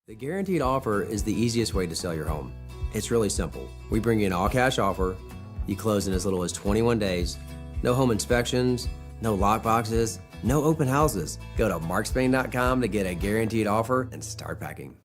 The guaranteed offer is the easiest way to sell your home. It's really simple. We bring you an all-cash offer. You close in as little as 21 days. No home inspections, no lock boxes, no open houses. Go to markspain.com to get a guaranteed offer and start packing.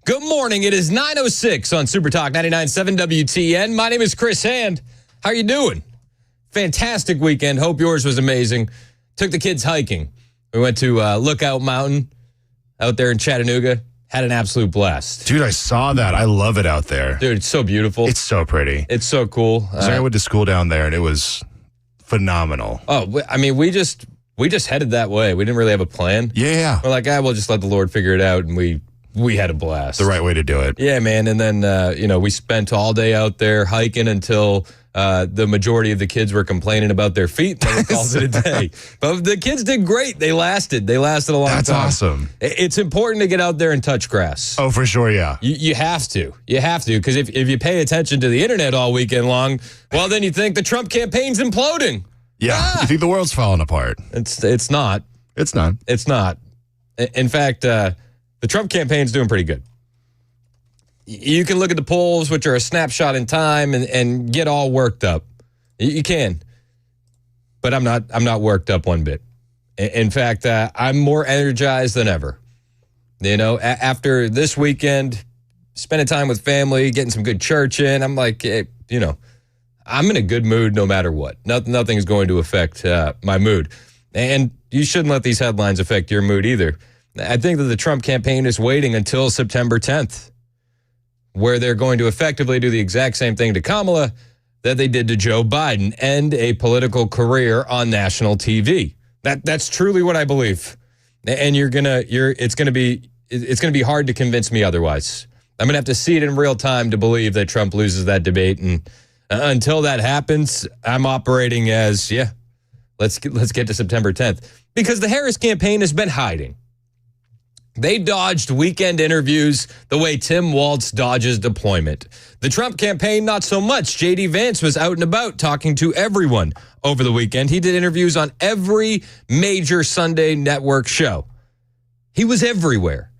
Good morning. It is 9:06 on Super Talk 99.7 WTN. My name is Chris Hand. How are you doing? Fantastic weekend. Hope yours was amazing. Took the kids hiking. We went to Lookout Mountain out there in Chattanooga. Had an absolute blast. Dude, I saw that. I love it out there. Dude, it's so beautiful. It's so pretty. It's so cool. So I went to school down there, and it was phenomenal. Oh, I mean, we just headed that way. We didn't really have a plan. Yeah. We're like, we'll just let the Lord figure it out, and we had a blast. The right way to do it. Yeah, man. And then, we spent all day out there hiking until the majority of the kids were complaining about their feet. And we called it a day. But the kids did great. They lasted. They lasted a long time. That's awesome. It's important to get out there and touch grass. Oh, for sure, yeah. You have to. You have to. Because if you pay attention to the internet all weekend long, well, then you think the Trump campaign's imploding. Yeah. You think the world's falling apart. It's not. It's not. It's not. In fact, the Trump campaign's doing pretty good. You can look at the polls, which are a snapshot in time, and get all worked up. You can. But I'm not worked up one bit. In fact, I'm more energized than ever. After this weekend, spending time with family, getting some good church in, I'm like, I'm in a good mood no matter what. Nothing's going to affect my mood. And you shouldn't let these headlines affect your mood either. I think that the Trump campaign is waiting until September 10th, where they're going to effectively do the exact same thing to Kamala that they did to Joe Biden, end a political career on national TV. That's truly what I believe. And it's going to be hard to convince me otherwise. I'm going to have to see it in real time to believe that Trump loses that debate. And until that happens, I'm operating as, let's get to September 10th. Because the Harris campaign has been hiding. They dodged weekend interviews the way Tim Walz dodges deployment. The Trump campaign, not so much. J.D. Vance was out and about talking to everyone over the weekend. He did interviews on every major Sunday network show. He was everywhere.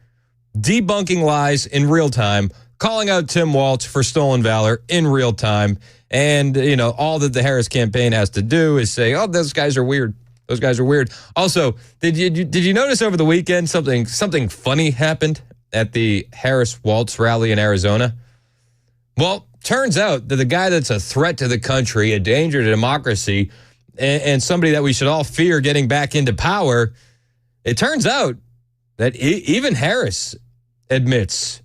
debunking lies in real time, calling out Tim Walz for stolen valor in real time. And, all that the Harris campaign has to do is say, oh, those guys are weird. Those guys are weird. Also, did you notice over the weekend something funny happened at the Harris-Walz rally in Arizona? Well, turns out that the guy that's a threat to the country, a danger to democracy, and somebody that we should all fear getting back into power, it turns out that even Harris admits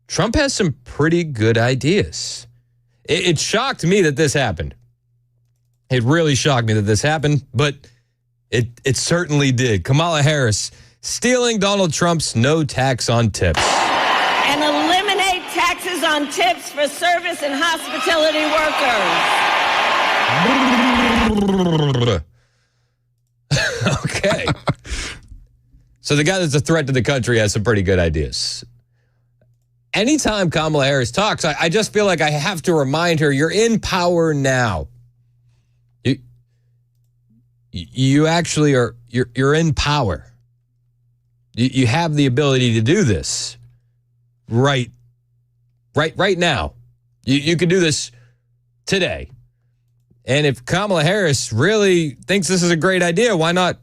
Trump has some pretty good ideas. It shocked me that this happened. It really shocked me that this happened, but it certainly did. Kamala Harris stealing Donald Trump's no tax on tips. And eliminate taxes on tips for service and hospitality workers. Okay. So the guy that's a threat to the country has some pretty good ideas. Anytime Kamala Harris talks, I just feel like I have to remind her, you're in power now. You actually are, you're in power. You have the ability to do this right now. You could do this today. And if Kamala Harris really thinks this is a great idea, why not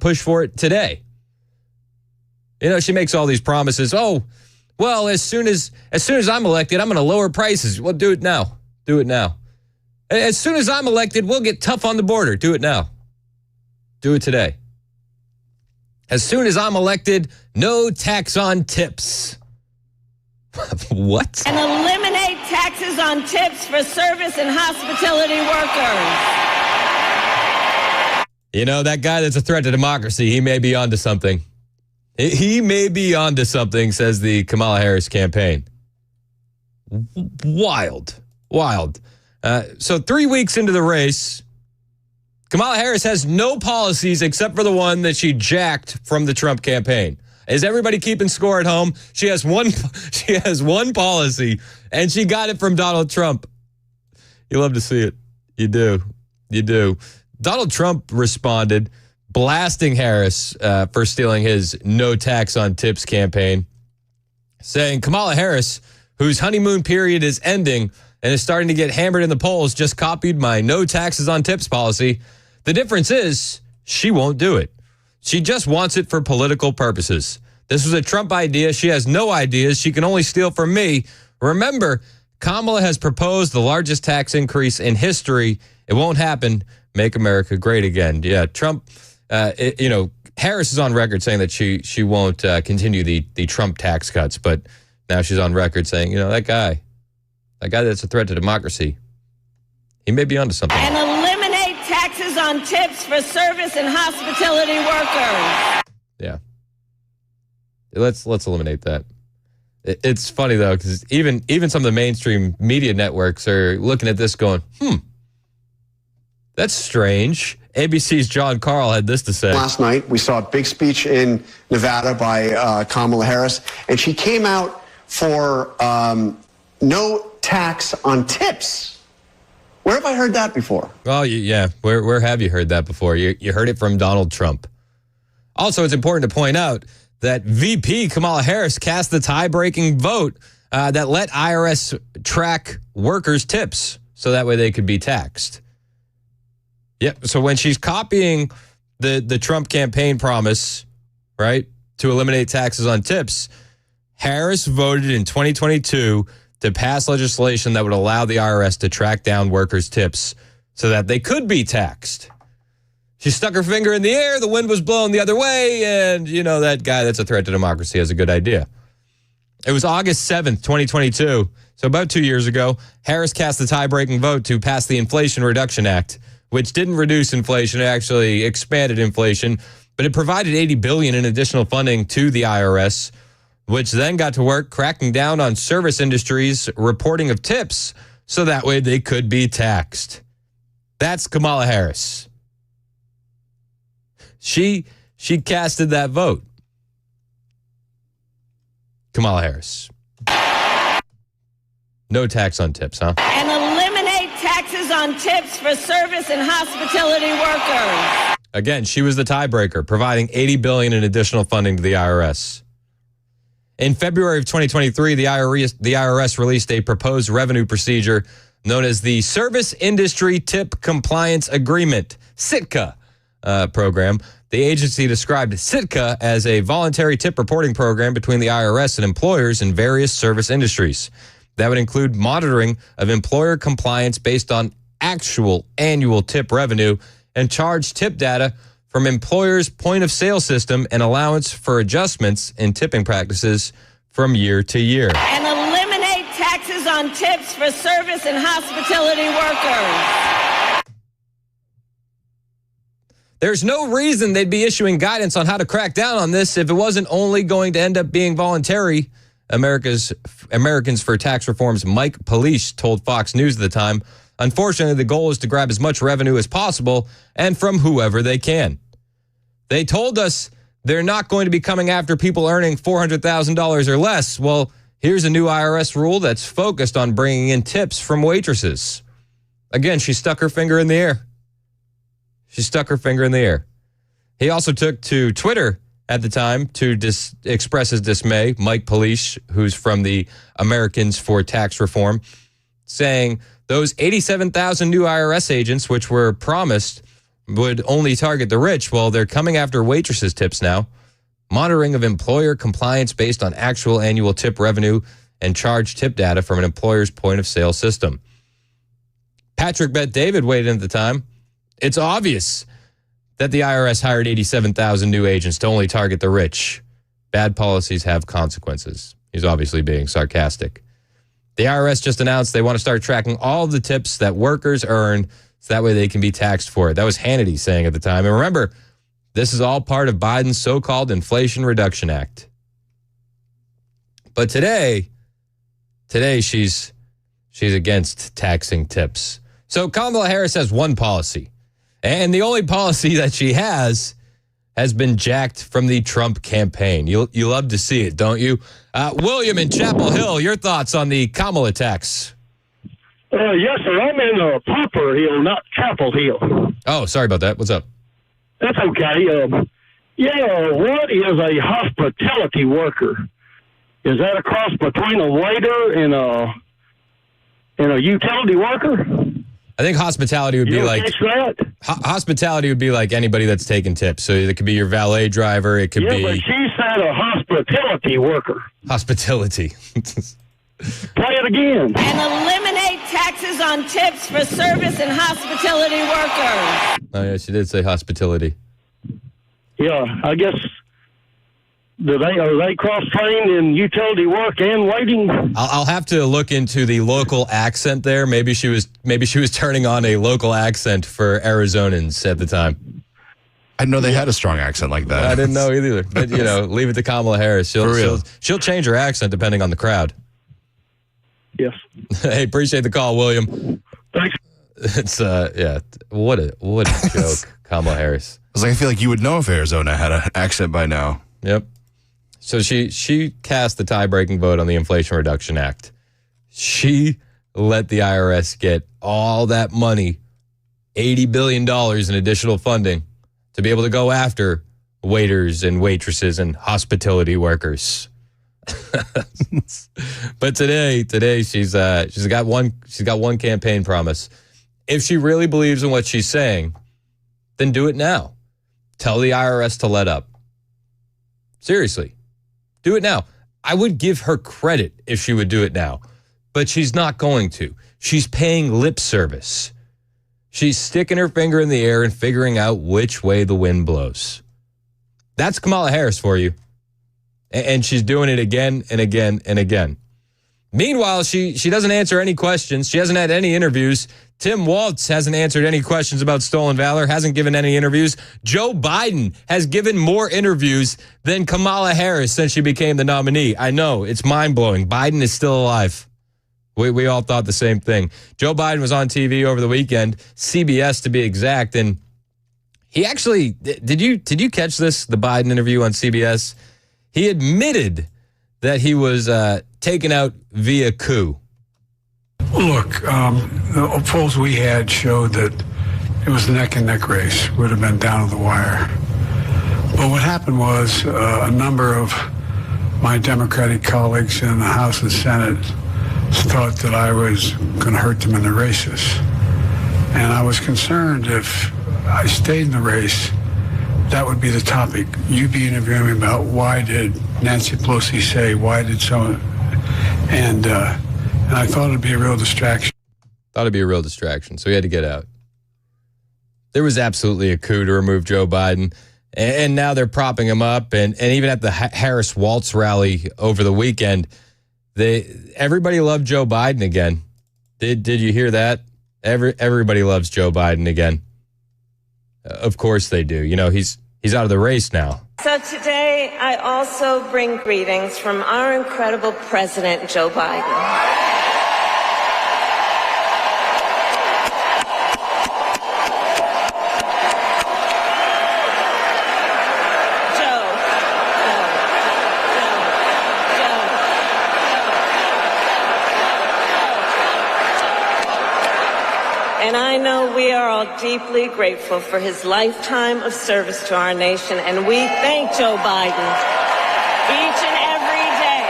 push for it today? She makes all these promises. Oh, well, as soon as I'm elected, I'm going to lower prices. Well, do it now. Do it now. As soon as I'm elected, we'll get tough on the border. Do it now. Do it today. As soon as I'm elected, no tax on tips. What? And eliminate taxes on tips for service and hospitality workers. That guy that's a threat to democracy, he may be onto something. He may be onto something, says the Kamala Harris campaign. Wild. So 3 weeks into the race, Kamala Harris has no policies except for the one that she jacked from the Trump campaign. Is everybody keeping score at home? She has one policy, and she got it from Donald Trump. You love to see it. You do. Donald Trump responded, blasting Harris for stealing his no tax on tips campaign, saying Kamala Harris, whose honeymoon period is ending and is starting to get hammered in the polls, just copied my no taxes on tips policy. The difference is she won't do it. She just wants it for political purposes. This was a Trump idea. She has no ideas. She can only steal from me. Remember, Kamala has proposed the largest tax increase in history. It won't happen. Make America great again. Yeah, Trump, Harris is on record saying that she won't continue the Trump tax cuts, but now she's on record saying, that guy that's a threat to democracy, he may be onto something. And eliminate taxes on tips for service and hospitality workers. Yeah. Let's eliminate that. It's funny, though, because even some of the mainstream media networks are looking at this going, that's strange. ABC's John Carl had this to say. Last night, we saw a big speech in Nevada by Kamala Harris, and she came out for no tax on tips. Where have I heard that before? Well, yeah. Where have you heard that before? You heard it from Donald Trump. Also, it's important to point out that VP Kamala Harris cast the tie-breaking vote that let IRS track workers' tips so that way they could be taxed. Yep. So when she's copying the Trump campaign promise, right, to eliminate taxes on tips, Harris voted in 2022 to pass legislation that would allow the IRS to track down workers' tips so that they could be taxed. She stuck her finger in the air, the wind was blowing the other way, and, that guy that's a threat to democracy has a good idea. It was August 7th, 2022, so about 2 years ago, Harris cast the tie-breaking vote to pass the Inflation Reduction Act, which didn't reduce inflation, it actually expanded inflation, but it provided $80 billion in additional funding to the IRS, which then got to work cracking down on service industries' reporting of tips so that way they could be taxed. That's Kamala Harris. She casted that vote. Kamala Harris. No tax on tips, huh? And eliminate taxes on tips for service and hospitality workers. Again, she was the tiebreaker, providing $80 billion in additional funding to the IRS. In February of 2023, the IRS released a proposed revenue procedure known as the Service Industry Tip Compliance Agreement, SITCA program. The agency described SITCA as a voluntary tip reporting program between the IRS and employers in various service industries. That would include monitoring of employer compliance based on actual annual tip revenue and charge tip data from employers' point of sale system and allowance for adjustments in tipping practices from year to year. And eliminate taxes on tips for service and hospitality workers. There's no reason they'd be issuing guidance on how to crack down on this if it wasn't only going to end up being voluntary. Americans for Tax Reform's Mike Polish told Fox News at the time, unfortunately, the goal is to grab as much revenue as possible and from whoever they can. They told us they're not going to be coming after people earning $400,000 or less. Well, here's a new IRS rule that's focused on bringing in tips from waitresses. Again, she stuck her finger in the air. He also took to Twitter at the time to express his dismay. Mike Polish, who's from the Americans for Tax Reform, saying those 87,000 new IRS agents, which were promised, would only target the rich. Well, they're coming after waitresses' tips now. Monitoring of employer compliance based on actual annual tip revenue and charge tip data from an employer's point of sale system. Patrick Bet David weighed in at the time. It's obvious that the IRS hired 87,000 new agents to only target the rich. Bad policies have consequences. He's obviously being sarcastic. The IRS just announced they want to start tracking all the tips that workers earn so that way they can be taxed for it. That was Hannity saying at the time. And remember, this is all part of Biden's so-called Inflation Reduction Act. But today she's against taxing tips. So Kamala Harris has one policy. And the only policy that she has been jacked from the Trump campaign. You love to see it, don't you? William in Chapel Hill, your thoughts on the Kamala tax? Yes, sir. I'm in Poplar Hill, not Chapel Hill. Oh, sorry about that. What's up? That's okay. What is a hospitality worker? Is that a cross between a waiter and a utility worker? I think hospitality would be like hospitality would be like anybody that's taking tips. So it could be your valet driver. It could be. But she said a hospitality worker. Hospitality. Play it again. And eliminate taxes on tips for service and hospitality workers. Oh yeah, she did say hospitality. Yeah, I guess. Are they cross-trained in utility work and waiting? I'll have to look into the local accent there. Maybe she was turning on a local accent for Arizonans at the time. I didn't know they had a strong accent like that. I didn't know either. But leave it to Kamala Harris. She'll change her accent depending on the crowd. Yes. Hey, appreciate the call, William. Thanks. It's what a joke, Kamala Harris. I feel like you would know if Arizona had an accent by now. Yep. So she cast the tie-breaking vote on the Inflation Reduction Act. She let the IRS get all that money, $80 billion in additional funding, to be able to go after waiters and waitresses and hospitality workers. But today she's got one campaign promise. If she really believes in what she's saying, then do it now. Tell the IRS to let up. Seriously. Do it now. I would give her credit if she would do it now, but she's not going to. She's paying lip service. She's sticking her finger in the air and figuring out which way the wind blows. That's Kamala Harris for you. And she's doing it again and again and again. Meanwhile, she doesn't answer any questions. She hasn't had any interviews. Tim Walz hasn't answered any questions about stolen valor, hasn't given any interviews. Joe Biden has given more interviews than Kamala Harris since she became the nominee. I know, it's mind-blowing. Biden is still alive. We all thought the same thing. Joe Biden was on TV over the weekend, CBS to be exact, and he actually, did you catch this, the Biden interview on CBS? He admitted that he was taken out via coup. Look, the polls we had showed that it was a neck-and-neck race. Would have been down to the wire. But what happened was a number of my Democratic colleagues in the House and Senate thought that I was going to hurt them in the races. And I was concerned if I stayed in the race, that would be the topic. You'd be interviewing me about why did Nancy Pelosi say, why did so, and I thought it'd be a real distraction. Thought it'd be a real distraction, so he had to get out. There was absolutely a coup to remove Joe Biden, and now they're propping him up. And even at the Harris Waltz rally over the weekend, everybody loved Joe Biden again. Did you hear that? Everybody loves Joe Biden again. Of course they do. You know, he's out of the race now. So today, I also bring greetings from our incredible President, Joe Biden. And I know we are all deeply grateful for his lifetime of service to our nation, and we thank Joe Biden each and every day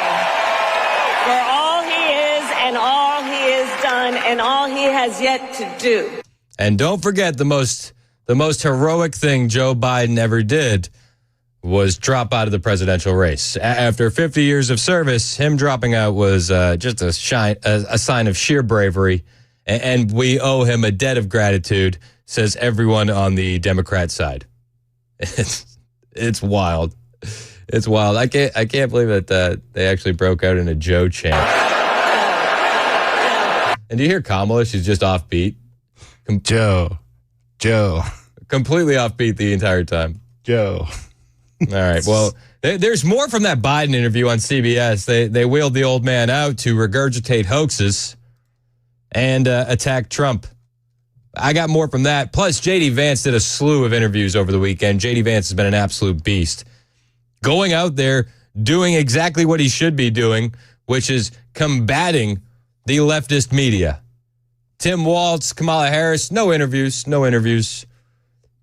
for all he is and all he has done and all he has yet to do. And don't forget the most heroic thing Joe Biden ever did was drop out of the presidential race. After 50 years of service, him dropping out was just a sign of sheer bravery. And we owe him a debt of gratitude, says everyone on the Democrat side. It's wild. It's wild. I can't believe that they actually broke out in a Joe chant. And do you hear Kamala? She's just offbeat. Joe. Completely offbeat the entire time. Joe. All right. Well, there's more from that Biden interview on CBS. They wheeled the old man out to regurgitate hoaxes and attack Trump. I got more from that. Plus, J.D. Vance did a slew of interviews over the weekend. J.D. Vance has been an absolute beast. Going out there, doing exactly what he should be doing, which is combating the leftist media. Tim Walz, Kamala Harris, no interviews.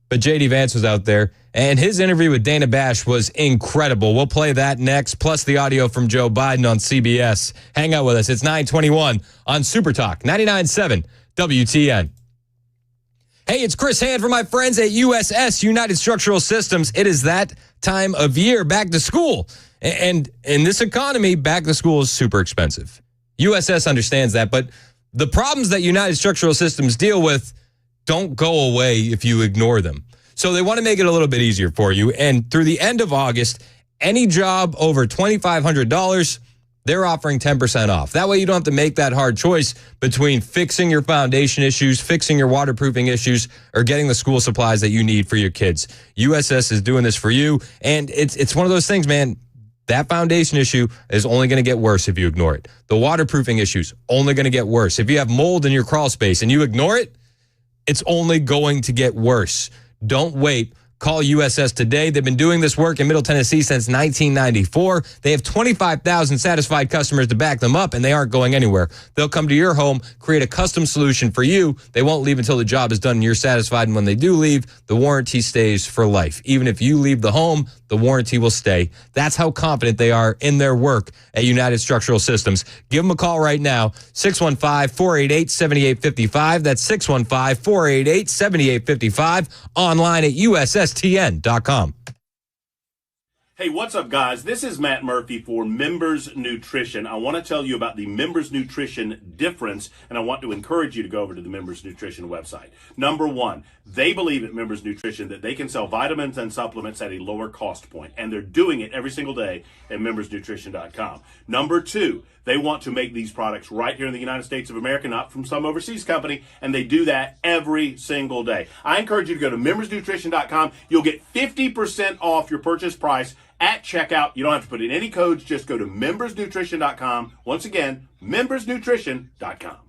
But J.D. Vance was out there, and his interview with Dana Bash was incredible. We'll play that next, plus the audio from Joe Biden on CBS. Hang out with us. It's 9:21 on Super Talk, 99.7 WTN. Hey, it's Chris Hand for my friends at USS, United Structural Systems. It is that time of year, back to school. And in this economy, back to school is super expensive. USS understands that, but the problems that United Structural Systems deal with don't go away if you ignore them. So they want to make it a little bit easier for you. And through the end of August, any job over $2,500, they're offering 10% off. That way you don't have to make that hard choice between fixing your foundation issues, fixing your waterproofing issues, or getting the school supplies that you need for your kids. USS is doing this for you. And it's one of those things, man. That foundation issue is only going to get worse if you ignore it. The waterproofing issue's only going to get worse. If you have mold in your crawl space and you ignore it, it's only going to get worse. Don't wait. Call USS today. They've been doing this work in Middle Tennessee since 1994. They have 25,000 satisfied customers to back them up, and they aren't going anywhere. They'll come to your home, create a custom solution for you. They won't leave until the job is done and you're satisfied. And when they do leave, the warranty stays for life. Even if you leave the home, the warranty will stay. That's how confident they are in their work at United Structural Systems. Give them a call right now, 615-488-7855. That's 615-488-7855. Online at USSTN.com. Hey, what's up, guys? This is Matt Murphy for Members Nutrition. I want to tell you about the Members Nutrition difference, and I want to encourage you to go over to the Members Nutrition website. Number one, they believe at Members Nutrition that they can sell vitamins and supplements at a lower cost point, and they're doing it every single day at membersnutrition.com. Number two, they want to make these products right here in the United States of America, not from some overseas company, and they do that every single day. I encourage you to go to membersnutrition.com. You'll get 50% off your purchase price at checkout. You don't have to put in any codes. Just go to membersnutrition.com. Once again, membersnutrition.com.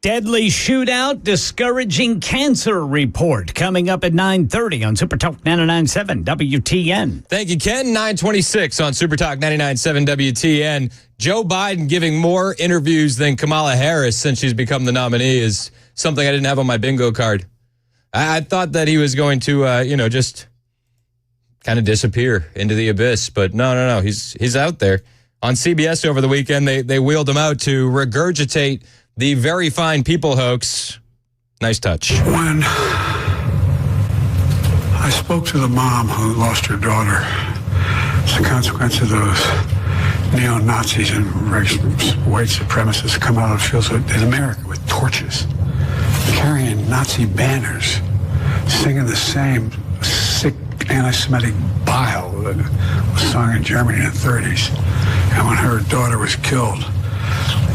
Deadly shootout, discouraging cancer report coming up at 9:30 on Super Talk 99.7 WTN. Thank you, Ken. 926 on Super Talk 99.7 WTN. Joe Biden giving more interviews than Kamala Harris since she's become the nominee is something I didn't have on my bingo card. I thought that he was going to, just kind of disappear into the abyss, but no. He's out there. On CBS over the weekend, they wheeled him out to regurgitate the very fine people hoax. Nice touch. When I spoke to the mom who lost her daughter as a consequence of those neo-Nazis and white supremacists come out of fields in America with torches, carrying Nazi banners, singing the same sick anti-Semitic bile that was sung in Germany in the 30s. And when her daughter was killed,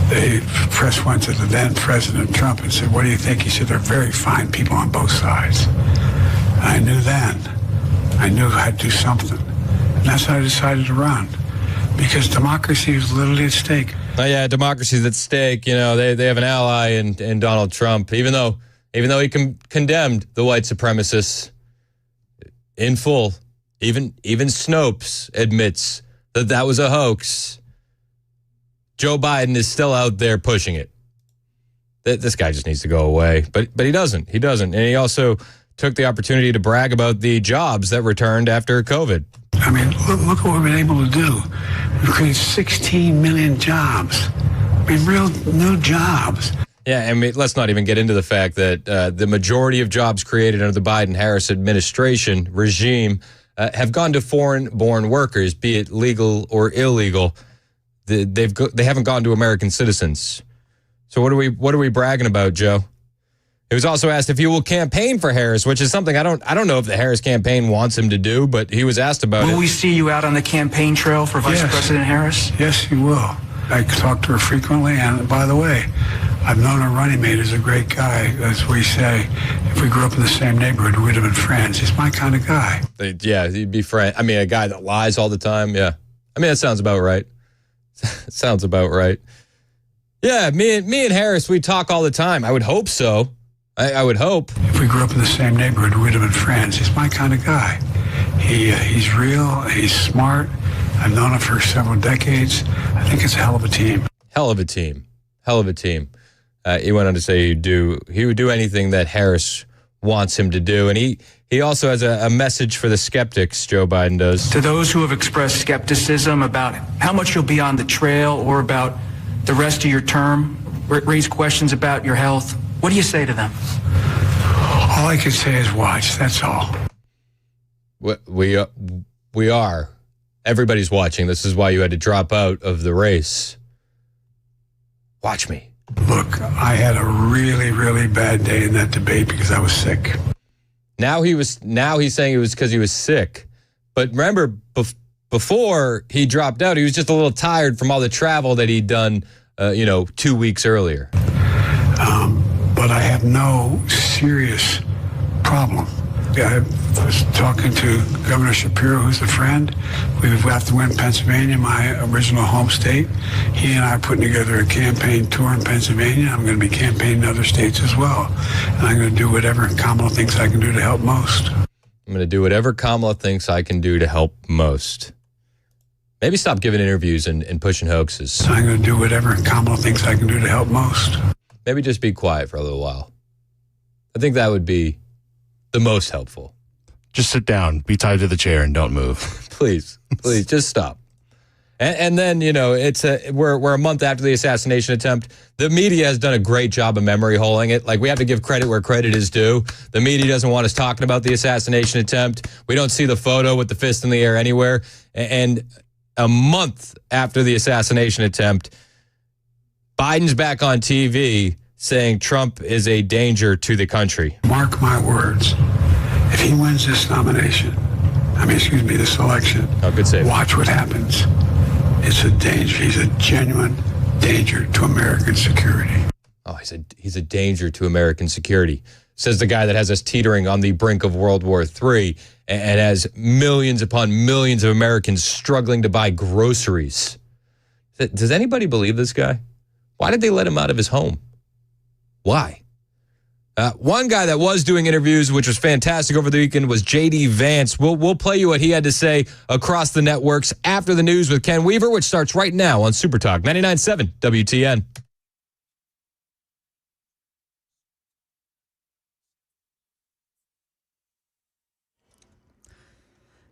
the press went to the then President Trump and said, "What do you think?" He said, "They're very fine people on both sides." And I knew then. I knew I had to do something. And that's how I decided to run. Because democracy was literally at stake. Oh, yeah, democracy's at stake. You know, they have an ally in Donald Trump, even though he condemned the white supremacists in full. Even Snopes admits that was a hoax. Joe Biden is still out there pushing it. This guy just needs to go away. But he doesn't. He doesn't. And he also took the opportunity to brag about the jobs that returned after COVID. I mean, look what we've been able to do. We've created 16 million jobs. I mean, real new jobs. Yeah, I mean, let's not even get into the fact that the majority of jobs created under the Biden-Harris administration regime have gone to foreign-born workers, be it legal or illegal. They haven't gone to American citizens. So what are we bragging about, Joe? He was also asked if he will campaign for Harris, which is something I don't know if the Harris campaign wants him to do, but he was asked about it. Will we see you out on the campaign trail for Vice President Harris? Yes, you will. I talk to her frequently, and by the way, I've known her running mate is a great guy. As we say, if we grew up in the same neighborhood, we'd have been friends. He's my kind of guy. Yeah, he'd be friend. I mean, a guy that lies all the time. Yeah, I mean that sounds about right. Sounds about right. Yeah, me and Harris, we talk all the time. I would hope so. I would hope. If we grew up in the same neighborhood, we'd have been friends. He's my kind of guy. He's real. He's smart. I've known him for several decades. I think it's a hell of a team. Hell of a team. Hell of a team. He went on to say he would do anything that Harris wants him to do. And he also has a message for the skeptics, Joe Biden does. To those who have expressed skepticism about how much you'll be on the trail or about the rest of your term, raise questions about your health, what do you say to them? All I can say is watch. That's all. We are. Everybody's watching. This is why you had to drop out of the race. Watch me. Look, I had a really, really bad day in that debate because I was sick. Now he's saying it was because he was sick. But remember, before he dropped out, he was just a little tired from all the travel that he'd done, 2 weeks earlier. But I have no serious problem. I was talking to Governor Shapiro, who's a friend. We have to win Pennsylvania, my original home state. He and I are putting together a campaign tour in Pennsylvania. I'm going to be campaigning in other states as well. And I'm going to do whatever Kamala thinks I can do to help most. I'm going to do whatever Kamala thinks I can do to help most. Maybe stop giving interviews and pushing hoaxes. I'm going to do whatever Kamala thinks I can do to help most. Maybe just be quiet for a little while. I think that would be the most helpful. Just sit down, be tied to the chair, and don't move. Please, just stop. And then, we're a month after the assassination attempt. The media has done a great job of memory holing it. Like, we have to give credit where credit is due. The media doesn't want us talking about the assassination attempt. We don't see the photo with the fist in the air anywhere. And a month after the assassination attempt, Biden's back on TV saying Trump is a danger to the country. Mark my words. If he wins this this election, good save. Watch what happens. It's a danger. He's a genuine danger to American security. Oh, he's a danger to American security, says the guy that has us teetering on the brink of World War III and has millions upon millions of Americans struggling to buy groceries. Does anybody believe this guy? Why did they let him out of his home? Why? One guy that was doing interviews, which was fantastic over the weekend, was J.D. Vance. We'll play you what he had to say across the networks after the news with Ken Weaver, which starts right now on Super Talk 99.7 WTN.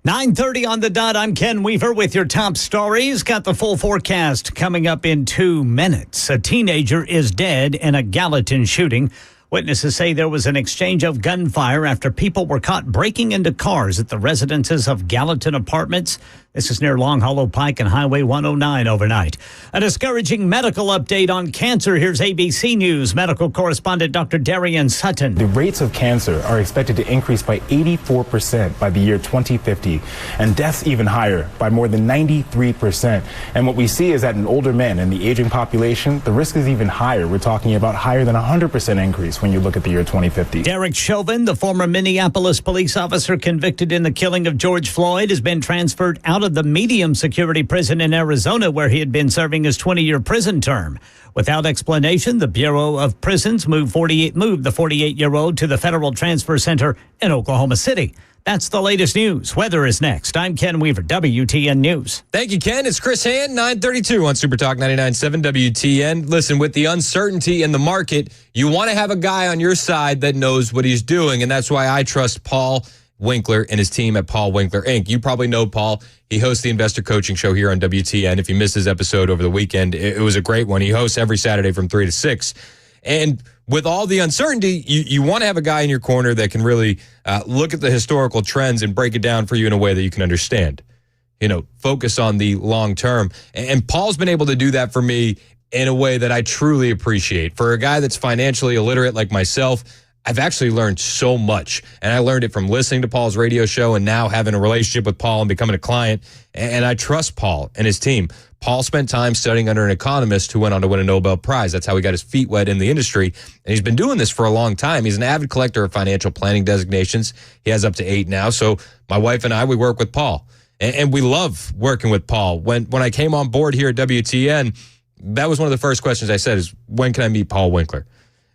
"9:30 on the dot. I'm Ken Weaver with your top stories. Got the full forecast coming up in 2 minutes. A teenager is dead in a Gallatin shooting. Witnesses say there was an exchange of gunfire after people were caught breaking into cars at the residences of Gallatin Apartments. This is near Long Hollow Pike and Highway 109 overnight. A discouraging medical update on cancer. Here's ABC News medical correspondent Dr. Darian Sutton. The rates of cancer are expected to increase by 84% by the year 2050, and deaths even higher by more than 93%. And what we see is that in older men and the aging population, the risk is even higher. We're talking about higher than 100% increase when you look at the year 2050. Derek Chauvin, the former Minneapolis police officer convicted in the killing of George Floyd, has been transferred out of the medium security prison in Arizona, where he had been serving his 20-year prison term. Without explanation, the Bureau of Prisons moved the 48-year-old to the Federal Transfer Center in Oklahoma City. That's the latest news. Weather is next. I'm Ken Weaver, WTN News. Thank you, Ken. It's Chris Hand, 9:32 on Super Talk 99.7 WTN. Listen, with the uncertainty in the market, you want to have a guy on your side that knows what he's doing, and that's why I trust Paul Winkler and his team at Paul Winkler, Inc. You probably know Paul. He hosts the Investor Coaching Show here on WTN. If you missed his episode over the weekend, it was a great one. He hosts every Saturday from 3 to 6. And with all the uncertainty, you want to have a guy in your corner that can really look at the historical trends and break it down for you in a way that you can understand. You know, focus on the long term. And Paul's been able to do that for me in a way that I truly appreciate. For a guy that's financially illiterate like myself, I've actually learned so much, and I learned it from listening to Paul's radio show and now having a relationship with Paul and becoming a client, and I trust Paul and his team. Paul spent time studying under an economist who went on to win a Nobel Prize. That's how he got his feet wet in the industry, and he's been doing this for a long time. He's an avid collector of financial planning designations. He has up to 8 now, so my wife and I, we work with Paul, and we love working with Paul. When I came on board here at WTN, that was one of the first questions I said is, when can I meet Paul Winkler?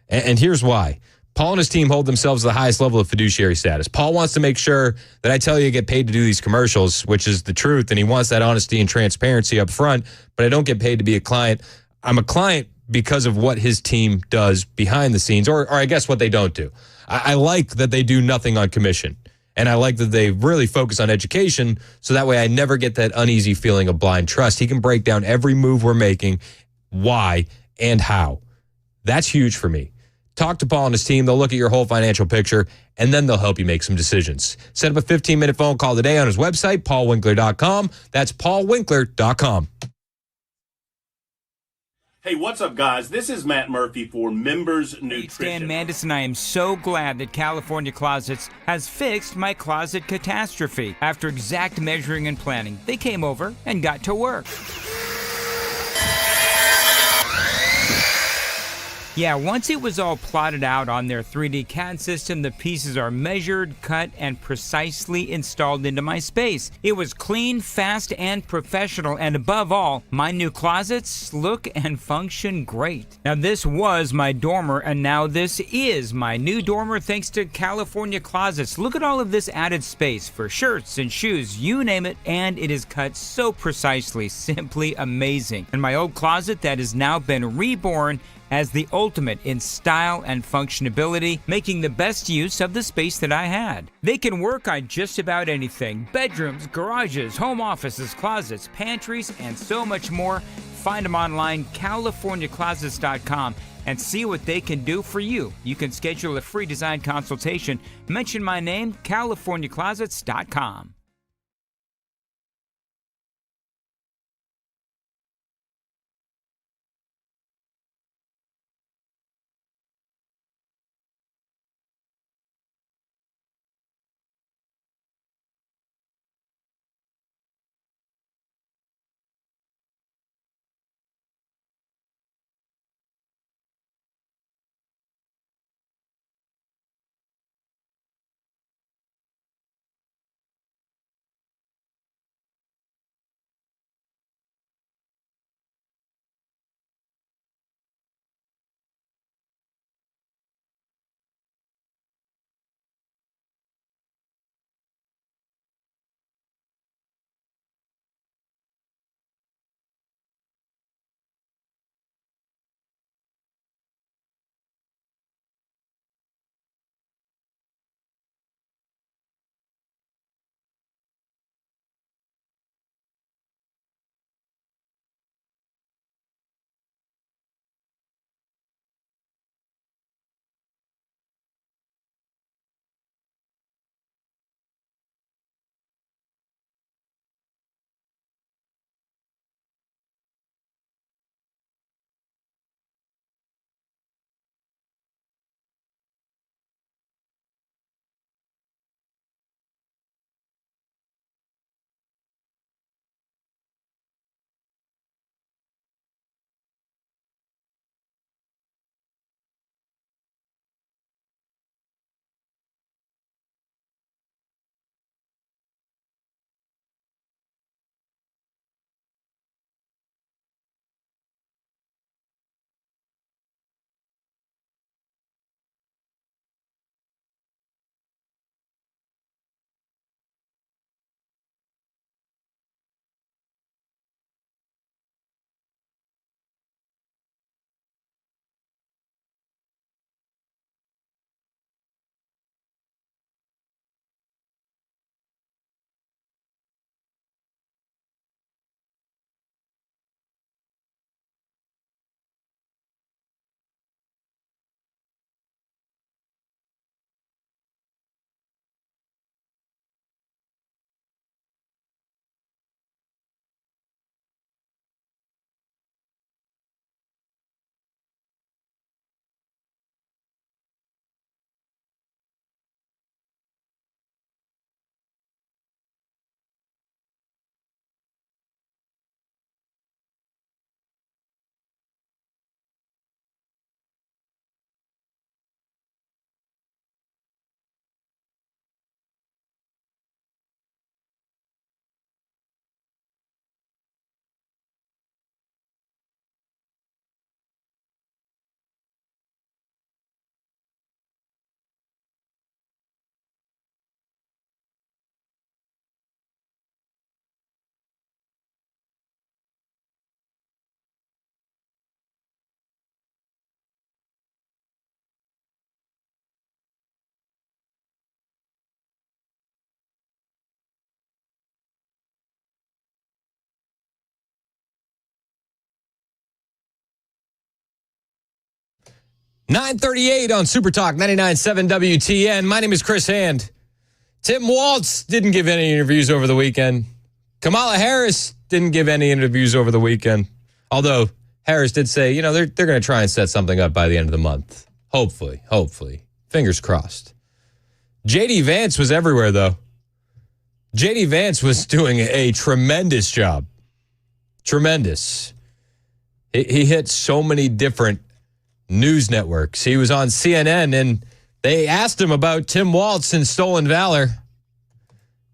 And here's why. Paul and his team hold themselves to the highest level of fiduciary status. Paul wants to make sure that I tell you get paid to do these commercials, which is the truth, and he wants that honesty and transparency up front, but I don't get paid to be a client. I'm a client because of what his team does behind the scenes, or I guess what they don't do. I like that they do nothing on commission, and I like that they really focus on education, so that way I never get that uneasy feeling of blind trust. He can break down every move we're making, why, and how. That's huge for me. Talk to Paul and his team. They'll look at your whole financial picture, and then they'll help you make some decisions. Set up a 15-minute phone call today on his website, paulwinkler.com. That's paulwinkler.com. Hey, what's up, guys? This is Matt Murphy for Members Nutrition. Dan Mandis, and I am so glad that California Closets has fixed my closet catastrophe. After exact measuring and planning, they came over and got to work. Yeah, once it was all plotted out on their 3D CAD system, the pieces are measured, cut, and precisely installed into my space. It was clean, fast, and professional, and above all, my new closets look and function great. Now, this was my dormer, and now this is my new dormer thanks to California Closets. Look at all of this added space for shirts and shoes, you name it, and it is cut so precisely, simply amazing. And my old closet that has now been reborn as the ultimate in style and functionability, making the best use of the space that I had. They can work on just about anything: bedrooms, garages, home offices, closets, pantries, and so much more. Find them online, CaliforniaClosets.com, and see what they can do for you. You can schedule a free design consultation. Mention my name, CaliforniaClosets.com. 9:38 on Super Talk 99.7 WTN. My name is Chris Hand. Tim Walz didn't give any interviews over the weekend. Kamala Harris didn't give any interviews over the weekend. Although Harris did say, they're going to try and set something up by the end of the month. Hopefully. Fingers crossed. J.D. Vance was everywhere, though. J.D. Vance was doing a tremendous job. Tremendous. He hit so many different news networks. He was on CNN, and they asked him about Tim Walz and stolen valor,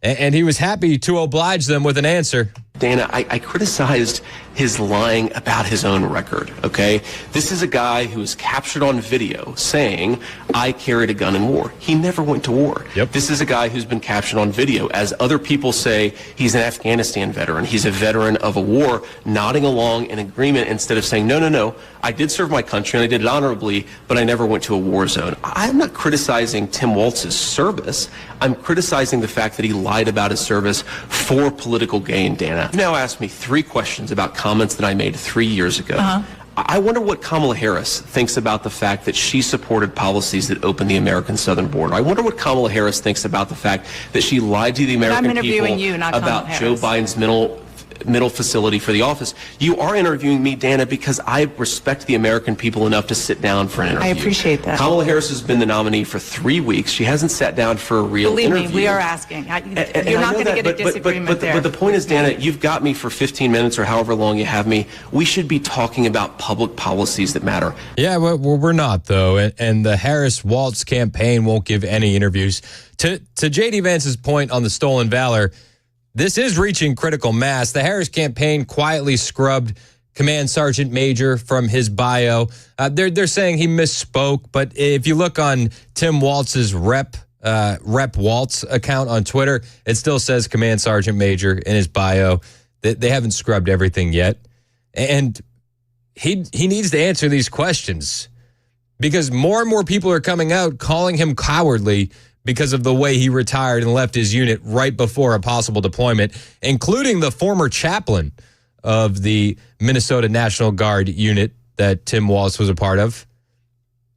and he was happy to oblige them with an answer. Dana, I criticized his lying about his own record, okay? This is a guy who was captured on video saying, I carried a gun in war. He never went to war. Yep. This is a guy who's been captured on video. As other people say, he's an Afghanistan veteran. He's a veteran of a war, nodding along in agreement instead of saying, no, I did serve my country and I did it honorably, but I never went to a war zone. I'm not criticizing Tim Walz's service. I'm criticizing the fact that he lied about his service for political gain, Dana. You've now asked me 3 questions about comments that I made 3 years ago. I wonder what Kamala Harris thinks about the fact that she supported policies that opened the American southern border. I wonder what Kamala Harris thinks about the fact that she lied to the American people about Joe Biden's mental facility for the office. You are interviewing me, Dana, because I respect the American people enough to sit down for an interview. I appreciate that. Kamala Harris has been the nominee for 3 weeks. She hasn't sat down for a real interview. Believe me, we are asking. You're not going to get a disagreement there. But the point is, Dana, you've got me for 15 minutes or however long you have me. We should be talking about public policies that matter. Yeah, well, we're not, though. And the Harris-Walz campaign won't give any interviews. To J.D. Vance's point on the stolen valor, this is reaching critical mass. The Harris campaign quietly scrubbed Command Sergeant Major from his bio. They're saying he misspoke, but if you look on Tim Walz's Rep Waltz account on Twitter, it still says Command Sergeant Major in his bio. They haven't scrubbed everything yet. And he needs to answer these questions because more and more people are coming out calling him cowardly because of the way he retired and left his unit right before a possible deployment, including the former chaplain of the Minnesota National Guard unit that Tim Walz was a part of.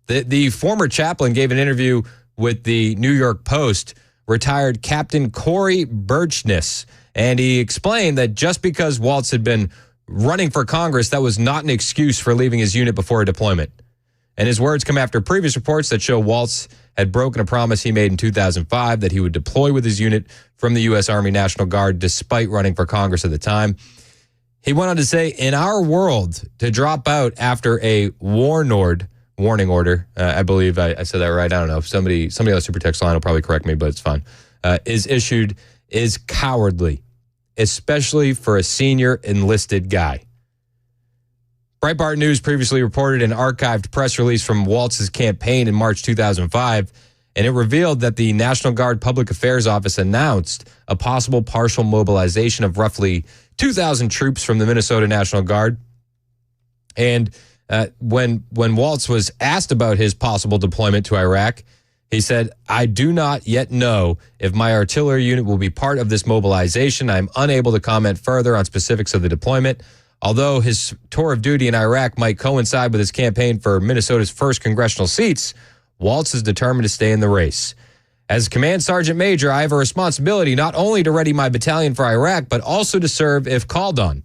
The former chaplain gave an interview with the New York Post, retired Captain Corey Birchness, and he explained that just because Walz had been running for Congress, that was not an excuse for leaving his unit before a deployment. And his words come after previous reports that show Walz had broken a promise he made in 2005 that he would deploy with his unit from the U.S. Army National Guard despite running for Congress at the time. He went on to say, in our world, to drop out after a warning order, I believe I said that right, I don't know, somebody on the super text line will probably correct me, but it's fine, is issued, is cowardly, especially for a senior enlisted guy. Breitbart News previously reported an archived press release from Walz's campaign in March 2005, and it revealed that the National Guard Public Affairs Office announced a possible partial mobilization of roughly 2,000 troops from the Minnesota National Guard. And when Walz was asked about his possible deployment to Iraq, he said, I do not yet know if my artillery unit will be part of this mobilization. I'm unable to comment further on specifics of the deployment. Although his tour of duty in Iraq might coincide with his campaign for Minnesota's first congressional seats, Walz is determined to stay in the race. As Command Sergeant Major, I have a responsibility not only to ready my battalion for Iraq, but also to serve if called on.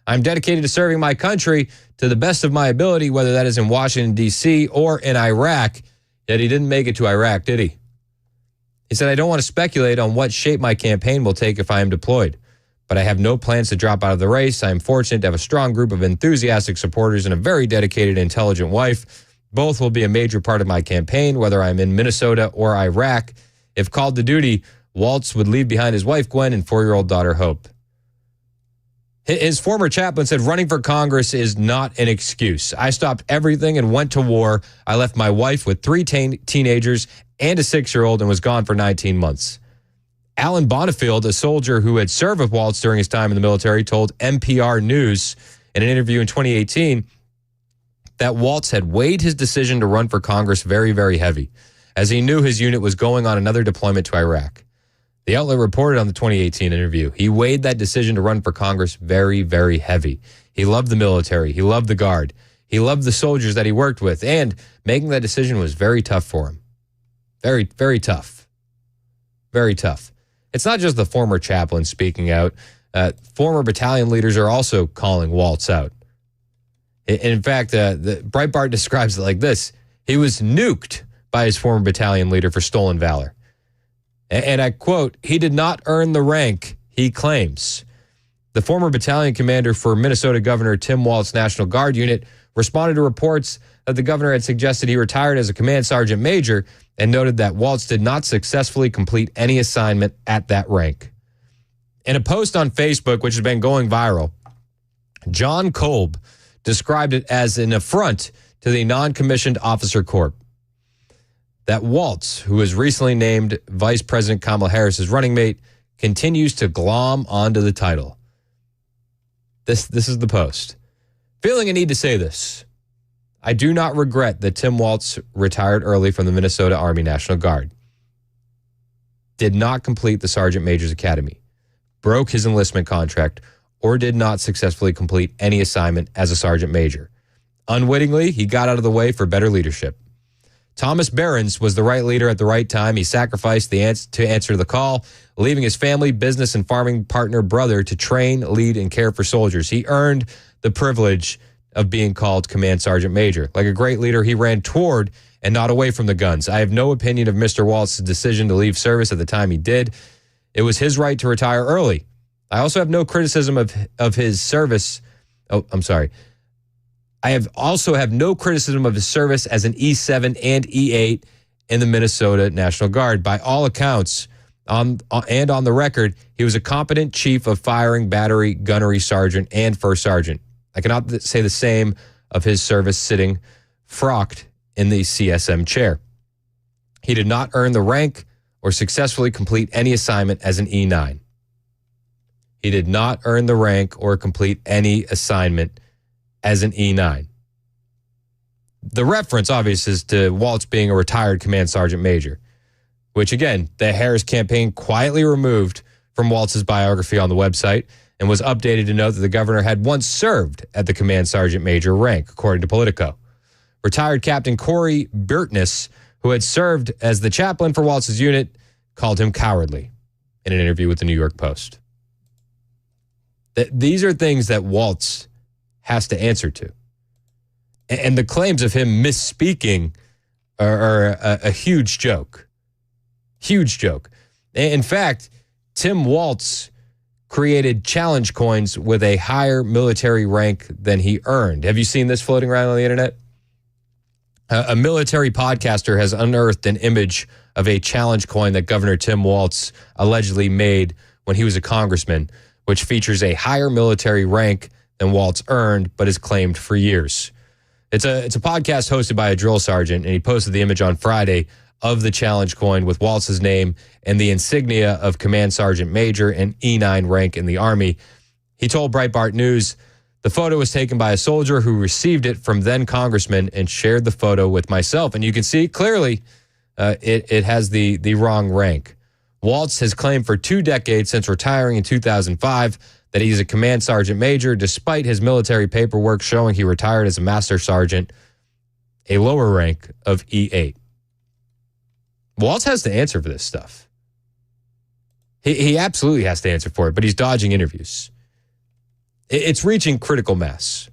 I'm dedicated to serving my country to the best of my ability, whether that is in Washington, D.C. or in Iraq. Yet he didn't make it to Iraq, did he? He said, I don't want to speculate on what shape my campaign will take if I am deployed. But I have no plans to drop out of the race. I am fortunate to have a strong group of enthusiastic supporters and a very dedicated, intelligent wife. Both will be a major part of my campaign, whether I'm in Minnesota or Iraq. If called to duty, Walz would leave behind his wife, Gwen, and 4-year-old daughter, Hope. His former chaplain said running for Congress is not an excuse. I stopped everything and went to war. I left my wife with 3 teenagers and a 6-year-old and was gone for 19 months. Alan Bonifield, a soldier who had served with Walz during his time in the military, told NPR News in an interview in 2018 that Walz had weighed his decision to run for Congress very, very heavy, as he knew his unit was going on another deployment to Iraq. The outlet reported on the 2018 interview, he weighed that decision to run for Congress very, very heavy. He loved the military. He loved the Guard. He loved the soldiers that he worked with, and making that decision was very tough for him. Very, very tough. Very tough. It's not just the former chaplain speaking out. Former battalion leaders are also calling Waltz out. In fact, the Breitbart describes it like this. He was nuked by his former battalion leader for stolen valor. And I quote, he did not earn the rank he claims. The former battalion commander for Minnesota Governor Tim Walt's National Guard unit responded to reports that the governor had suggested he retired as a command sergeant major and noted that Waltz did not successfully complete any assignment at that rank. In a post on Facebook, which has been going viral, John Kolb described it as an affront to the non-commissioned officer corps. That Waltz, who was recently named Vice President Kamala Harris's running mate, continues to glom onto the title. This is the post. Feeling a need to say this. I do not regret that Tim Waltz retired early from the Minnesota Army National Guard. Did not complete the Sergeant Major's Academy, broke his enlistment contract, or did not successfully complete any assignment as a Sergeant Major. Unwittingly, he got out of the way for better leadership. Thomas Behrens was the right leader at the right time. He sacrificed to answer the call, leaving his family, business, and farming partner brother to train, lead, and care for soldiers. He earned the privilege of being called Command Sergeant Major. Like a great leader, he ran toward and not away from the guns. I have no opinion of Mr. Waltz's decision to leave service at the time he did. It was his right to retire early. I also have no criticism of his service. I also have no criticism of his service as an E7 and E8 in the Minnesota National Guard. By all accounts, on the record, he was a competent chief of firing, battery, gunnery sergeant, and first sergeant. I cannot say the same of his service sitting frocked in the CSM chair. He did not earn the rank or successfully complete any assignment as an E9. He did not earn the rank or complete any assignment as an E9. The reference, obviously, is to Waltz being a retired command sergeant major, which, again, the Harris campaign quietly removed from Waltz's biography on the website and was updated to note that the governor had once served at the command sergeant major rank, according to Politico. Retired Captain Corey Burtness, who had served as the chaplain for Waltz's unit, called him cowardly in an interview with the New York Post. These are things that Waltz has to answer to. And the claims of him misspeaking are a huge joke. Huge joke. In fact, Tim Waltz created challenge coins with a higher military rank than he earned. Have you seen this floating around on the internet? A military podcaster has unearthed an image of a challenge coin that Governor Tim Waltz allegedly made when he was a congressman, which features a higher military rank than Waltz earned, but is claimed for years. It's a podcast hosted by a drill sergeant, and he posted the image on Friday of the challenge coin with Waltz's name and the insignia of Command Sergeant Major and E9 rank in the Army. He told Breitbart News, the photo was taken by a soldier who received it from then Congressman and shared the photo with myself. And you can see clearly it has the wrong rank. Waltz has claimed for 2 decades since retiring in 2005 that he's a command sergeant major, despite his military paperwork showing he retired as a master sergeant, a lower rank of E8. Waltz has to answer for this stuff. He absolutely has to answer for it, but he's dodging interviews. It's reaching critical mass.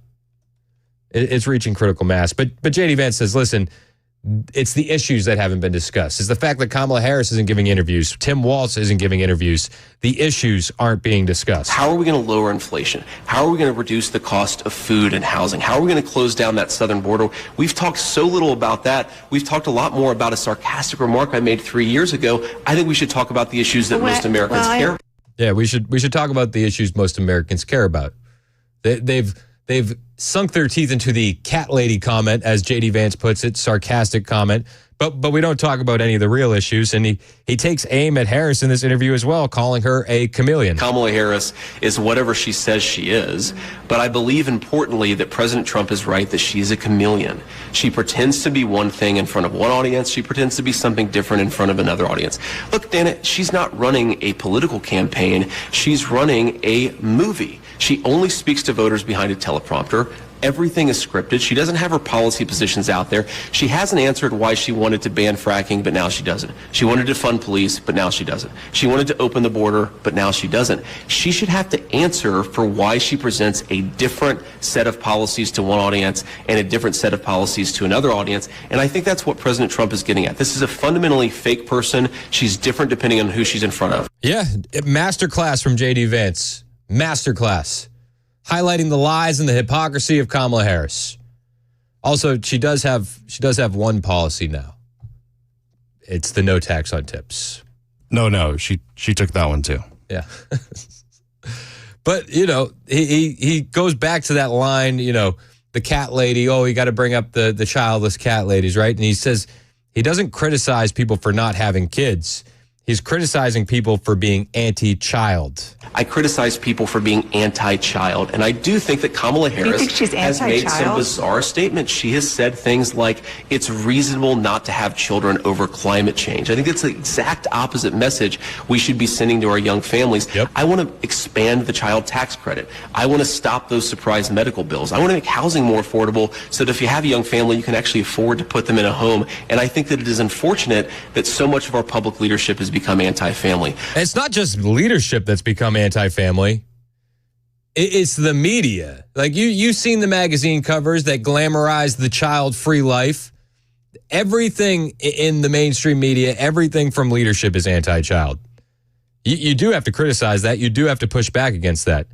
It's reaching critical mass. But J.D. Vance says, listen, it's the issues that haven't been discussed. It's the fact that Kamala Harris isn't giving interviews. Tim Waltz isn't giving interviews. The issues aren't being discussed. How are we going to lower inflation? How are we going to reduce the cost of food and housing? How are we going to close down that southern border? We've talked so little about that. We've talked a lot more about a sarcastic remark I made 3 years ago. I think we should talk about the issues that most Americans care about. Yeah, we should talk about the issues most Americans care about. They've sunk their teeth into the cat lady comment, as J.D. Vance puts it, sarcastic comment. But we don't talk about any of the real issues. And he takes aim at Harris in this interview as well, calling her a chameleon. Kamala Harris is whatever she says she is. But I believe importantly that President Trump is right that she's a chameleon. She pretends to be one thing in front of one audience. She pretends to be something different in front of another audience. Look, Dana, she's not running a political campaign. She's running a movie. She only speaks to voters behind a teleprompter. Everything is scripted. She doesn't have her policy positions out there. She hasn't answered why she wanted to ban fracking, but now she doesn't. She wanted to fund police, but now she doesn't. She wanted to open the border, but now she doesn't. She should have to answer for why she presents a different set of policies to one audience and a different set of policies to another audience. And I think that's what President Trump is getting at. This is a fundamentally fake person. She's different depending on who she's in front of. Yeah, masterclass from J.D. Vance. Masterclass. Highlighting the lies and the hypocrisy of Kamala Harris. Also, she does have one policy now. It's the no tax on tips. No, she took that one too. Yeah. But, he goes back to that line, the cat lady, oh, you got to bring up the childless cat ladies, right? And he says he doesn't criticize people for not having kids. He's criticizing people for being anti-child. I criticize people for being anti-child, and I do think that Kamala Harris has made some bizarre statements. She has said things like, it's reasonable not to have children over climate change. I think that's the exact opposite message we should be sending to our young families. Yep. I want to expand the child tax credit. I want to stop those surprise medical bills. I want to make housing more affordable so that if you have a young family, you can actually afford to put them in a home. And I think that it is unfortunate that so much of our public leadership has become anti-family. It's not just leadership that's become anti-family. It's the media. Like you've seen the magazine covers that glamorize the child-free life. Everything in the mainstream media, everything from leadership is anti-child. You do have to criticize that. You do have to push back against that.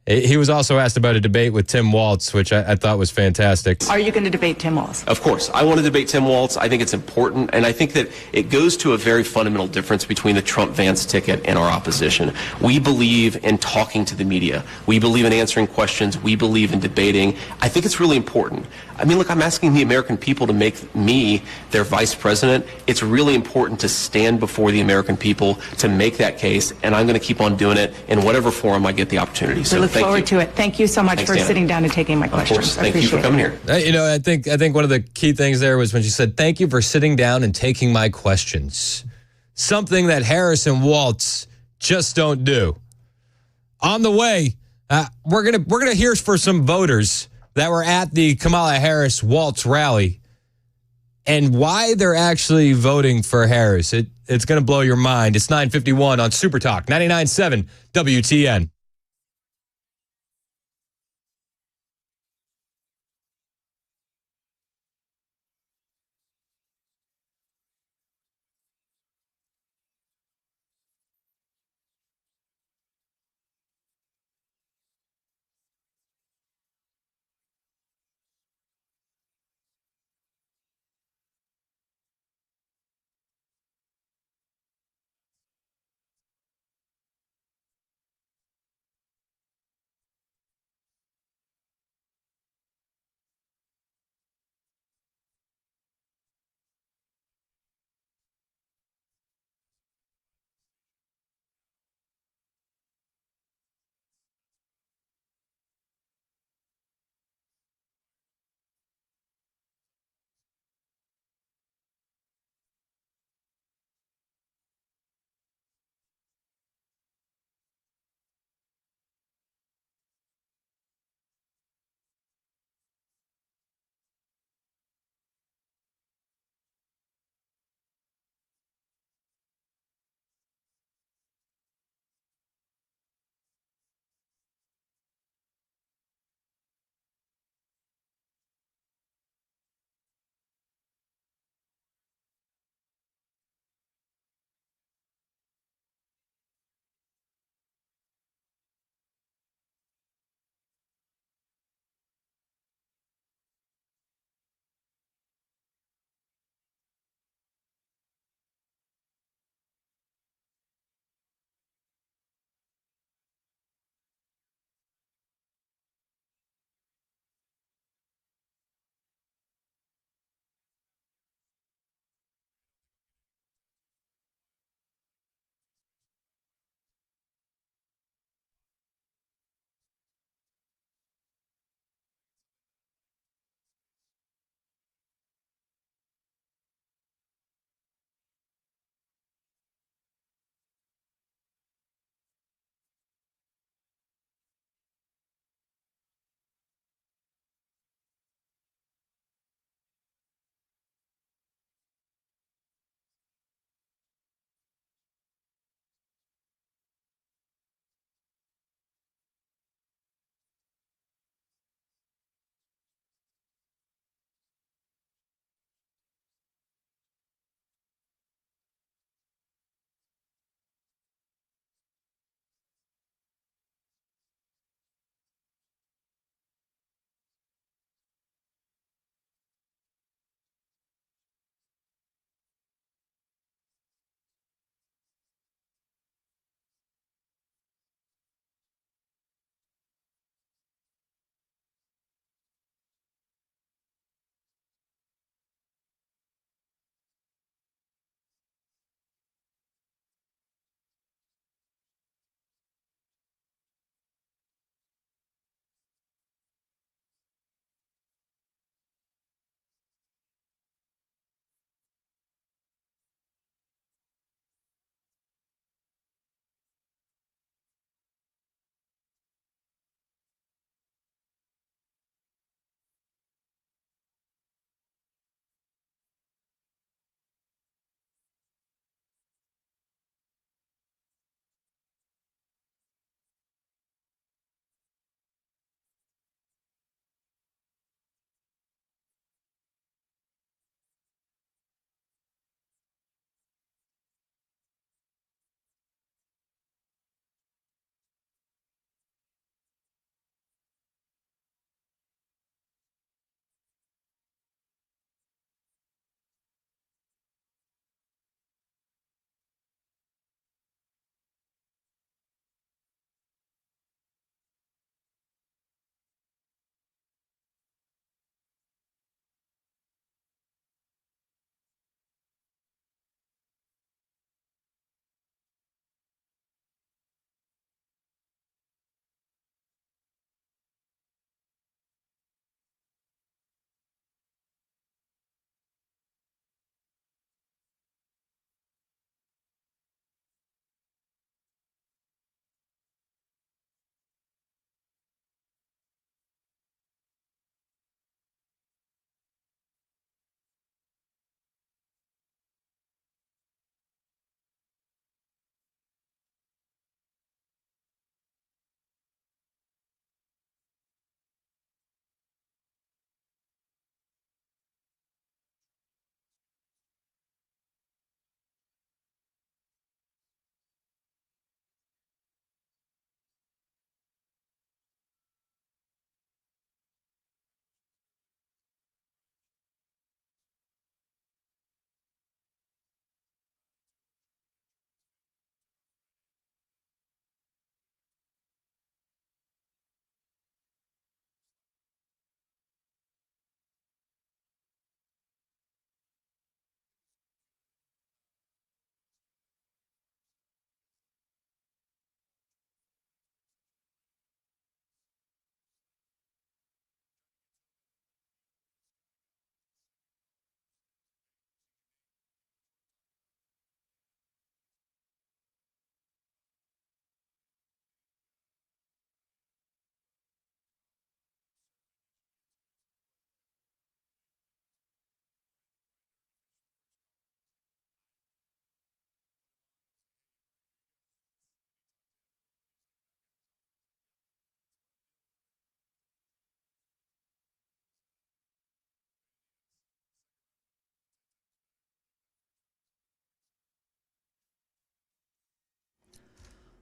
He was also asked about a debate with Tim Walz, which I thought was fantastic. Are you going to debate Tim Walz? Of course. I want to debate Tim Walz. I think it's important, and I think that it goes to a very fundamental difference between the Trump-Vance ticket and our opposition. We believe in talking to the media. We believe in answering questions. We believe in debating. I think it's really important. I mean, look, I'm asking the American people to make me their vice president. It's really important to stand before the American people to make that case, and I'm going to keep on doing it in whatever forum I get the opportunity. So we look forward to it. Thank you so much for sitting down and taking my questions. Of course. Thank you for coming here. I think one of the key things there was when she said, "Thank you for sitting down and taking my questions." Something that Harris and Walz just don't do. On the way, we're gonna hear for some voters that were at the Kamala Harris Walz rally and why they're actually voting for Harris. It's going to blow your mind. It's 9:51 on Super Talk 99.7 WTN.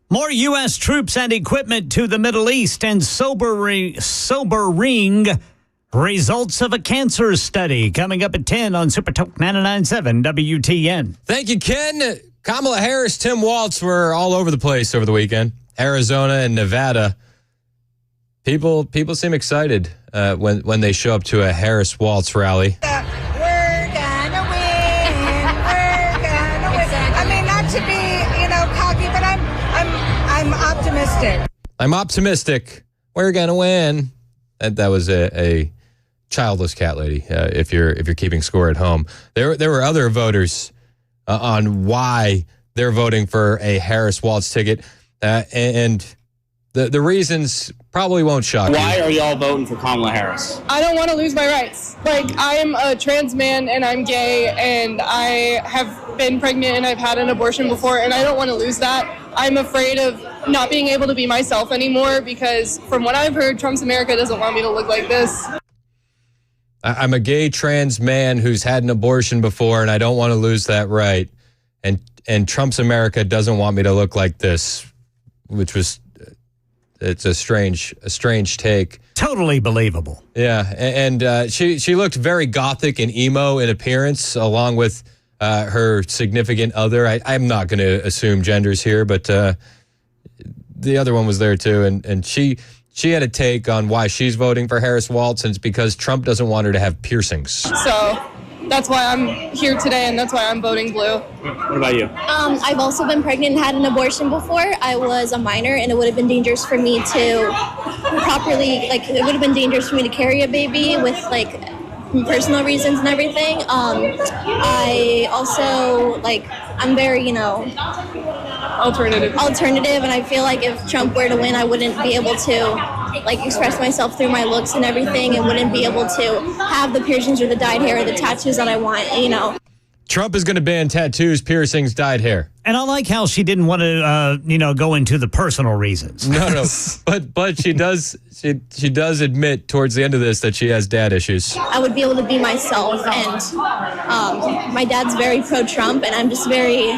More U.S. troops and equipment to the Middle East and sobering results of a cancer study coming up at 10 on Super Talk 99.7 WTN. Thank you, Ken. Kamala Harris, Tim Walz were all over the place over the weekend. Arizona and Nevada. People seem excited when they show up to a Harris-Walz rally. We're gonna win. We're gonna win. I mean, not to be, cocky, but I'm optimistic. I'm optimistic. We're gonna win. That was a childless cat lady. If you're keeping score at home, there were other voters on why they're voting for a Harris-Walz ticket, and the reasons probably won't shock you. Why are y'all voting for Kamala Harris? I don't want to lose my rights. I'm a trans man and I'm gay and I have been pregnant and I've had an abortion before and I don't want to lose that. I'm afraid of not being able to be myself anymore because from what I've heard, Trump's America doesn't want me to look like this. I'm a gay trans man who's had an abortion before and I don't want to lose that right. And Trump's America doesn't want me to look like this, which was... It's a strange take. Totally believable. Yeah, and she looked very gothic and emo in appearance, along with her significant other. I'm not going to assume genders here, but the other one was there too, and she had a take on why she's voting for Harris-Walz, and it's because Trump doesn't want her to have piercings. So that's why I'm here today, and that's why I'm voting blue. What about you? I've also been pregnant and had an abortion before. I was a minor, and it would have been dangerous for me to properly, it would have been dangerous for me to carry a baby with, personal reasons and everything. I also, I'm very, alternative, and I feel like if Trump were to win, I wouldn't be able to express myself through my looks and everything, and wouldn't be able to have the piercings or the dyed hair or the tattoos that I want, Trump is going to ban tattoos, piercings, dyed hair. And I like how she didn't want to, go into the personal reasons. No, but she does admit towards the end of this that she has dad issues. I would be able to be myself, and my dad's very pro-Trump, and I'm just very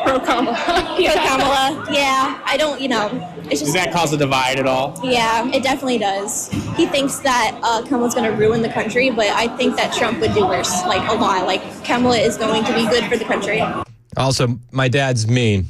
pro-Kamala. Pro-Kamala, yeah. I don't, it's just... Does that cause a divide at all? Yeah, it definitely does. He thinks that Kamala's going to ruin the country, but I think that Trump would do worse, a lot. Kamala is going to be good for the country. Also, my dad's mean.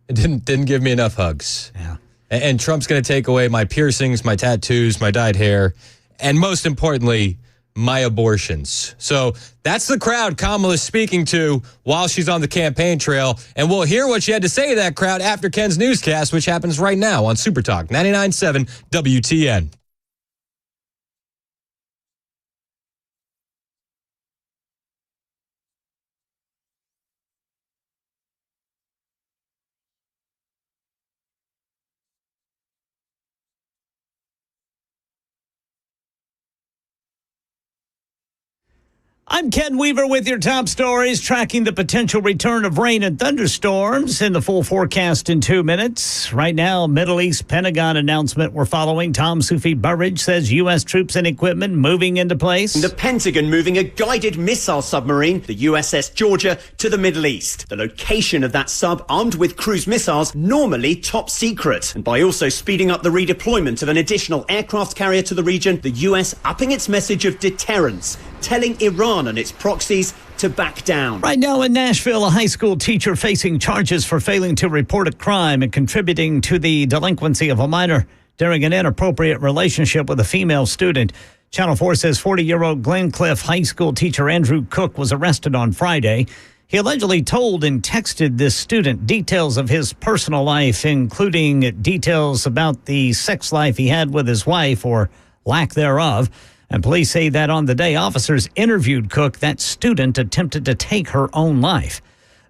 It didn't give me enough hugs. Yeah. And Trump's going to take away my piercings, my tattoos, my dyed hair, and most importantly, my abortions. So that's the crowd Kamala's speaking to while she's on the campaign trail. And we'll hear what she had to say to that crowd after Ken's newscast, which happens right now on Super Talk 99.7 WTN. I'm Ken Weaver with your top stories, tracking the potential return of rain and thunderstorms in the full forecast in 2 minutes. Right now, Middle East Pentagon announcement we're following. Tom Sufi Burridge says U.S. troops and equipment moving into place. The Pentagon moving a guided missile submarine, the USS Georgia, to the Middle East. The location of that sub, armed with cruise missiles, normally top secret. And by also speeding up the redeployment of an additional aircraft carrier to the region, the U.S. upping its message of deterrence, telling Iran and its proxies to back down. Right now in Nashville, a high school teacher facing charges for failing to report a crime and contributing to the delinquency of a minor during an inappropriate relationship with a female student. Channel 4 says 40-year-old Glencliff High School teacher Andrew Cook was arrested on Friday. He allegedly told and texted this student details of his personal life, including details about the sex life he had with his wife or lack thereof. And police say that on the day officers interviewed Cook, that student attempted to take her own life.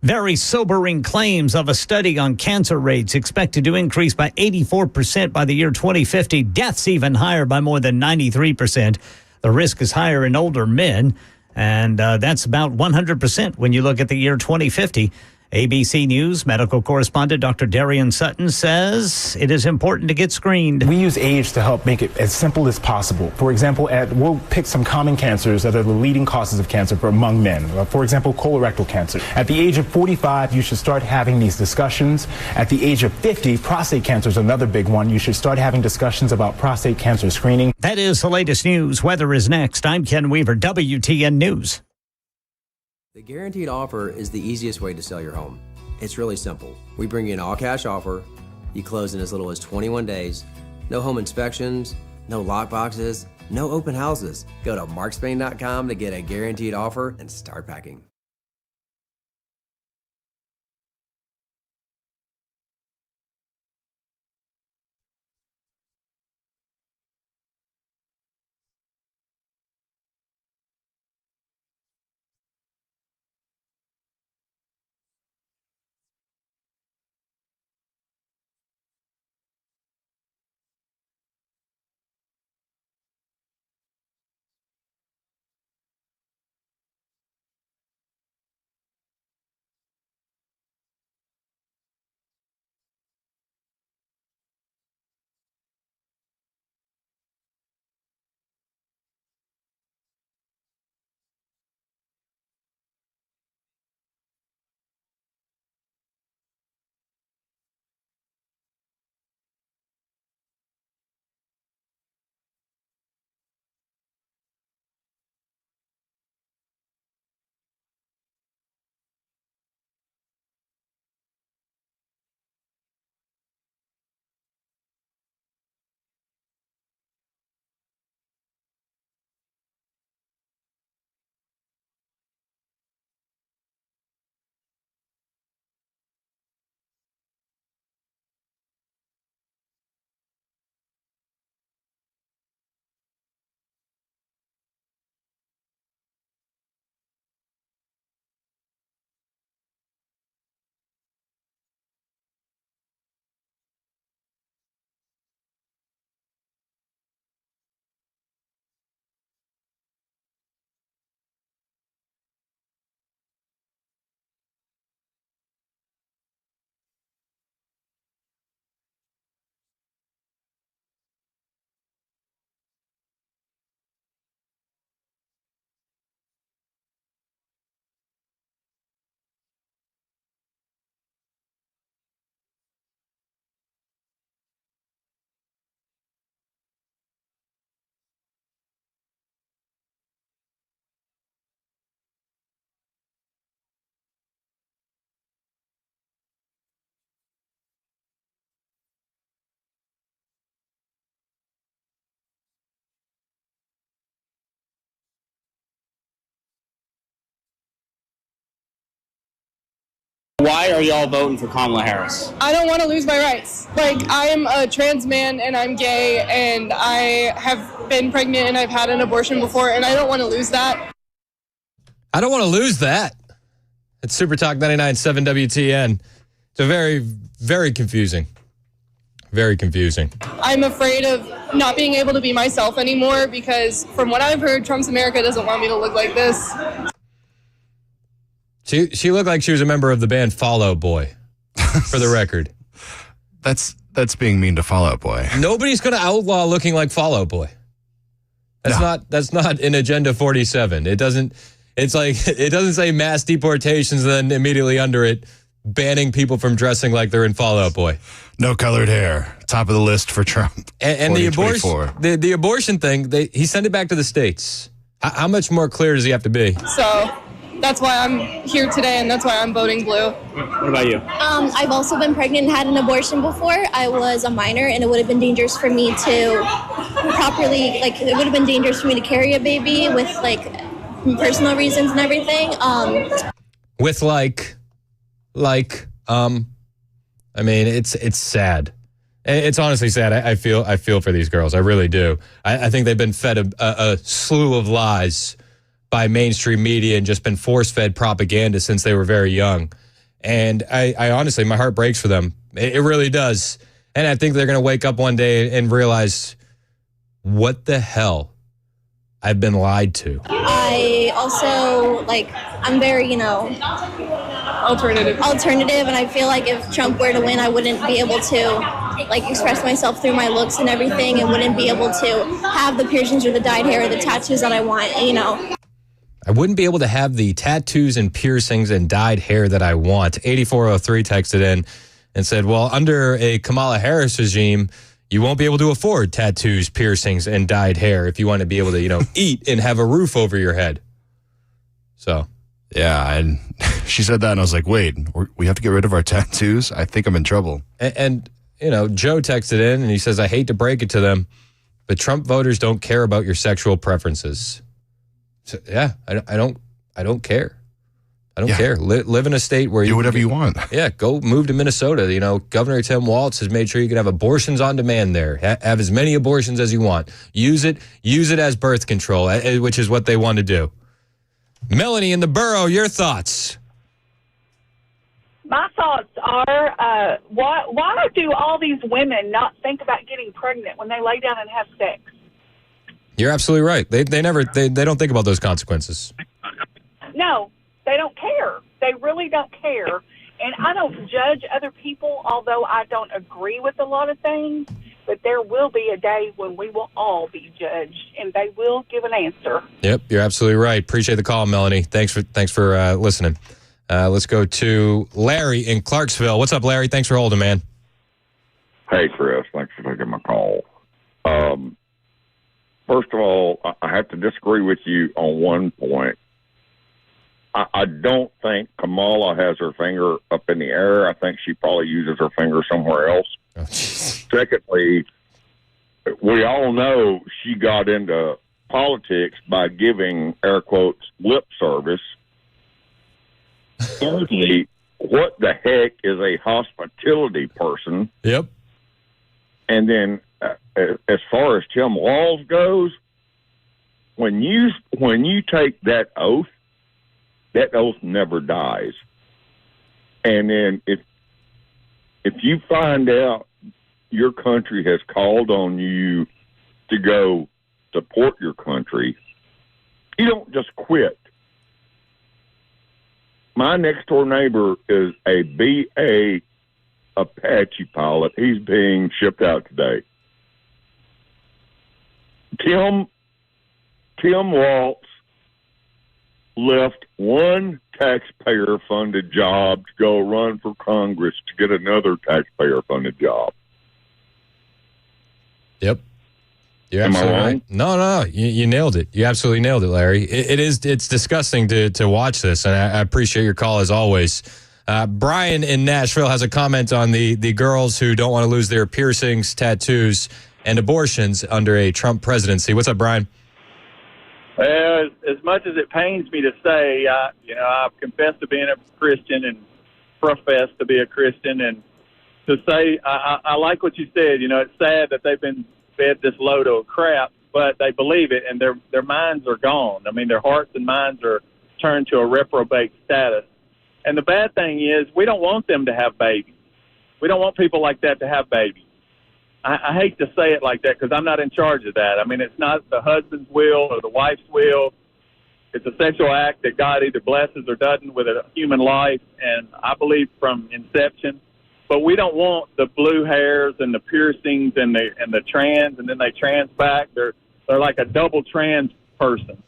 Very sobering claims of a study on cancer rates expected to increase by 84% by the year 2050. Deaths even higher by more than 93%. The risk is higher in older men, and that's about 100% when you look at the year 2050. ABC News medical correspondent Dr. Darian Sutton says it is important to get screened. We use age to help make it as simple as possible. For example, we'll pick some common cancers that are the leading causes of cancer among men. For example, colorectal cancer. At the age of 45, you should start having these discussions. At the age of 50, prostate cancer is another big one. You should start having discussions about prostate cancer screening. That is the latest news. Weather is next. I'm Ken Weaver, WTN News. The guaranteed offer is the easiest way to sell your home. It's really simple. We bring you an all-cash offer. You close in as little as 21 days. No home inspections, no lock boxes, no open houses. Go to markspain.com to get a guaranteed offer and start packing. Why are y'all voting for Kamala Harris? I don't want to lose my rights. Like, I am a trans man and I'm gay and I have been pregnant and I've had an abortion before and I don't want to lose that. I don't want to lose that. It's Super Talk 99.7 WTN. It's a very, very confusing. Very confusing. I'm afraid of not being able to be myself anymore because from what I've heard, Trump's America doesn't want me to look like this. She looked like she was a member of the band Fall Out Boy, for the record. That's being mean to Fall Out Boy. Nobody's going to outlaw looking like Fall Out Boy. That's not in Agenda 47. It doesn't say mass deportations and then immediately under it banning people from dressing like they're in Fall Out Boy. No colored hair, top of the list for Trump. And the abortion thing, he sent it back to the states. How much more clear does he have to be? So that's why I'm here today, and that's why I'm voting blue. What about you? I've also been pregnant and had an abortion before. I was a minor, and it would have been dangerous for me to properly, it would have been dangerous for me to carry a baby with, personal reasons and everything. With, I mean, it's sad. It's honestly sad. I feel for these girls. I really do. I think they've been fed a slew of lies by mainstream media and just been force-fed propaganda since they were very young. And I honestly, my heart breaks for them. It really does. And I think they're going to wake up one day and realize, what the hell? I've been lied to. I also, I'm very, alternative, and I feel like if Trump were to win, I wouldn't be able to express myself through my looks and everything, and wouldn't be able to have the piercings or the dyed hair or the tattoos that I want, I wouldn't be able to have the tattoos and piercings and dyed hair that I want. 8403 texted in and said, well, under a Kamala Harris regime, you won't be able to afford tattoos, piercings, and dyed hair if you want to be able to, eat and have a roof over your head. So, yeah, and she said that, and I was like, wait, we have to get rid of our tattoos? I think I'm in trouble. And Joe texted in, and he says, I hate to break it to them, but Trump voters don't care about your sexual preferences. So, yeah, I don't care. I don't care. Live in a state where you do whatever you want. Yeah, go move to Minnesota. Governor Tim Walz has made sure you can have abortions on demand there. Have as many abortions as you want. Use it as birth control, which is what they want to do. Melanie in the borough, your thoughts? My thoughts are, why do all these women not think about getting pregnant when they lay down and have sex? You're absolutely right. They don't think about those consequences. No, they don't care. They really don't care. And I don't judge other people, although I don't agree with a lot of things. But there will be a day when we will all be judged, and they will give an answer. Yep, you're absolutely right. Appreciate the call, Melanie. Thanks for listening. Let's go to Larry in Clarksville. What's up, Larry? Thanks for holding, man. Hey, Chris. Thanks for taking my call. First of all, I have to disagree with you on one point. I don't think Kamala has her finger up in the air. I think she probably uses her finger somewhere else. Oh, secondly, we all know she got into politics by giving, air quotes, lip service. Thirdly, what the heck is a hospitality person? Yep. And then, as far as Tim Walz goes, when you take that oath never dies. And then if you find out your country has called on you to go support your country, you don't just quit. My next door neighbor is a BA Apache pilot. He's being shipped out today. Tim Walz left one taxpayer-funded job to go run for Congress to get another taxpayer-funded job. Yep. You're Am I absolutely wrong? right. No, you nailed it. You absolutely nailed it, Larry. It's disgusting to watch this, and I appreciate your call as always. Brian in Nashville has a comment on the girls who don't want to lose their piercings, tattoos, and abortions under a Trump presidency. What's up, Brian? Well, as much as it pains me to say, I've confessed to being a Christian and profess to be a Christian, and to say I like what you said. It's sad that they've been fed this load of crap, but they believe it, and their minds are gone. I mean, their hearts and minds are turned to a reprobate status. And the bad thing is, we don't want them to have babies. We don't want people like that to have babies. I hate to say it like that because I'm not in charge of that. I mean, it's not the husband's will or the wife's will. It's a sexual act that God either blesses or doesn't with a human life, and I believe from inception. But we don't want the blue hairs and the piercings and the trans, and then they trans back. They're like a double trans person.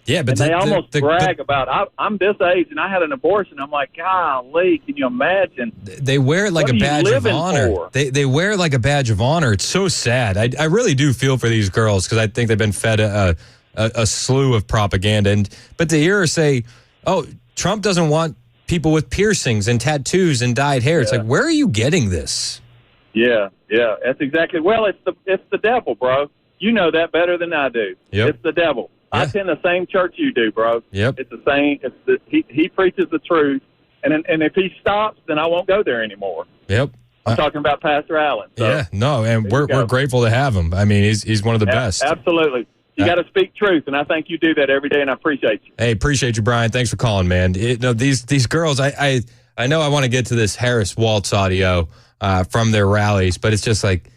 Yeah, but they almost brag about, I'm this age and I had an abortion. I'm like, golly, can you imagine? They wear it like a badge of honor. They wear it like a badge of honor. It's so sad. I really do feel for these girls because I think they've been fed a slew of propaganda. But to hear her say, oh, Trump doesn't want people with piercings and tattoos and dyed hair. It's like, where are you getting this? Yeah, that's exactly. Well, it's the devil, bro. You know that better than I do. Yep. It's the devil. Yeah. I attend the same church you do, bro. Yep. It's the same. He preaches the truth, and if he stops, then I won't go there anymore. Yep. I'm talking about Pastor Allen. So. Yeah, no, and we're grateful to have him. I mean, he's one of the best. Absolutely. You got to speak truth, and I think you do that every day, and I appreciate you. Hey, appreciate you, Brian. Thanks for calling, man. These girls, I know I want to get to this Harris Walz audio from their rallies, but it's just like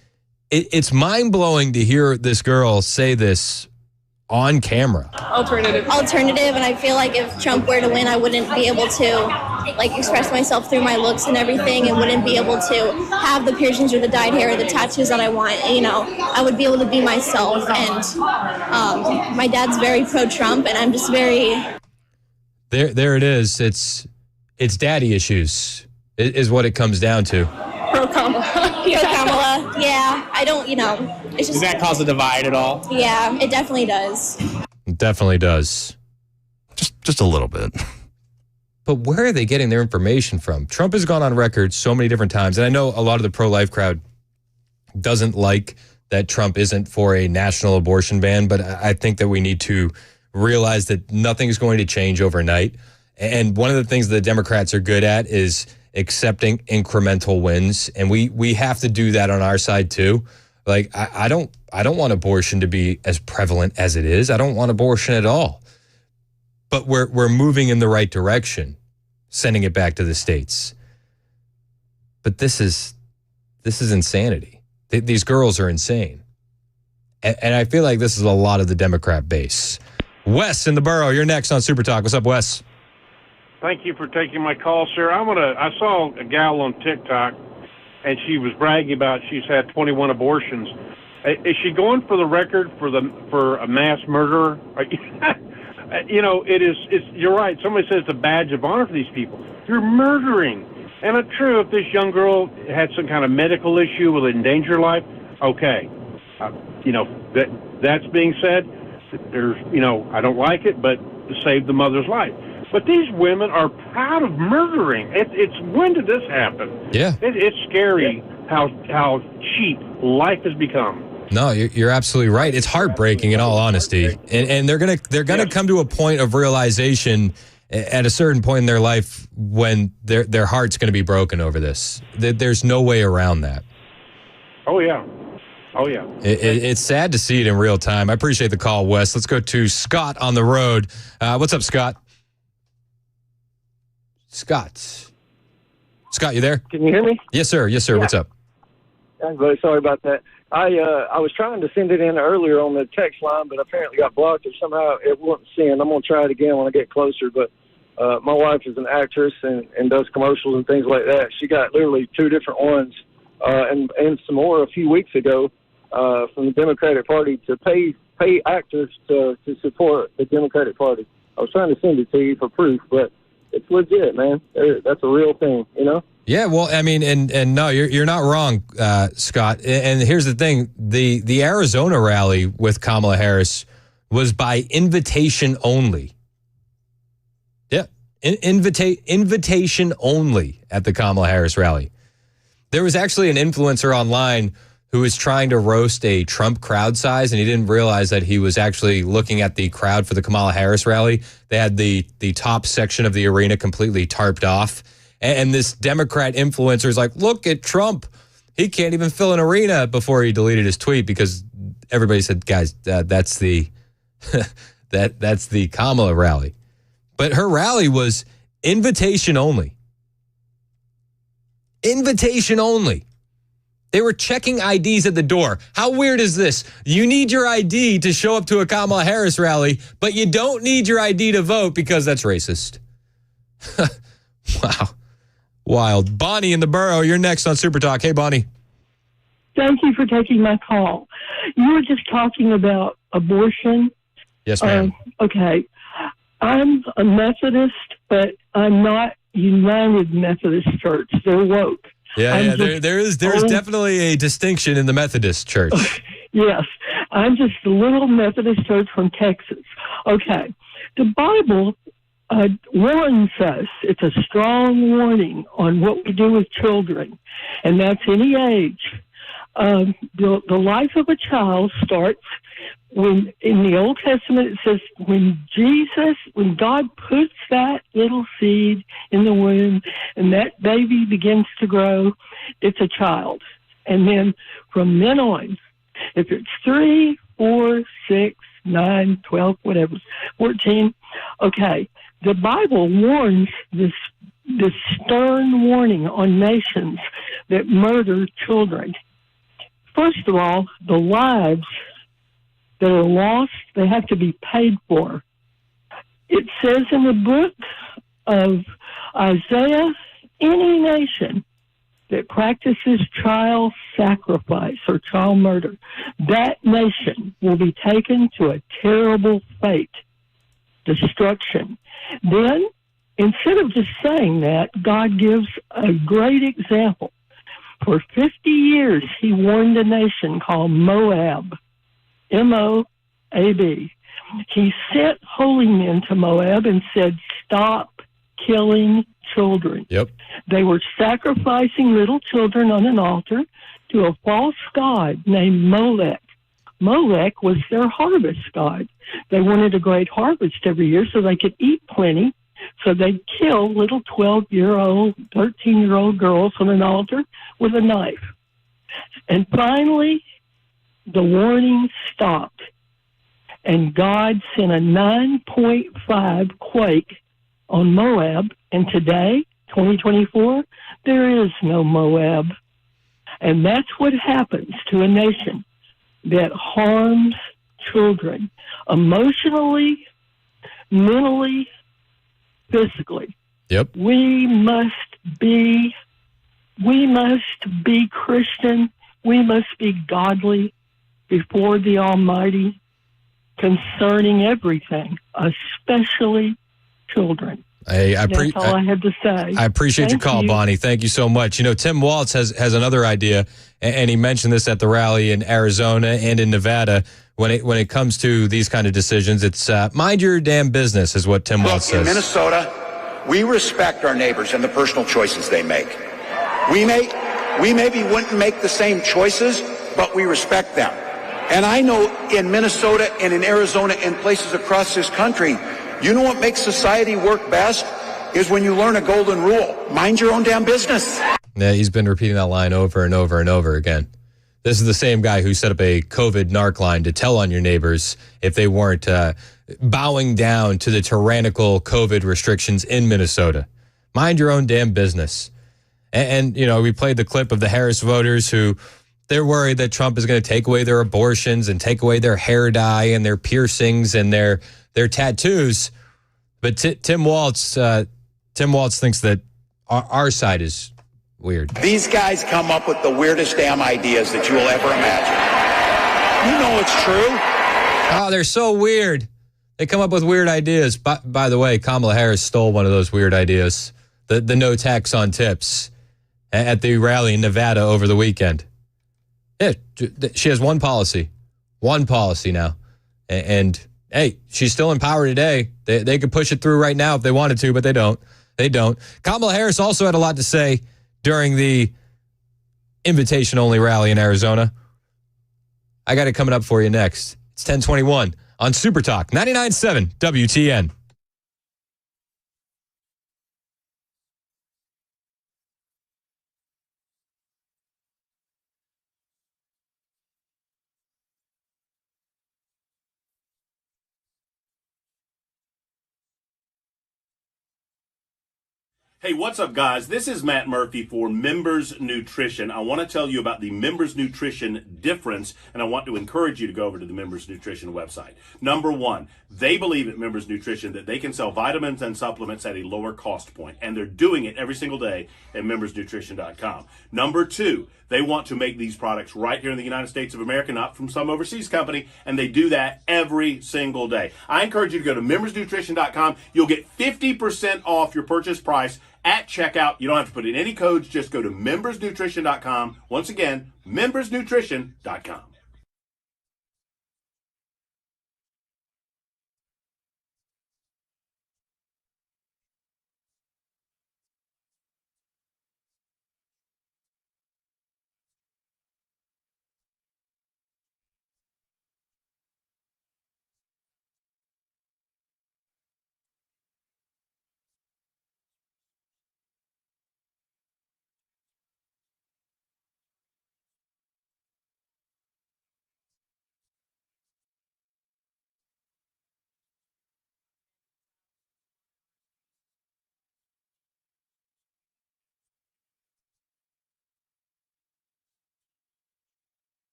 it's mind blowing to hear this girl say this on camera. Alternative, and I feel like if Trump were to win, I wouldn't be able to like express myself through my looks and everything, and wouldn't be able to have the piercings or the dyed hair or the tattoos that I want. You know, I would be able to be myself, and my dad's very pro-Trump, and I'm just very... There it is. It's daddy issues is what it comes down to. Pro-Kamala. Pro-Kamala, yeah. I don't, it's just... Does that cause a divide at all? Yeah, it definitely does. It definitely does. Just a little bit. But where are they getting their information from? Trump has gone on record so many different times, and I know a lot of the pro-life crowd doesn't like that Trump isn't for a national abortion ban, but I think that we need to realize that nothing is going to change overnight. And one of the things the Democrats are good at is accepting incremental wins, and we have to do that on our side too. Like I don't want abortion to be as prevalent as it is. I don't want abortion at all. But we're moving in the right direction, sending it back to the states. But this is insanity. These girls are insane. And I feel like this is a lot of the Democrat base. Wes in the borough, you're next on Super Talk. What's up, Wes? Thank you for taking my call, sir. I saw a gal on TikTok, and she was bragging about she's had 21 abortions. Is she going for the record for a mass murderer? You're right. Somebody says it's a badge of honor for these people. You're murdering. And it's true, if this young girl had some kind of medical issue with endanger life, okay. That's being said, there's, I don't like it, but to save the mother's life. But these women are proud of murdering. It's when did this happen? Yeah. It's scary how cheap life has become. No, you're absolutely right. It's heartbreaking in all honesty. And they're gonna come to a point of realization at a certain point in their life when their heart's going to be broken over this. There's no way around that. Oh, yeah. It's sad to see it in real time. I appreciate the call, Wes. Let's go to Scott on the road. What's up, Scott? Scott, you there? Can you hear me? Yes, sir. Yeah. What's up? I'm very sorry about that. I was trying to send it in earlier on the text line, but apparently got blocked or somehow it wouldn't send. I'm going to try it again when I get closer. But my wife is an actress and does commercials and things like that. She got literally 2 different ones and some more a few weeks ago from the Democratic Party to pay actors to support the Democratic Party. I was trying to send it to you for proof, but it's legit, man. That's a real thing, Yeah, well, I mean, and no, you're not wrong, Scott. And here's the thing: the Arizona rally with Kamala Harris was by invitation only. Yeah, invitation only at the Kamala Harris rally. There was actually an influencer online who was trying to roast a Trump crowd size, and he didn't realize that he was actually looking at the crowd for the Kamala Harris rally. They had the top section of the arena completely tarped off. And this Democrat influencer is like, look at Trump. He can't even fill an arena, before he deleted his tweet because everybody said, guys, that's the that's the Kamala rally. But her rally was invitation only. Invitation only. They were checking IDs at the door. How weird is this? You need your ID to show up to a Kamala Harris rally, but you don't need your ID to vote because that's racist. Wow. Wild. Bonnie in the borough, you're next on Super Talk. Hey, Bonnie. Thank you for taking my call. You were just talking about abortion. Yes, ma'am. Okay. I'm a Methodist, but I'm not United Methodist Church. They're woke. Yeah. There's definitely a distinction in the Methodist Church. Yes. I'm just a little Methodist church from Texas. Okay. The Bible warns us. It's a strong warning on what we do with children, and that's any age. The life of a child starts when, in the Old Testament, it says when God puts that little seed in the womb and that baby begins to grow, it's a child. And then from then on, if it's 3, 4, 6, 9, 12, whatever, 14, okay, the Bible warns this stern warning on nations that murder children. First of all, the lives that are lost, they have to be paid for. It says in the book of Isaiah, any nation that practices child sacrifice or child murder, that nation will be taken to a terrible fate, destruction. Then, instead of just saying that, God gives a great example. For 50 years, he warned a nation called Moab, M-O-A-B. He sent holy men to Moab and said, stop killing children. Yep. They were sacrificing little children on an altar to a false god named Molech. Molech was their harvest god. They wanted a great harvest every year so they could eat plenty. So they'd kill little 12-year-old, 13-year-old girls on an altar with a knife. And finally, the warning stopped. And God sent a 9.5 quake on Moab. And today, 2024, there is no Moab. And that's what happens to a nation that harms children emotionally, mentally, physically. Yep. We must be Christian. We must be godly before the Almighty concerning everything, especially children. Hey, That's all I had to say. I appreciate your Thank call, you. Bonnie. Thank you so much. You know, Tim Waltz has another idea, and he mentioned this at the rally in Arizona and in Nevada. When it comes to these kind of decisions, it's mind your damn business, is what Tim Waltz Look, in says. Minnesota, we respect our neighbors and the personal choices they make. We maybe wouldn't make the same choices, but we respect them. And I know in Minnesota and in Arizona and places across this country, you know what makes society work best is when you learn a golden rule. Mind your own damn business. Yeah, he's been repeating that line over and over and over again. This is the same guy who set up a COVID narc line to tell on your neighbors if they weren't bowing down to the tyrannical COVID restrictions in Minnesota. Mind your own damn business. And you know, we played the clip of the Harris voters who they're worried that Trump is going to take away their abortions and take away their hair dye and their piercings and their tattoos. But Tim Waltz thinks that our side is weird. These guys come up with the weirdest damn ideas that you will ever imagine. You know it's true. Oh, they're so weird. They come up with weird ideas. By the way, Kamala Harris stole one of those weird ideas, the no tax on tips at the rally in Nevada over the weekend. Yeah, she has one policy now. And hey, she's still in power today. They could push it through right now if they wanted to, but they don't. Kamala Harris also had a lot to say during the invitation-only rally in Arizona. I got it coming up for you next. It's 10:21 on Super Talk 99.7 WTN. Hey, what's up, guys? This is Matt Murphy for Members Nutrition. I want to tell you about the Members Nutrition difference, and I want to encourage you to go over to the Members Nutrition website. Number one, they believe at Members Nutrition that they can sell vitamins and supplements at a lower cost point, and they're doing it every single day at membersnutrition.com. Number two, they want to make these products right here in the United States of America, not from some overseas company, and they do that every single day. I encourage you to go to membersnutrition.com. You'll get 50% off your purchase price at checkout. You don't have to put in any codes. Just go to membersnutrition.com. Once again, membersnutrition.com.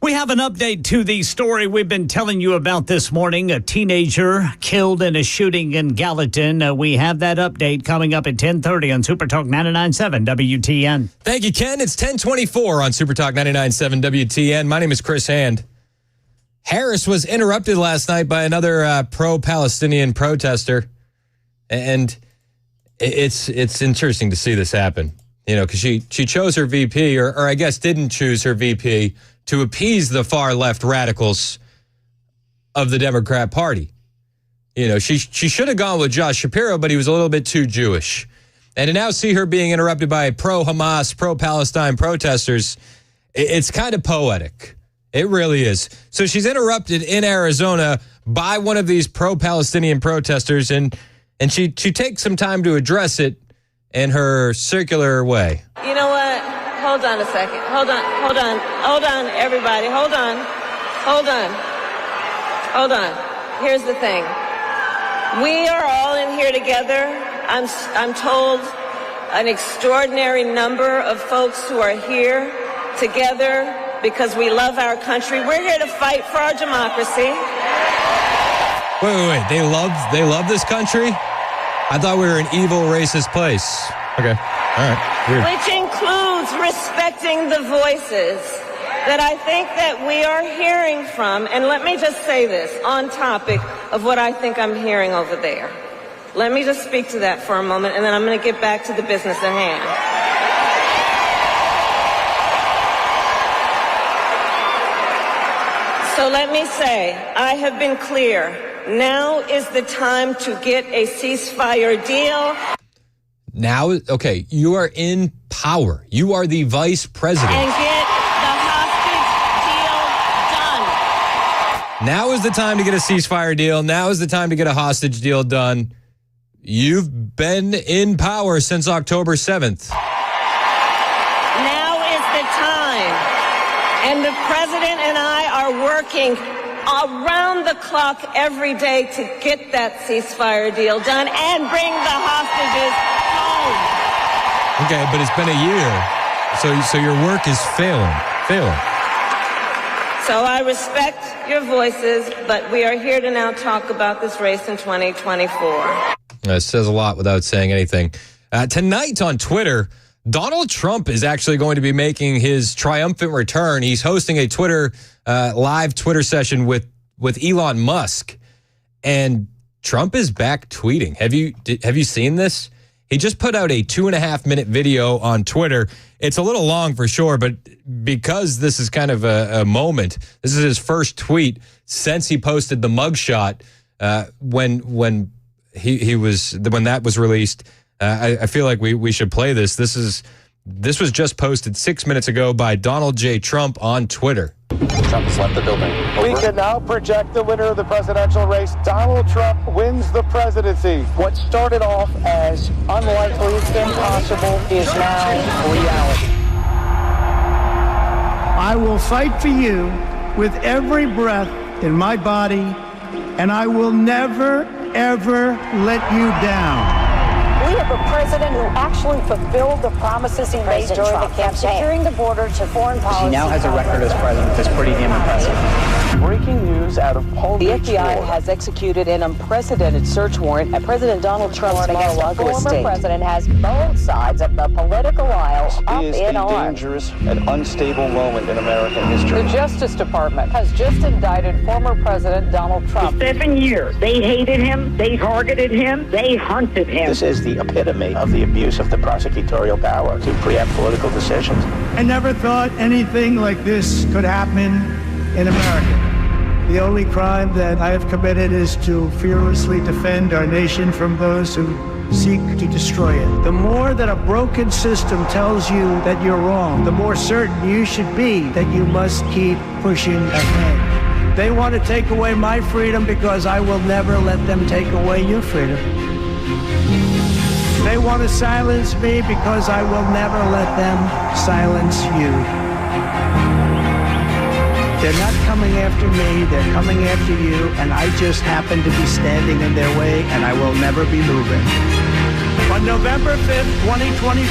We have an update to the story we've been telling you about this morning. A teenager killed in a shooting in Gallatin. We have that update coming up at 10:30 on Super Talk 99.7 WTN. Thank you, Ken. It's 10:24 on Super Talk 99.7 WTN. My name is Chris Hand. Harris was interrupted last night by another pro-Palestinian protester. And it's interesting to see this happen, you know, because she chose her VP, or I guess didn't choose her VP, to appease the far left radicals of the Democrat Party. You know, she should have gone with Josh Shapiro, but he was a little bit too Jewish. And to now see her being interrupted by pro-Hamas, pro-Palestine protesters, it's kind of poetic. It really is. So she's interrupted in Arizona by one of these pro-Palestinian protesters, and she takes some time to address it in her circular way. You know what? Hold on a second. Hold on, everybody. Hold on. Here's the thing. We are all in here together. I'm told an extraordinary number of folks who are here together because we love our country. We're here to fight for our democracy. Wait. They love this country? I thought we were an evil, racist place. Okay. All right. Weird. Which includes respecting the voices that I think that we are hearing from. And let me just say this on topic of what I think I'm hearing over there. Let me just speak to that for a moment, and then I'm going to get back to the business at hand. So let me say, I have been clear. Now is the time to get a ceasefire deal. Now, okay, you are in power. You are the vice president. And get the hostage deal done. Now is the time to get a ceasefire deal. Now is the time to get a hostage deal done. You've been in power since October 7th. Now is the time. And the president and I are working around the clock every day to get that ceasefire deal done and bring the hostages home. Okay, but it's been a year. So your work is failing. So I respect your voices, but we are here to now talk about this race in 2024. That says a lot without saying anything. Tonight on Twitter, Donald Trump is actually going to be making his triumphant return. He's hosting a live Twitter session with Elon Musk, and Trump is back tweeting. Have you seen this? He just put out a 2.5-minute video on Twitter. It's a little long for sure, but because this is kind of a moment, this is his first tweet since he posted the mugshot when that was released. I feel like we should play this. This was just posted 6 minutes ago by Donald J. Trump on Twitter. Trump has left the building. Over. We can now project the winner of the presidential race. Donald Trump wins the presidency. What started off as unlikely, impossible, is now reality. I will fight for you with every breath in my body, and I will never, ever let you down. We have a president who actually fulfilled the promises he made during the campaign, securing the border to foreign policy. He now has a record as president that's pretty damn impressive. Breaking news out of Palm Beach, The FBI has executed an unprecedented search warrant at President Donald Trump's Mar-a-Lago estate. The former president has both sides of the political aisle up in arms. This is a dangerous and unstable moment in American history. The Justice Department has just indicted former President Donald Trump. For 7 years, they hated him, they targeted him, they hunted him. This is the epitome of the abuse of the prosecutorial power to preempt political decisions. I never thought anything like this could happen in America. The only crime that I have committed is to fearlessly defend our nation from those who seek to destroy it. The more that a broken system tells you that you're wrong, the more certain you should be that you must keep pushing ahead. They want to take away my freedom because I will never let them take away your freedom. They want to silence me because I will never let them silence you. They're not coming after me, they're coming after you, and I just happen to be standing in their way, and I will never be moving. But On November 5th, 2024,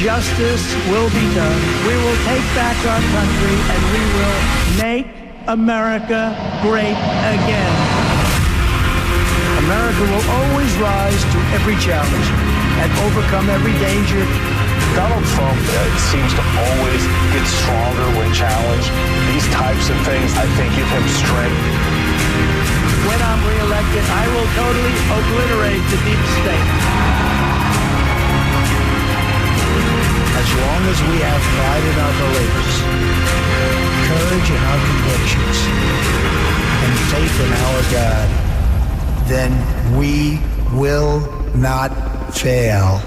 justice will be done. We will take back our country and we will make America great again. America will always rise to every challenge and overcome every danger. Donald Trump seems to always get stronger when challenged. These types of things, I think, give him strength. When I'm reelected, I will totally obliterate the deep state. As long as we have pride in our beliefs, courage in our convictions, and faith in our God, then we will not fail.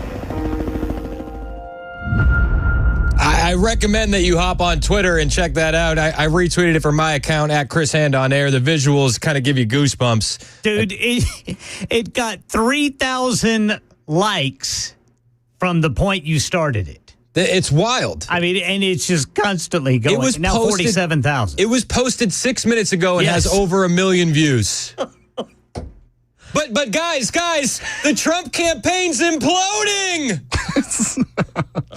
I recommend that you hop on Twitter and check that out. I retweeted it from my account at Chris Hand on Air. The visuals kind of give you goosebumps. Dude, it got 3,000 likes from the point you started it. It's wild. I mean, and it's just constantly going. It was now 47,000. It was posted 6 minutes ago and has over 1 million views. But guys, the Trump campaign's imploding.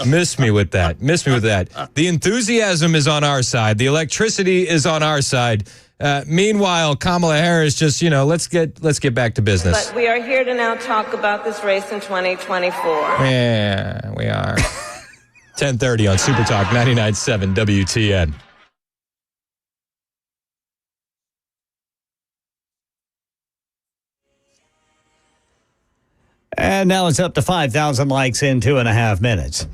Miss me with that. The enthusiasm is on our side. The electricity is on our side. Meanwhile, Kamala Harris just, let's get back to business. But we are here to now talk about this race in 2024. Yeah, we are. 10:30 on Super Talk 99.7 WTN. And now it's up to 5,000 likes in 2.5 minutes.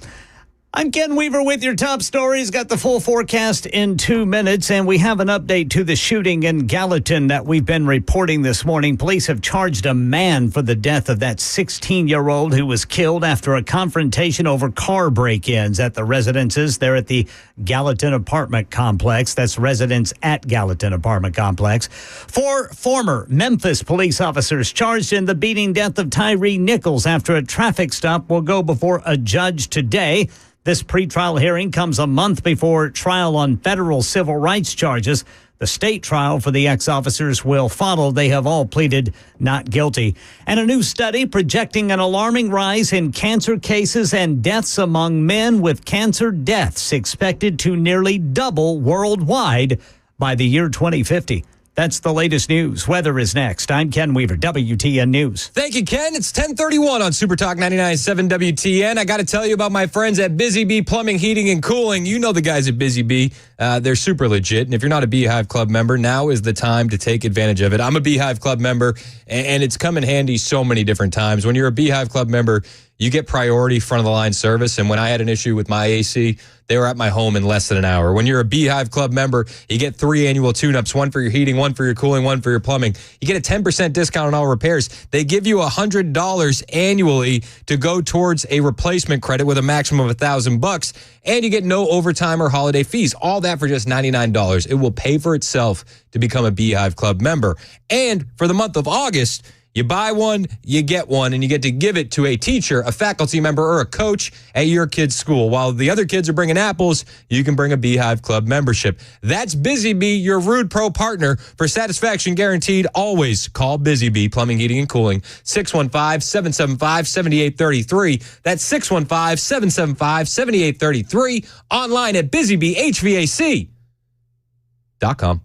I'm Ken Weaver with your top stories. Got the full forecast in 2 minutes, and we have an update to the shooting in Gallatin that we've been reporting this morning. Police have charged a man for the death of that 16-year-old who was killed after a confrontation over car break-ins at the residences there at the Gallatin apartment complex. That's residents at Gallatin apartment complex. 4 former Memphis police officers charged in the beating death of Tyree Nichols after a traffic stop will go before a judge today. This pretrial hearing comes a month before trial on federal civil rights charges. The state trial for the ex-officers will follow. They have all pleaded not guilty. And a new study projecting an alarming rise in cancer cases and deaths among men with cancer deaths expected to nearly double worldwide by the year 2050. That's the latest news. Weather is next. I'm Ken Weaver, WTN News. Thank you, Ken. It's 10:31 on Super Talk 99.7 WTN. I got to tell you about my friends at Busy Bee Plumbing, Heating, and Cooling. You know the guys at Busy Bee. They're super legit. And if you're not a Beehive Club member, now is the time to take advantage of it. I'm a Beehive Club member, and it's come in handy so many different times. When you're a Beehive Club member, you get priority front of the line service. And when I had an issue with my AC, they were at my home in less than an hour. When you're a Beehive Club member, you get 3 annual tune-ups, 1 for your heating, 1 for your cooling, 1 for your plumbing. You get a 10% discount on all repairs. They give you $100 annually to go towards a replacement credit with a maximum of $1,000, and you get no overtime or holiday fees. All that for just $99. It will pay for itself to become a Beehive Club member. And for the month of August, you buy one, you get one, and you get to give it to a teacher, a faculty member, or a coach at your kid's school. While the other kids are bringing apples, you can bring a Beehive Club membership. That's Busy Bee, your Rude Pro partner. For satisfaction guaranteed, always call Busy Bee Plumbing, Heating, and Cooling, 615-775-7833. That's 615-775-7833. Online at busybeehvac.com.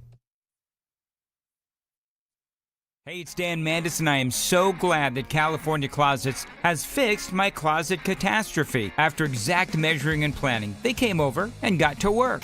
Hey, it's Dan Mandis, and I am so glad that California Closets has fixed my closet catastrophe. After exact measuring and planning, they came over and got to work.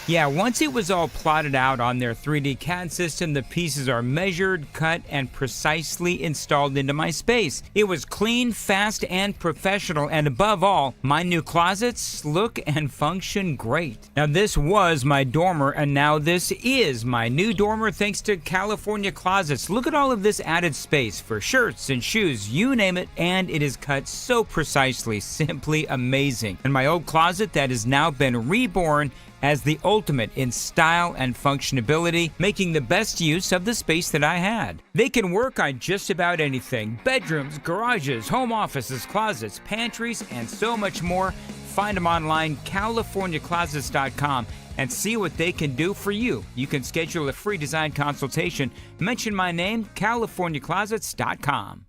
Yeah, once it was all plotted out on their 3D CAD system, the pieces are measured, cut, and precisely installed into my space. It was clean, fast, and professional, and above all, my new closets look and function great. Now, this was my dormer, and now this is my new dormer thanks to California Closets. Look at all of this added space for shirts and shoes, you name it, and it is cut so precisely, simply amazing. And my old closet that has now been reborn as the ultimate in style and functionability, making the best use of the space that I had. They can work on just about anything: bedrooms, garages, home offices, closets, pantries, and so much more. Find them online, CaliforniaClosets.com, and see what they can do for you. You can schedule a free design consultation. Mention my name, CaliforniaClosets.com.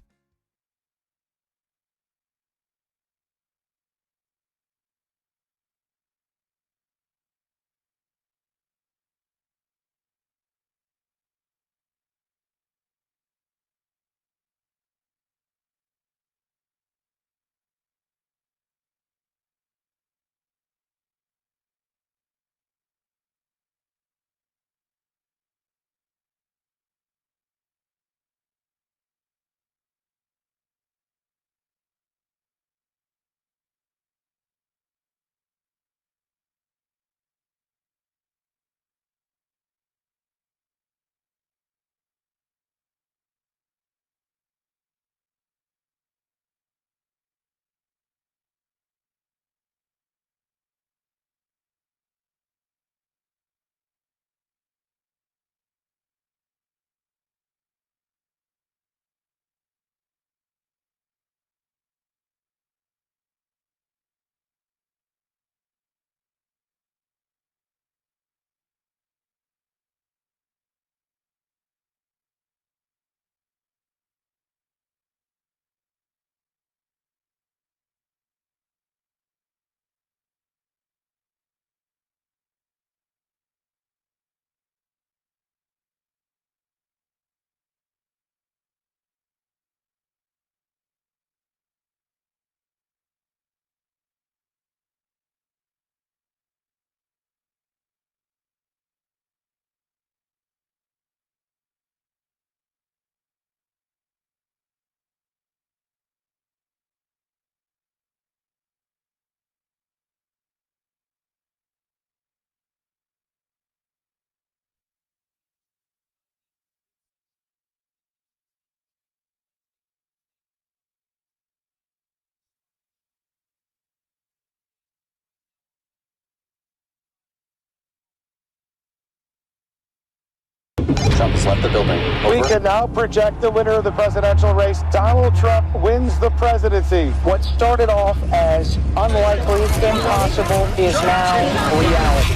Trump has left the building. Over. We can now project the winner of the presidential race. Donald Trump wins the presidency. What started off as unlikely, impossible, is now reality.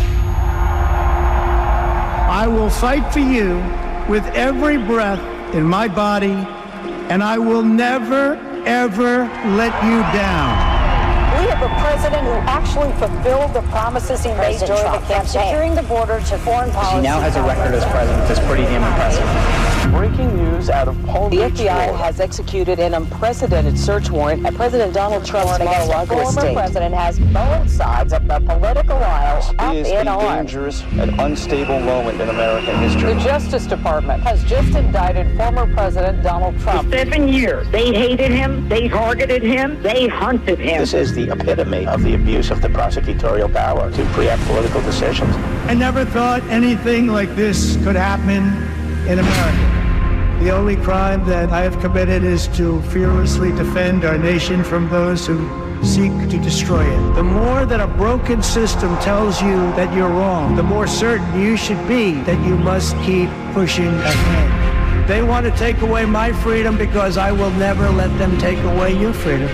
I will fight for you with every breath in my body, and I will never, ever let you down. We have a president who actually fulfilled the promises he made during the campaign, securing the border to foreign policy. He now has a record as president that's pretty damn impressive. Breaking news out of Palm The Beach, FBI Florida. has executed an unprecedented search warrant at President Donald Trump's Mar-a-Lago estate. The former president has both sides of the political aisle up Is in a arms. dangerous and unstable moment in American history. The Justice Department has just indicted former President Donald Trump. For 7 years, they hated him, they targeted him, they hunted him. This is the epitome of the abuse of the prosecutorial power to preempt political decisions. I never thought anything like this could happen in America. The only crime that I have committed is to fearlessly defend our nation from those who seek to destroy it. The more that a broken system tells you that you're wrong, the more certain you should be that you must keep pushing ahead. They want to take away my freedom because I will never let them take away your freedom.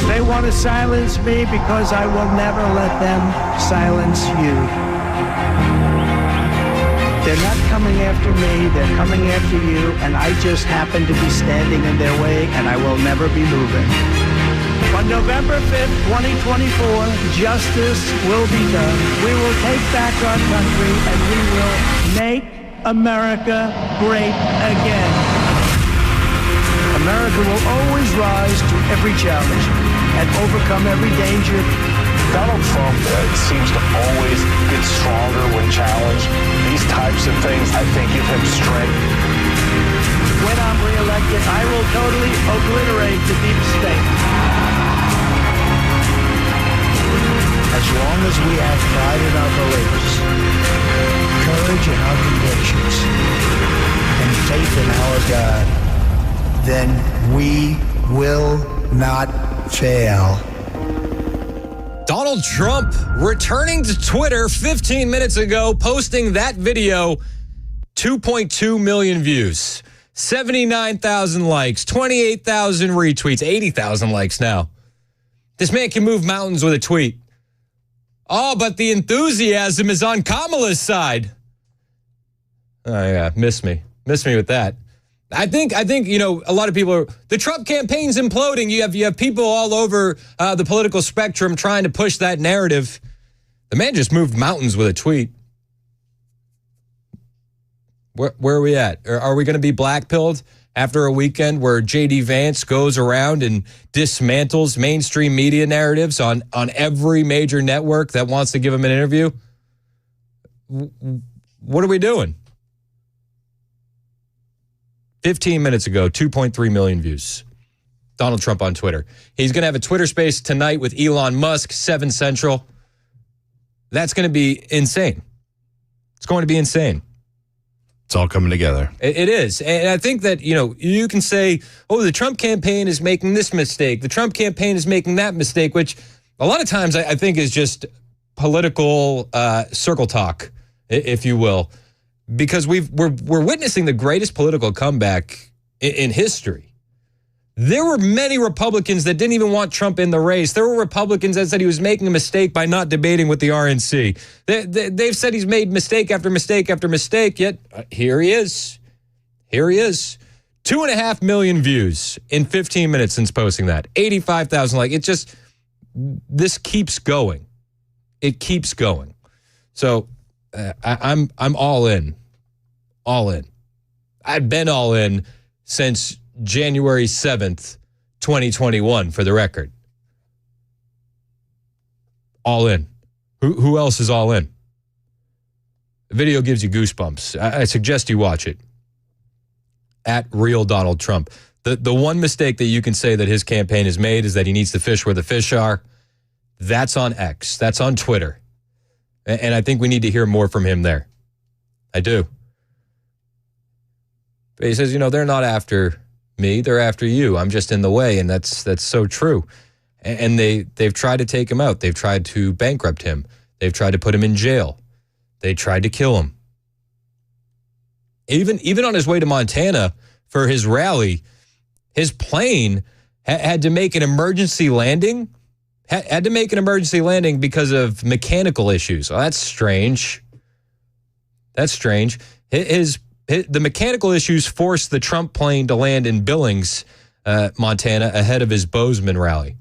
They want to silence me because I will never let them silence you. They're not coming after me, they're coming after you, and I just happen to be standing in their way, and I will never be moving. On November 5th, 2024, justice will be done. We will take back our country, and we will make America great again. America will always rise to every challenge and overcome every danger. Donald Trump seems to always get stronger when challenged. These types of things, I think, give him strength. When I'm reelected, I will totally obliterate the deep state. As long as we have pride in our beliefs, courage in our convictions, and faith in our God, then we will not fail. Donald Trump returning to Twitter 15 minutes ago, posting that video, 2.2 million views, 79,000 likes, 28,000 retweets, 80,000 likes now. This man can move mountains with a tweet. Oh, but the enthusiasm is on Kamala's side. Oh, yeah, miss me with that. I think a lot of people are, the Trump campaign's imploding. You have people all over the political spectrum trying to push that narrative. The man just moved mountains with a tweet. Where are we at? Are we going to be blackpilled after a weekend where J.D. Vance goes around and dismantles mainstream media narratives on every major network that wants to give him an interview? What are we doing? 15 minutes ago, 2.3 million views. Donald Trump on Twitter. He's going to have a Twitter space tonight with Elon Musk, 7 Central. That's going to be insane. It's going to be insane. It's all coming together. It is. And I think that, you can say, oh, the Trump campaign is making this mistake. The Trump campaign is making that mistake, which a lot of times I think is just political circle talk, if you will. Because we're witnessing the greatest political comeback in history. There were many Republicans that didn't even want Trump in the race. There were Republicans that said he was making a mistake by not debating with the RNC. They've said he's made mistake after mistake after mistake, yet here he is. Here he is. 2.5 million views in 15 minutes since posting that. 85,000 likes. It just, this keeps going. It keeps going. So I'm all in. All in. I've been all in since January 7th, 2021, for the record. All in. Who else is all in? The video gives you goosebumps. I suggest you watch it. At Real Donald Trump. The one mistake that you can say that his campaign has made is that he needs to fish where the fish are. That's on X. That's on Twitter. And I think we need to hear more from him there. I do. But he says, they're not after me, they're after you. I'm just in the way, and that's so true. And they've tried to take him out. They've tried to bankrupt him. They've tried to put him in jail. They tried to kill him. Even on his way to Montana for his rally, his plane had to make an emergency landing. Had to make an emergency landing because of mechanical issues. Oh, that's strange. That's strange. The mechanical issues forced the Trump plane to land in Billings, Montana, ahead of his Bozeman rally.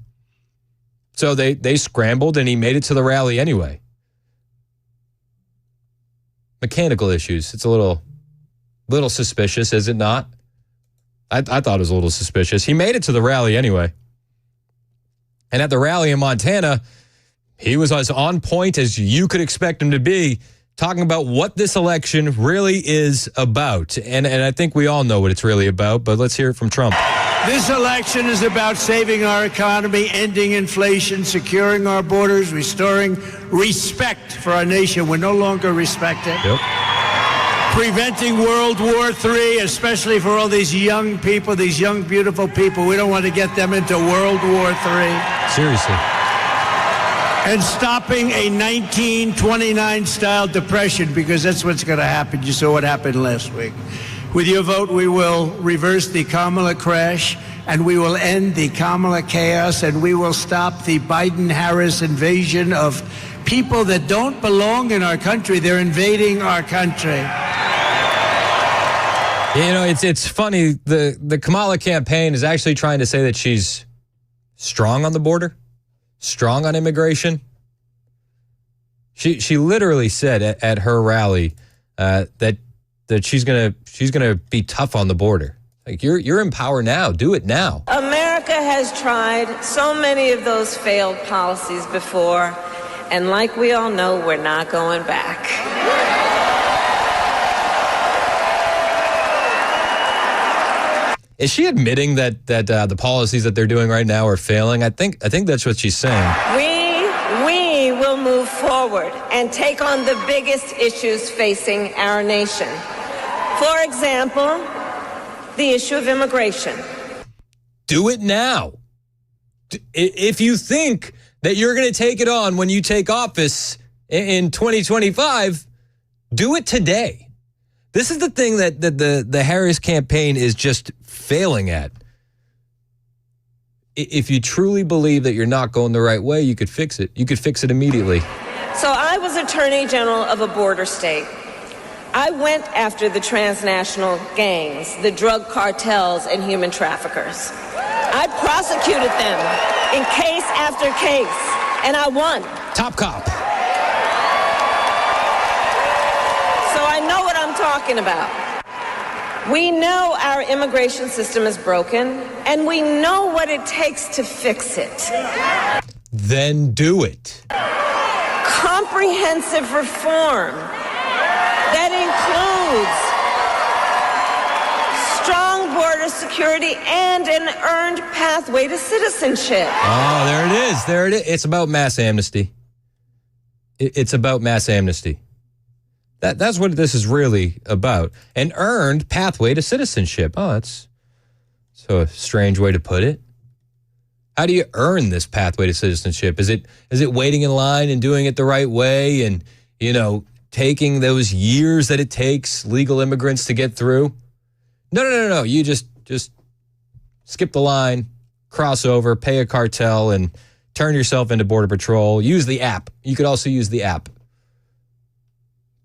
So they scrambled, and he made it to the rally anyway. Mechanical issues. It's a little suspicious, is it not? I thought it was a little suspicious. He made it to the rally anyway. And at the rally in Montana, he was as on point as you could expect him to be, talking about what this election really is about. And I think we all know what it's really about, but let's hear it from Trump. This election is about saving our economy, ending inflation, securing our borders, restoring respect for our nation. We're no longer respected. Yep. Preventing World War III, especially for all these young people, these young, beautiful people. We don't want to get them into World War III. Seriously. And stopping a 1929-style depression, because that's what's going to happen. You saw what happened last week. With your vote, we will reverse the Kamala crash, and we will end the Kamala chaos, and we will stop the Biden-Harris invasion of people that don't belong in our country. They're invading our country. It's funny. The Kamala campaign is actually trying to say that she's strong on the border, strong on immigration. She literally said at her rally that she's gonna be tough on the border. Like, you're in power now. Do it now. America has tried so many of those failed policies before, and like we all know, we're not going back. Is she admitting that the policies that they're doing right now are failing? I think that's what she's saying. We will move forward and take on the biggest issues facing our nation. For example, the issue of immigration. Do it now. If you think that you're going to take it on when you take office in 2025, do it today. This is the thing that the Harris campaign is just failing at. If you truly believe that you're not going the right way, you could fix it. You could fix it immediately. So I was Attorney General of a border state. I went after the transnational gangs, the drug cartels, and human traffickers. I prosecuted them in case after case, and I won. Top cop. So I know what I'm talking about. We know our immigration system is broken, and we know what it takes to fix it. Then do it. Comprehensive reform that includes strong border security and an earned pathway to citizenship. Oh, there it is. There it is. It's about mass amnesty. It's about mass amnesty. That's what this is really about. An earned pathway to citizenship. Oh, that's so a strange way to put it. How do you earn this pathway to citizenship? Is it waiting in line and doing it the right way and, taking those years that it takes legal immigrants to get through? No. You just skip the line, cross over, pay a cartel, and turn yourself into Border Patrol. Use the app. You could also use the app.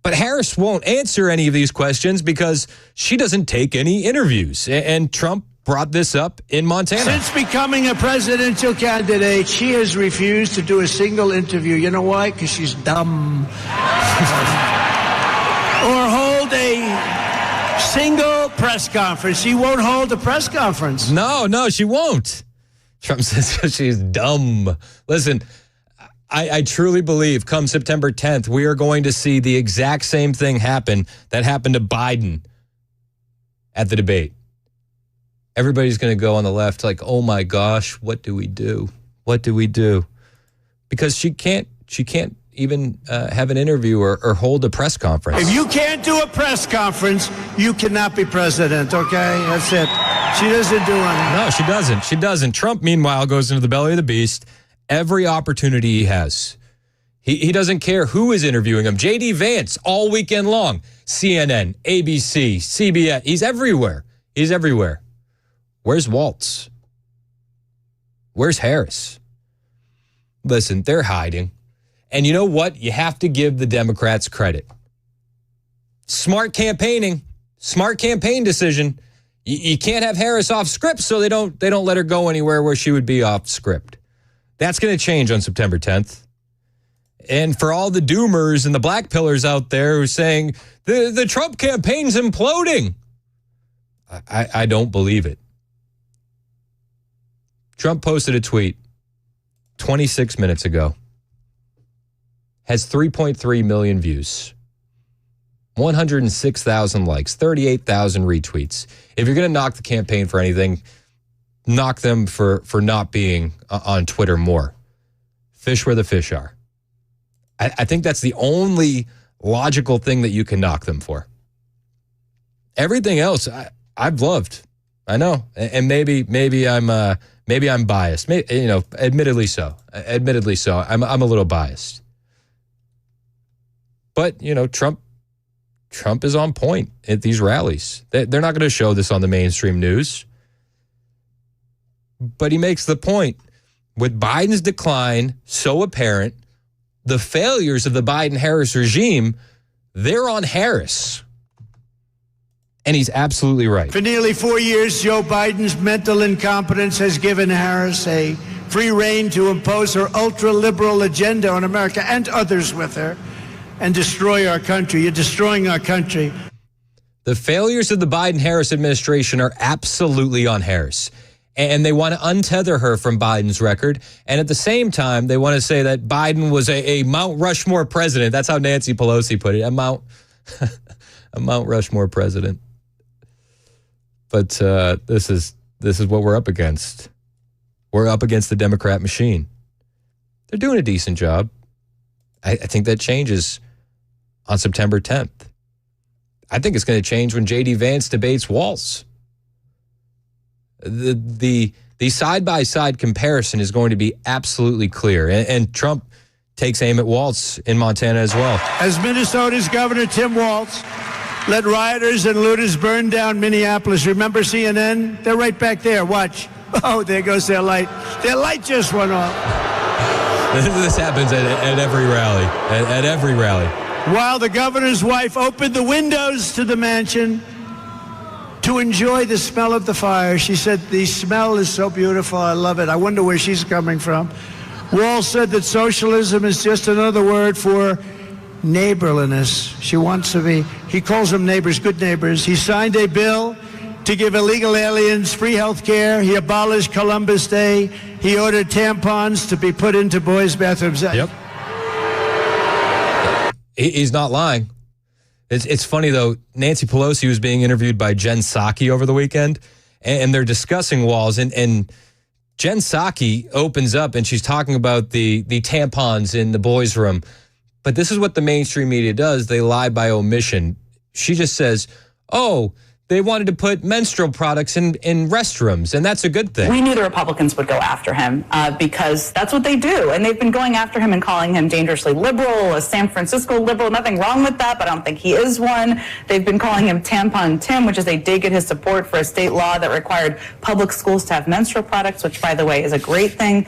But Harris won't answer any of these questions because she doesn't take any interviews. And Trump brought this up in Montana. Since becoming a presidential candidate, she has refused to do a single interview. You know why? Because she's dumb. Or hold a single press conference. She won't hold a press conference. No, she won't. Trump says she's dumb. Listen, I truly believe come September 10th, we are going to see the exact same thing happen that happened to Biden at the debate. Everybody's going to go on the left like, oh my gosh, what do we do? What do we do? Because she can't even have an interview or hold a press conference. If you can't do a press conference, you cannot be president, okay? That's it. She doesn't do anything. No, she doesn't. She doesn't. Trump, meanwhile, goes into the belly of the beast every opportunity he has. He doesn't care who is interviewing him. J.D. Vance all weekend long. CNN, ABC, CBS. He's everywhere. He's everywhere. Where's Waltz? Where's Harris? Listen, they're hiding. And you know what? You have to give the Democrats credit. Smart campaigning. Smart campaign decision. You can't have Harris off script, so they don't let her go anywhere where she would be off script. That's going to change on September 10th. And for all the doomers and the black pillars out there who are saying the Trump campaign's imploding, I don't believe it. Trump posted a tweet 26 minutes ago. Has 3.3 million views, 106,000 likes, 38,000 retweets. If you're going to knock the campaign for anything, knock them for not being on Twitter more. Fish where the fish are. I think that's the only logical thing that you can knock them for. Everything else, I've loved. I know, and maybe I'm biased. Admittedly so. I'm a little biased. But Trump is on point at these rallies. They're not going to show this on the mainstream news. But he makes the point, with Biden's decline so apparent, the failures of the Biden-Harris regime, they're on Harris. And he's absolutely right. For nearly 4 years, Joe Biden's mental incompetence has given Harris a free rein to impose her ultra-liberal agenda on America and others with her and destroy our country. You're destroying our country. The failures of the Biden-Harris administration are absolutely on Harris. And they want to untether her from Biden's record. And at the same time, they want to say that Biden was a Mount Rushmore president. That's how Nancy Pelosi put it, a Mount Rushmore president. But this is what we're up against. We're up against the Democrat machine. They're doing a decent job. I think that changes on September 10th. I think it's going to change when J.D. Vance debates Waltz. The side-by-side comparison is going to be absolutely clear. And Trump takes aim at Waltz in Montana as well. As Minnesota's Governor Tim Waltz let rioters and looters burn down Minneapolis. Remember CNN? They're right back there. Watch. Oh, there goes their light. Their light just went off. This happens at every rally. At every rally. While the governor's wife opened the windows to the mansion to enjoy the smell of the fire, she said, "The smell is so beautiful. I love it. I wonder where she's coming from." Wall said that socialism is just another word for neighborliness. She wants to be, he calls them neighbors, good neighbors. He signed a bill to give illegal aliens free health care. He abolished Columbus Day. He ordered tampons to be put into boys' bathrooms. Yep. He's not lying. It's funny, though. Nancy Pelosi was being interviewed by Jen Psaki over the weekend, and they're discussing walls. And Jen Psaki opens up, and she's talking about the tampons in the boys' room. But this is what the mainstream media does. They lie by omission. She just says, oh, they wanted to put menstrual products in restrooms, and that's a good thing. We knew the Republicans would go after him because that's what they do. And they've been going after him and calling him dangerously liberal, a San Francisco liberal. Nothing wrong with that, but I don't think he is one. They've been calling him Tampon Tim, which is a dig at his support for a state law that required public schools to have menstrual products, which, by the way, is a great thing.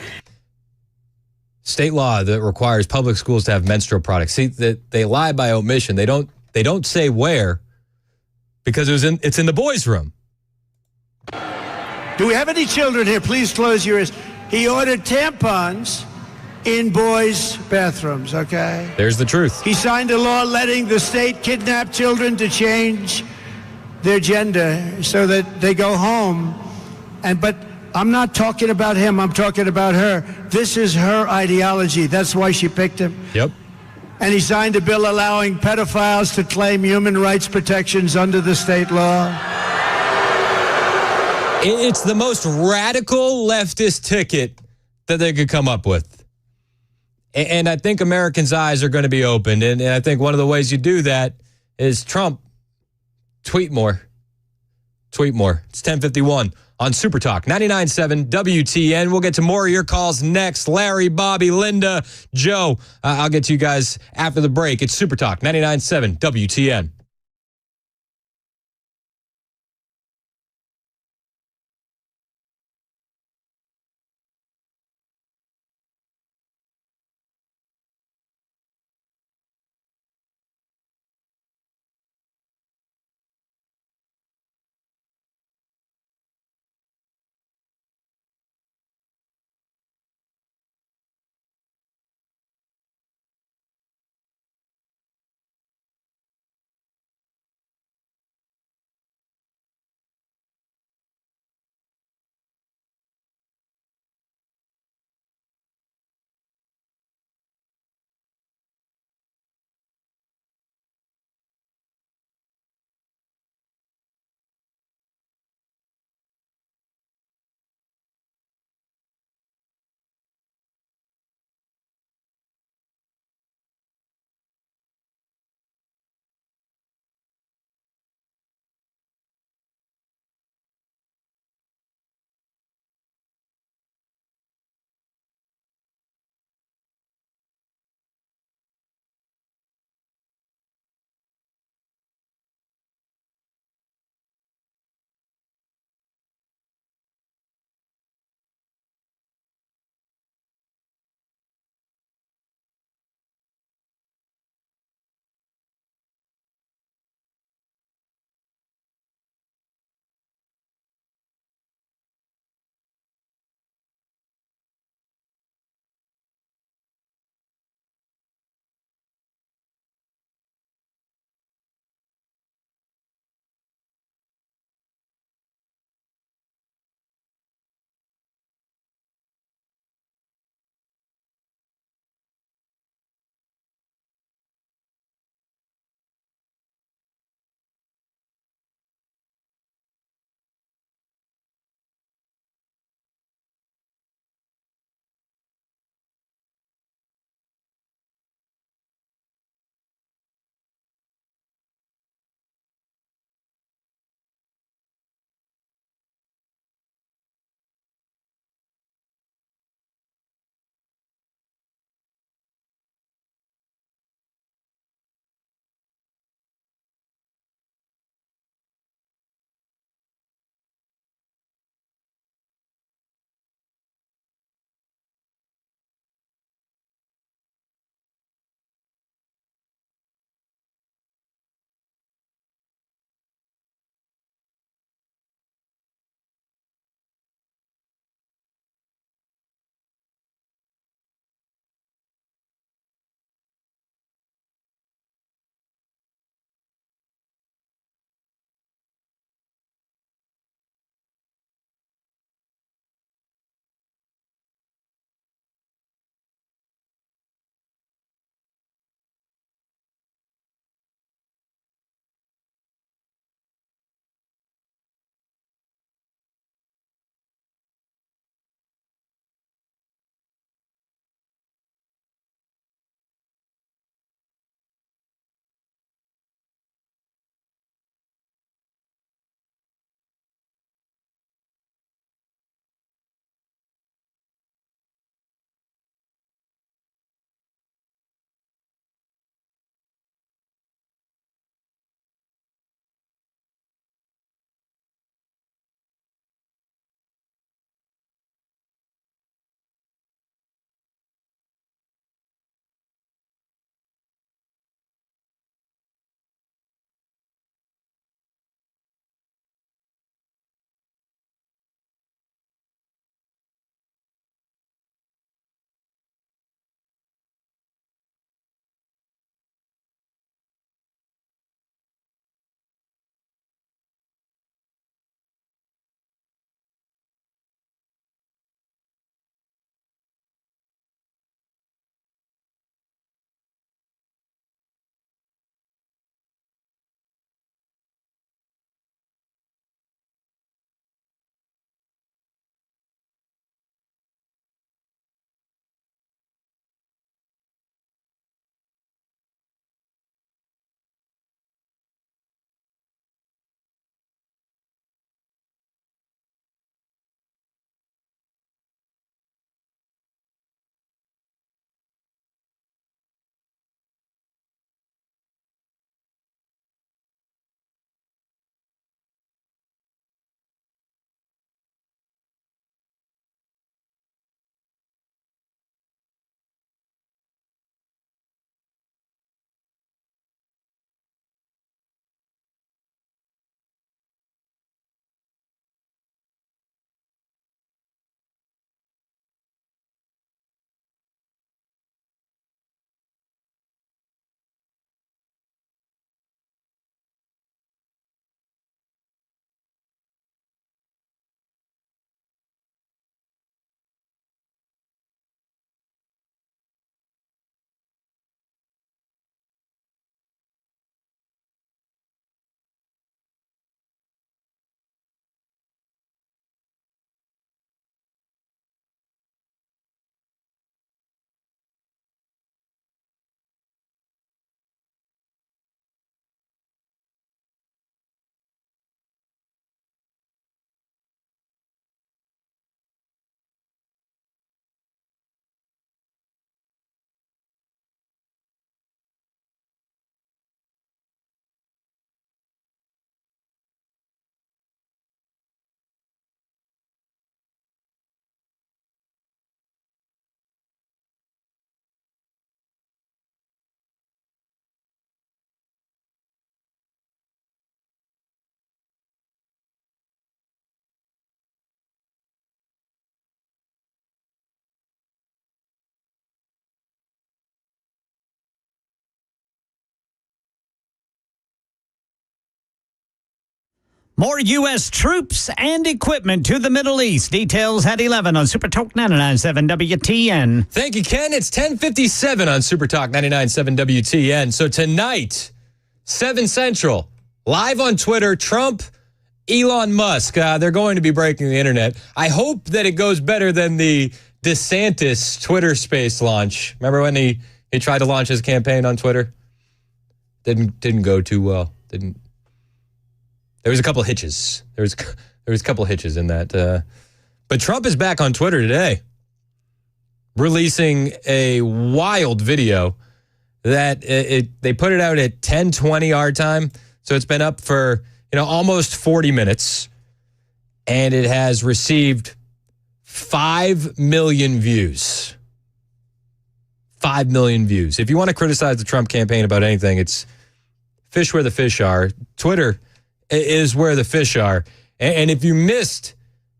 State law that requires public schools to have menstrual products. See, that they lie by omission. They don't say where, because it's in the boys' room. Do we have any children here? Please close your ears. He ordered tampons in boys' bathrooms, okay? There's the truth. He signed a law letting the state kidnap children to change their gender so that they go home. But I'm not talking about him. I'm talking about her. This is her ideology. That's why she picked him. Yep. And he signed a bill allowing pedophiles to claim human rights protections under the state law. It's the most radical leftist ticket that they could come up with. And I think Americans' eyes are going to be opened. And I think one of the ways you do that is Trump, tweet more. Tweet more. It's 10:51 on Super Talk 99.7 WTN. We'll get to more of your calls next. Larry, Bobby, Linda, Joe. I'll get to you guys after the break. It's Super Talk 99.7 WTN. More U.S. troops and equipment to the Middle East. Details at 11 on Super Talk 99.7 WTN. Thank you, Ken. It's 10:57 on Super Talk 99.7 WTN. So tonight, 7 Central, live on Twitter, Trump, Elon Musk. They're going to be breaking the internet. I hope that it goes better than the DeSantis Twitter space launch. Remember when he tried to launch his campaign on Twitter? Didn't go too well. There was a couple hitches. There was a couple hitches in that. But Trump is back on Twitter today, releasing a wild video that they put it out at 10:20 our time. So it's been up for almost 40 minutes, and it has received 5 million views. 5 million views. If you want to criticize the Trump campaign about anything, it's fish where the fish are. Twitter is where the fish are. And if you missed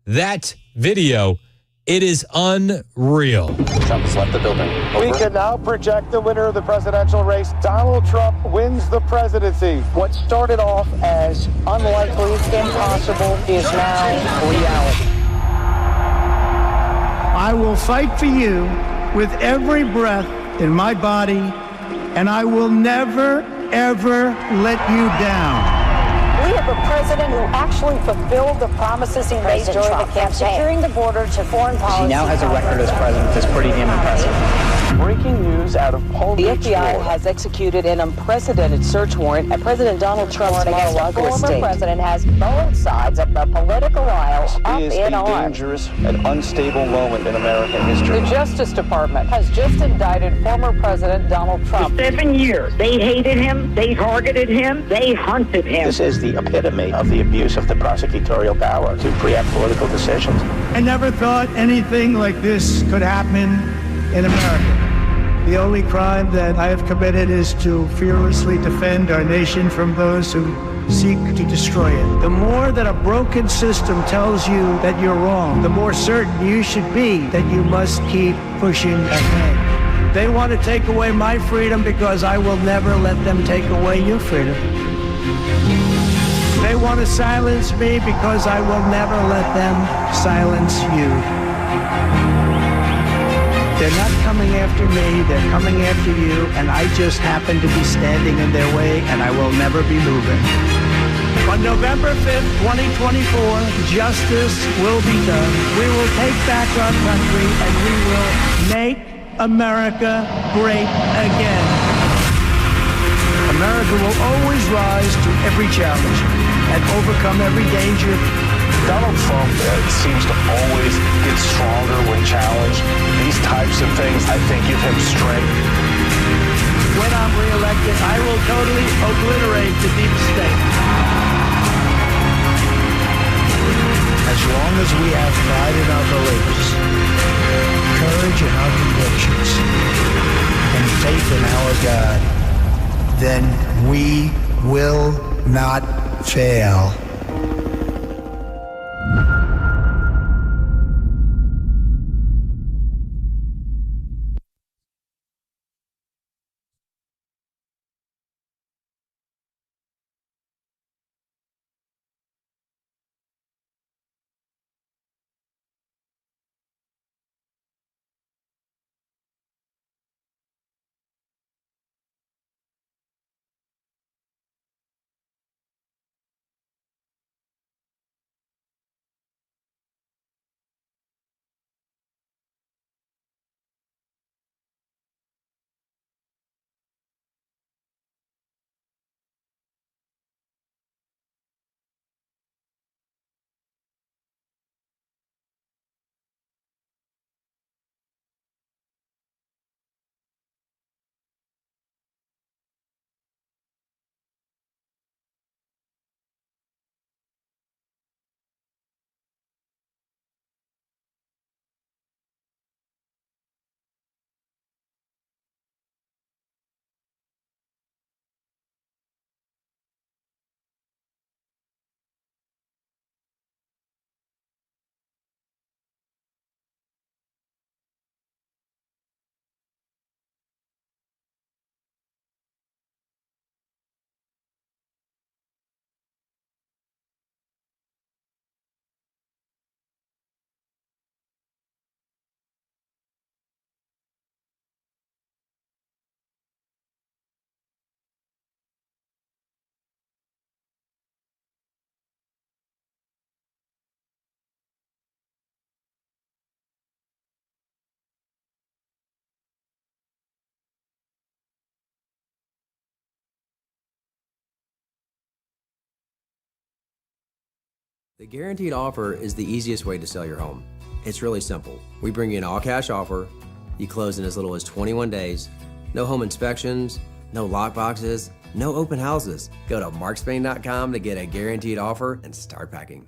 that video, it is unreal. Trump has left the building. We can now project the winner of the presidential race. Donald Trump wins the presidency. What started off as unlikely, impossible, is now reality. I will fight for you with every breath in my body, and I will never, ever let you down. We have a president who actually fulfilled the promises he made during the campaign, securing the border to foreign policy. He now has a record as president that's pretty damn impressive. Breaking news out of Palm Beach, the FBI has executed an unprecedented search warrant at President Donald Trump's Mar-a-Lago estate. The former president has both sides of the political aisle up in arms. It is a dangerous and unstable moment in American history. The Justice Department has just indicted former President Donald Trump. For 7 years, they hated him, they targeted him, they hunted him. This is the epitome of the abuse of the prosecutorial power to preempt political decisions. I never thought anything like this could happen in America. The only crime that I have committed is to fearlessly defend our nation from those who seek to destroy it. The more that a broken system tells you that you're wrong, the more certain you should be that you must keep pushing ahead. They want to take away my freedom because I will never let them take away your freedom. They want to silence me because I will never let them silence you. They're not coming after me, they're coming after you, and I just happen to be standing in their way, and I will never be moving. On November 5th, 2024, justice will be done. We will take back our country, and we will make America great again. America will always rise to every challenge and overcome every danger. Donald Trump seems to always get stronger when challenged. These types of things, I think, give him strength. When I'm reelected, I will totally obliterate the deep state. As long as we have pride in our beliefs, courage in our convictions, and faith in our God, then we will not fail. The guaranteed offer is the easiest way to sell your home. It's really simple. We bring you an all-cash offer. You close in as little as 21 days. No home inspections, no lockboxes, no open houses. Go to markspain.com to get a guaranteed offer and start packing.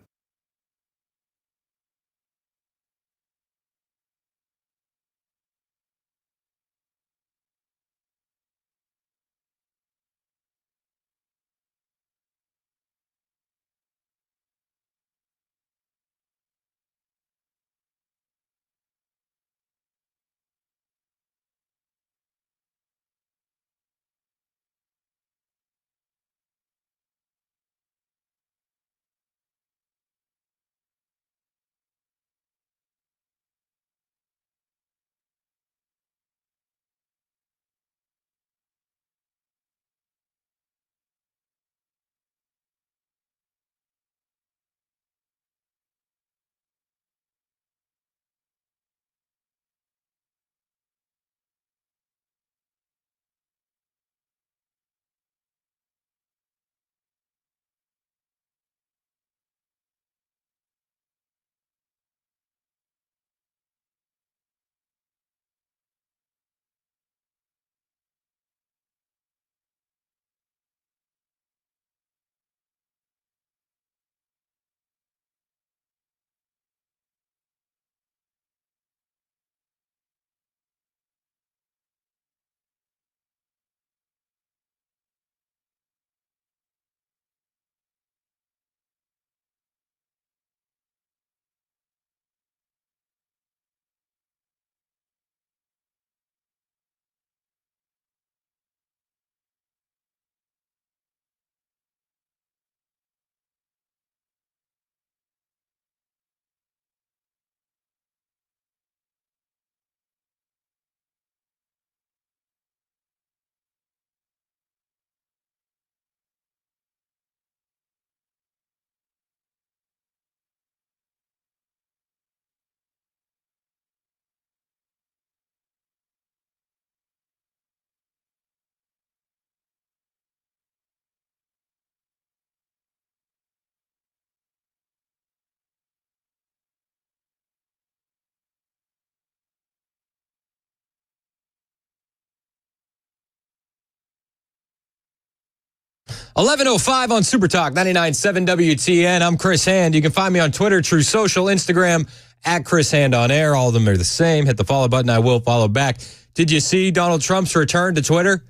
.05 on Super Talk 99.7 WTN. I'm Chris Hand. You can find me on Twitter, True Social, Instagram, at Chris Hand on Air. All of them are the same. Hit the follow button. I will follow back. Did you see Donald Trump's return to Twitter?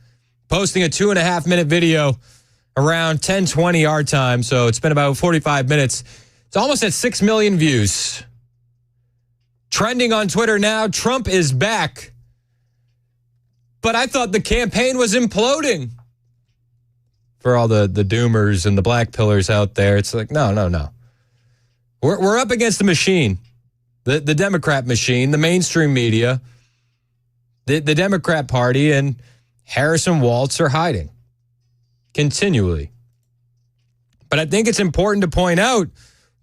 Posting a 2.5-minute video around 10:20 our time. So it's been about 45 minutes. It's almost at 6 million views. Trending on Twitter now, Trump is back. But I thought the campaign was imploding. For all the doomers and the black pillars out there, it's like, no. We're up against the machine, the Democrat machine, the mainstream media, the Democrat Party, and Harris and Waltz are hiding continually. But I think it's important to point out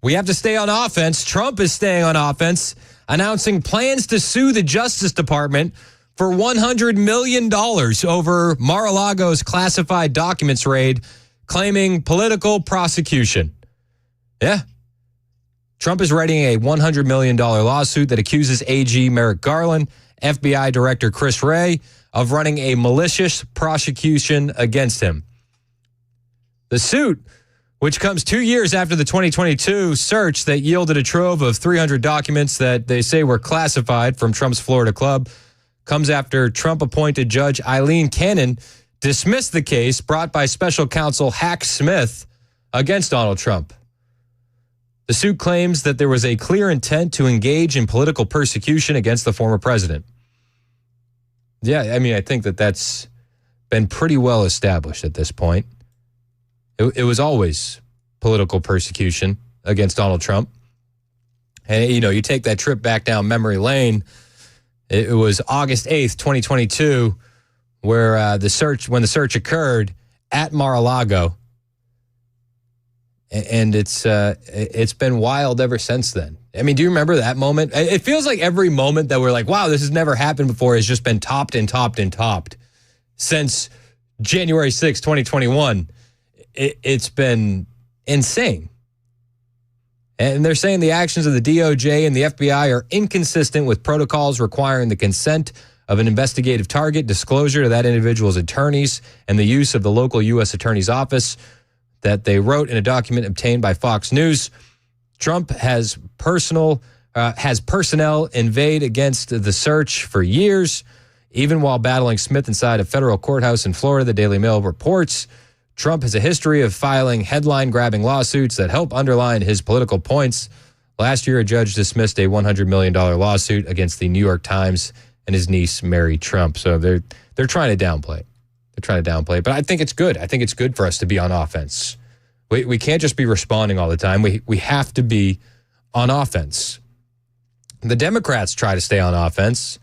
we have to stay on offense. Trump is staying on offense, announcing plans to sue the Justice Department for $100 million over Mar-a-Lago's classified documents raid, claiming political prosecution. Yeah. Trump is writing a $100 million lawsuit that accuses AG Merrick Garland, FBI Director Chris Wray, of running a malicious prosecution against him. The suit, which comes 2 years after the 2022 search that yielded a trove of 300 documents that they say were classified from Trump's Florida club, comes after Trump-appointed Judge Eileen Cannon dismissed the case brought by special counsel Hack Smith against Donald Trump. The suit claims that there was a clear intent to engage in political persecution against the former president. Yeah, I mean, I think that's been pretty well established at this point. It was always political persecution against Donald Trump. And, you take that trip back down memory lane. It was August 8th, 2022, where when the search occurred at Mar-a-Lago. And it's been wild ever since then. I mean, do you remember that moment? It feels like every moment that we're like, wow, this has never happened before has just been topped and topped and topped since January 6th, 2021. It's been insane. And they're saying the actions of the DOJ and the FBI are inconsistent with protocols requiring the consent of an investigative target, disclosure to that individual's attorneys, and the use of the local U.S. Attorney's Office that they wrote in a document obtained by Fox News. Trump has personnel invade against the search for years, even while battling Smith inside a federal courthouse in Florida, the Daily Mail reports. Trump has a history of filing headline-grabbing lawsuits that help underline his political points. Last year, a judge dismissed a $100 million lawsuit against the New York Times and his niece, Mary Trump. So they're trying to downplay it. They're trying to downplay it. But I think it's good. I think it's good for us to be on offense. We can't just be responding all the time. We have to be on offense. The Democrats try to stay on offense.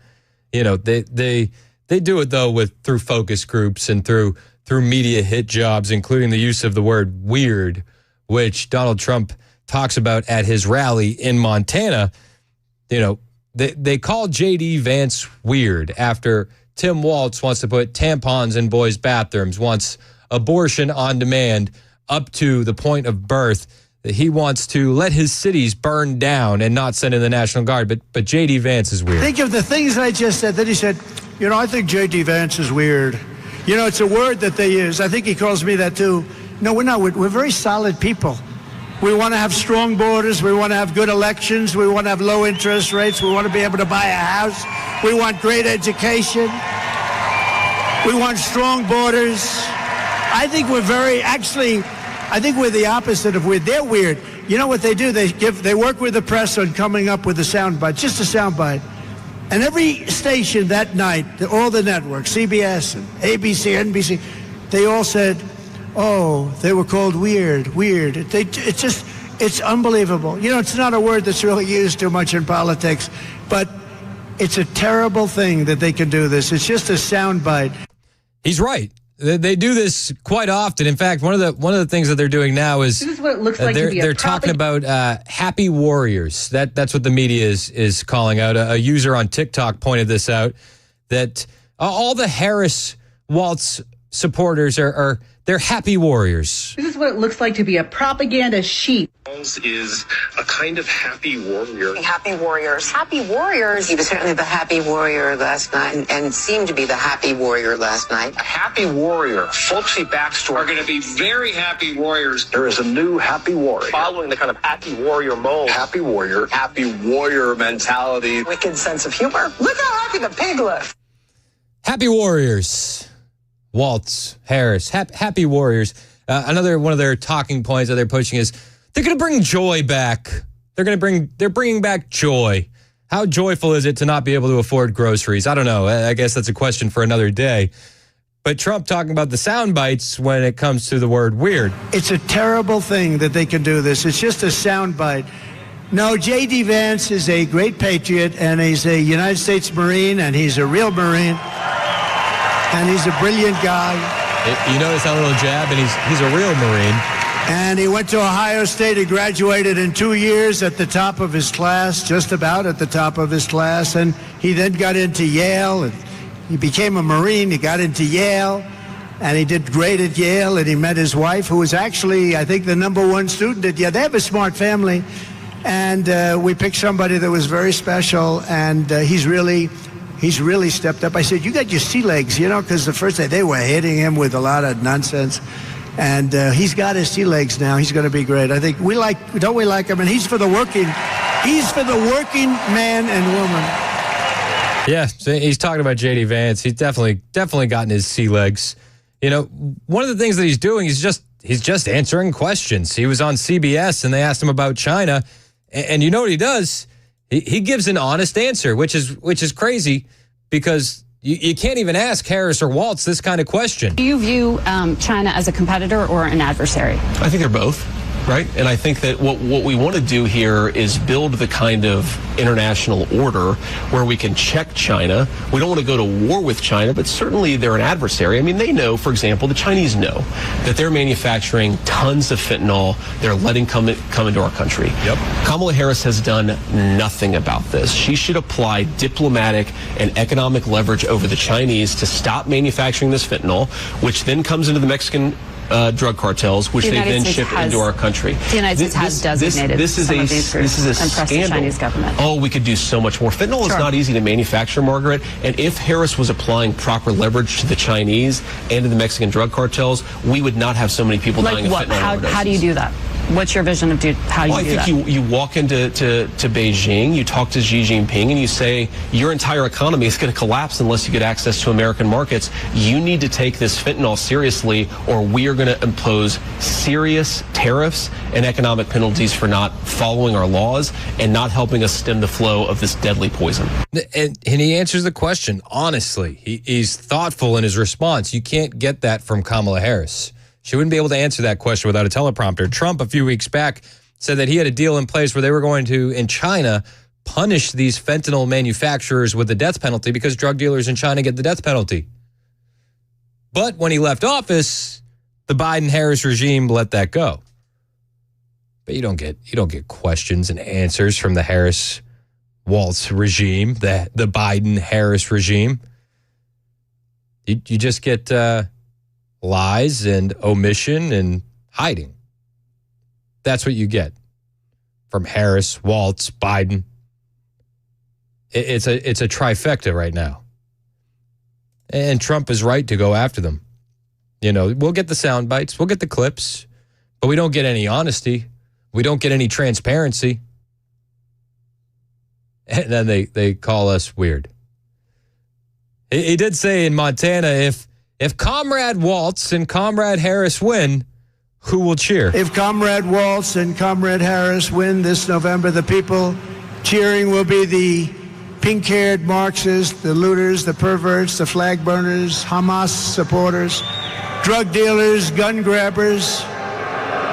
You know, they do it, though, through focus groups and through media hit jobs, including the use of the word weird, which Donald Trump talks about at his rally in Montana. You know, they call J.D. Vance weird after Tim Walz wants to put tampons in boys' bathrooms, wants abortion on demand up to the point of birth. He wants to let his cities burn down and not send in the National Guard. But J.D. Vance is weird. Think of the things I just said. Then he said, you know, I think J.D. Vance is weird. You know, it's a word that they use. I think he calls me that too. No, we're not. We're very solid people. We want to have strong borders. We want to have good elections. We want to have low interest rates. We want to be able to buy a house. We want great education. We want strong borders. I think we're I think we're the opposite of weird. They're weird. You know what they do? They work with the press on coming up with a soundbite, just a soundbite. And every station that night, all the networks, CBS and ABC, NBC, they all said, oh, they were called weird. It's unbelievable. You know, it's not a word that's really used too much in politics, but it's a terrible thing that they can do this. It's just a soundbite. He's right. They do this quite often. In fact, one of the things that they're doing now is this is what it looks like to be they're talking about happy warriors. That's what the media is calling out. A user on TikTok pointed this out, that all the Harris Waltz supporters they're happy warriors. This is what it looks like to be a propaganda sheep. Is a kind of happy warrior. Happy warriors. Happy warriors. He was certainly the happy warrior last night and seemed to be the happy warrior last night. A happy warrior, folksy backstory, are going to be very happy warriors. There is a new happy warrior. Following the kind of happy warrior mold. Happy warrior mentality. Wicked sense of humor. Look how happy the pig looks. Happy warriors. Waltz, Harris, happy warriors. Another one of their talking points that they're pushing is they're going to bring joy back. They're bringing back joy. How joyful is it to not be able to afford groceries? I don't know. I guess that's a question for another day. But Trump talking about the sound bites when it comes to the word weird. It's a terrible thing that they can do this. It's just a sound bite. No, J.D. Vance is a great patriot, and he's a United States Marine, and he's a real Marine. And he's a brilliant guy. You notice that little jab, and he's a real Marine. And he went to Ohio State. He graduated in 2 years at the top of his class, just about at the top of his class. And he then got into Yale. And he became a Marine. He got into Yale. And he did great at Yale. And he met his wife, who was actually, I think, the #1 student at Yale. They have a smart family. And we picked somebody that was very special. And he's really stepped up. I said, you got your sea legs, you know, because the first day they were hitting him with a lot of nonsense. And he's got his sea legs now. He's going to be great. I think don't we like him? And he's for the working man and woman. Yeah, so he's talking about J.D. Vance. He's definitely gotten his sea legs. You know, one of the things that he's doing is he's just answering questions. He was on CBS and they asked him about China. And you know what he does? He gives an honest answer, which is crazy because you can't even ask Harris or Waltz this kind of question. Do you view China as a competitor or an adversary? I think they're both, right? And I think that what we want to do here is build the kind of international order where we can check China. We don't want to go to war with China, but certainly they're an adversary. I mean, they know, for example, the Chinese know that they're manufacturing tons of fentanyl. They're letting come into our country. Yep. Kamala Harris has done nothing about this. She should apply diplomatic and economic leverage over the Chinese to stop manufacturing this fentanyl, which then comes into the Mexican drug cartels, which they then ship into our country. The United States has designated this is some a of these groups this is a and pressed the scandal. Chinese government. Oh, we could do so much more. Fentanyl is not easy to manufacture, Margaret. And if Harris was applying proper leverage to the Chinese and to the Mexican drug cartels, we would not have so many people dying of fentanyl overdoses. How do you do that? What's your vision of how you do that? I think you walk into Beijing, you talk to Xi Jinping, and you say your entire economy is going to collapse unless you get access to American markets. You need to take this fentanyl seriously, or we are going to impose serious tariffs and economic penalties for not following our laws and not helping us stem the flow of this deadly poison. And he answers the question honestly. He's thoughtful in his response. You can't get that from Kamala Harris. She wouldn't be able to answer that question without a teleprompter. Trump, a few weeks back, said that he had a deal in place where they were going to, in China, punish these fentanyl manufacturers with the death penalty because drug dealers in China get the death penalty. But when he left office, the Biden-Harris regime let that go. But you don't get questions and answers from the Harris-Waltz regime, the Biden-Harris regime. You just get lies and omission and hiding. That's what you get from Harris, Waltz, Biden. It's a trifecta right now. And Trump is right to go after them. You know, we'll get the sound bites, we'll get the clips, but we don't get any honesty. We don't get any transparency. And then they call us weird. He did say in Montana, if Comrade Waltz and Comrade Harris win, who will cheer? If Comrade Waltz and Comrade Harris win this November, the people cheering will be the pink-haired Marxists, the looters, the perverts, the flag burners, Hamas supporters, drug dealers, gun grabbers,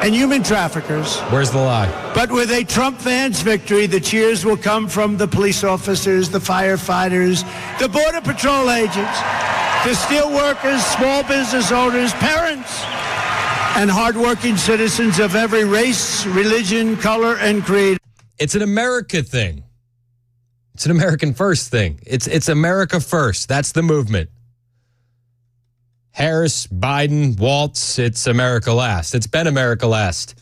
and human traffickers. Where's the lie? But with a Trump-Vance victory, the cheers will come from the police officers, the firefighters, the Border Patrol agents, the steel workers, small business owners, parents, and hardworking citizens of every race, religion, color, and creed. It's an America thing. It's an American first thing. It's America first. That's the movement. Harris, Biden, Waltz, it's America last. It's been America last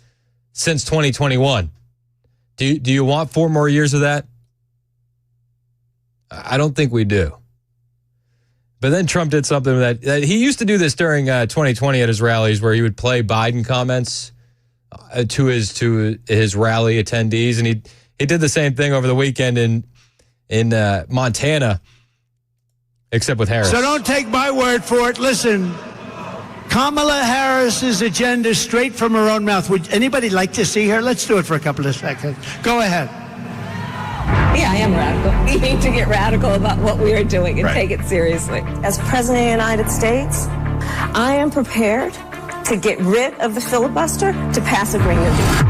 since 2021. Do you want 4 more years of that? I don't think we do. But then Trump did something that he used to do this during 2020 at his rallies, where he would play Biden comments to his rally attendees, and he did the same thing over the weekend in Montana, except with Harris. So don't take my word for it. Listen, Kamala Harris's agenda straight from her own mouth. Would anybody like to see her? Let's do it for a couple of seconds. Go ahead. Yeah, I am radical. We need to get radical about what we are doing and take it seriously. As President of the United States, I am prepared to get rid of the filibuster to pass a Green New Deal.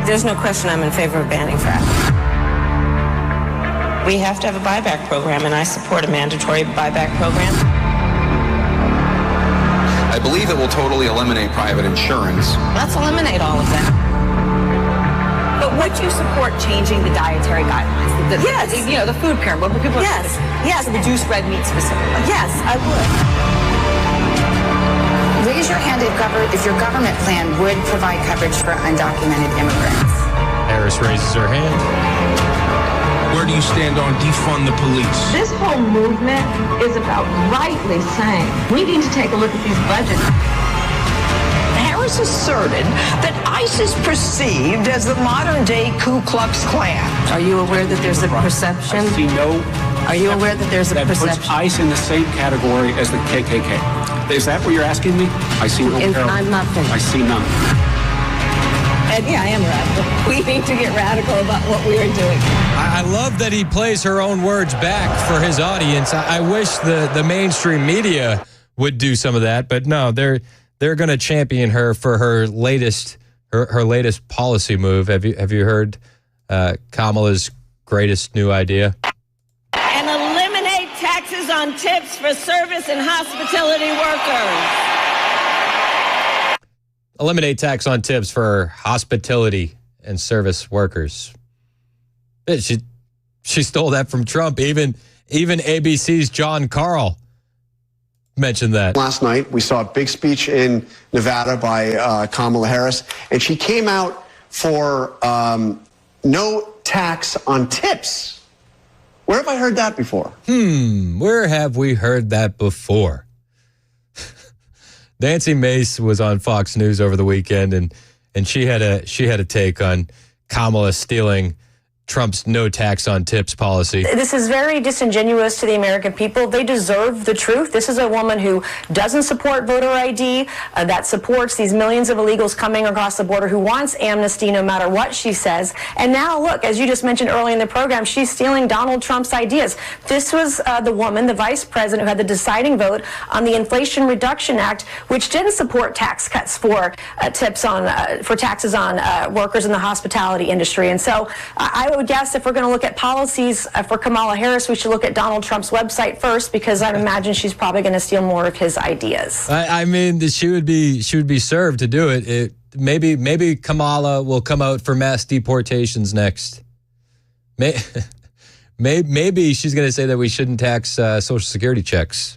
There's no question I'm in favor of banning fracking. We have to have a buyback program, and I support a mandatory buyback program. I believe it will totally eliminate private insurance. Let's eliminate all of that. But would you support changing the dietary guidelines? Yes. The food pyramid. What people yes. To reduce red meat specifically. Yes, I would. Raise your hand if your government plan would provide coverage for undocumented immigrants. Harris raises her hand. Where do you stand on defund the police? This whole movement is about rightly saying we need to take a look at these budgets. Harris asserted that ICE is perceived as the modern-day Ku Klux Klan. Are you aware that there's a perception? I see no. Are you aware that there's a perception? That puts ICE in the same category as the KKK. Is that what you're asking me? I see no. I'm not finished. I see none. And yeah, I am radical. We need to get radical about what we are doing. I love that he plays her own words back for his audience. I wish the mainstream media would do some of that, but no, they're going to champion her for her latest policy move. Have you heard Kamala's greatest new idea? And eliminate taxes on tips for service and hospitality workers. Eliminate tax on tips for hospitality and service workers. She stole that from Trump. Even ABC's John Carl mention that. Last night, we saw a big speech in Nevada by Kamala Harris, and she came out for no tax on tips. Where have I heard that before? Where have we heard that before? Nancy Mace was on Fox News over the weekend, and she had a take on Kamala stealing Trump's no tax on tips policy. This is very disingenuous to the American people. They deserve the truth. This is a woman who doesn't support voter ID, that supports these millions of illegals coming across the border, who wants amnesty no matter what she says. And now, look, as you just mentioned early in the program, she's stealing Donald Trump's ideas. This was the woman, the vice president, who had the deciding vote on the Inflation Reduction Act, which didn't support tax cuts for taxes on workers in the hospitality industry. And so I would guess if we're going to look at policies for Kamala Harris, we should look at Donald Trump's website first, because I imagine she's probably going to steal more of his ideas. I mean, she would be served to do it. Maybe Kamala will come out for mass deportations next. Maybe she's going to say that we shouldn't tax Social Security checks.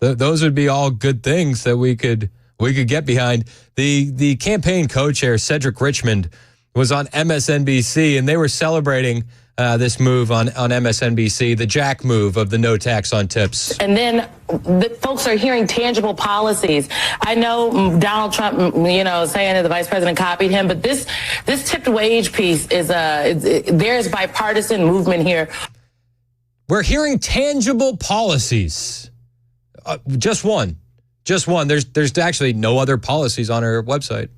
Those would be all good things that we could get behind. The campaign co-chair, Cedric Richmond, was on MSNBC, and they were celebrating this move on MSNBC, the Jack move of the no tax on tips. And then the folks are hearing tangible policies. I know Donald Trump, saying that the vice president copied him, but this tipped wage piece is there's bipartisan movement here. We're hearing tangible policies. Just one. There's actually no other policies on her website.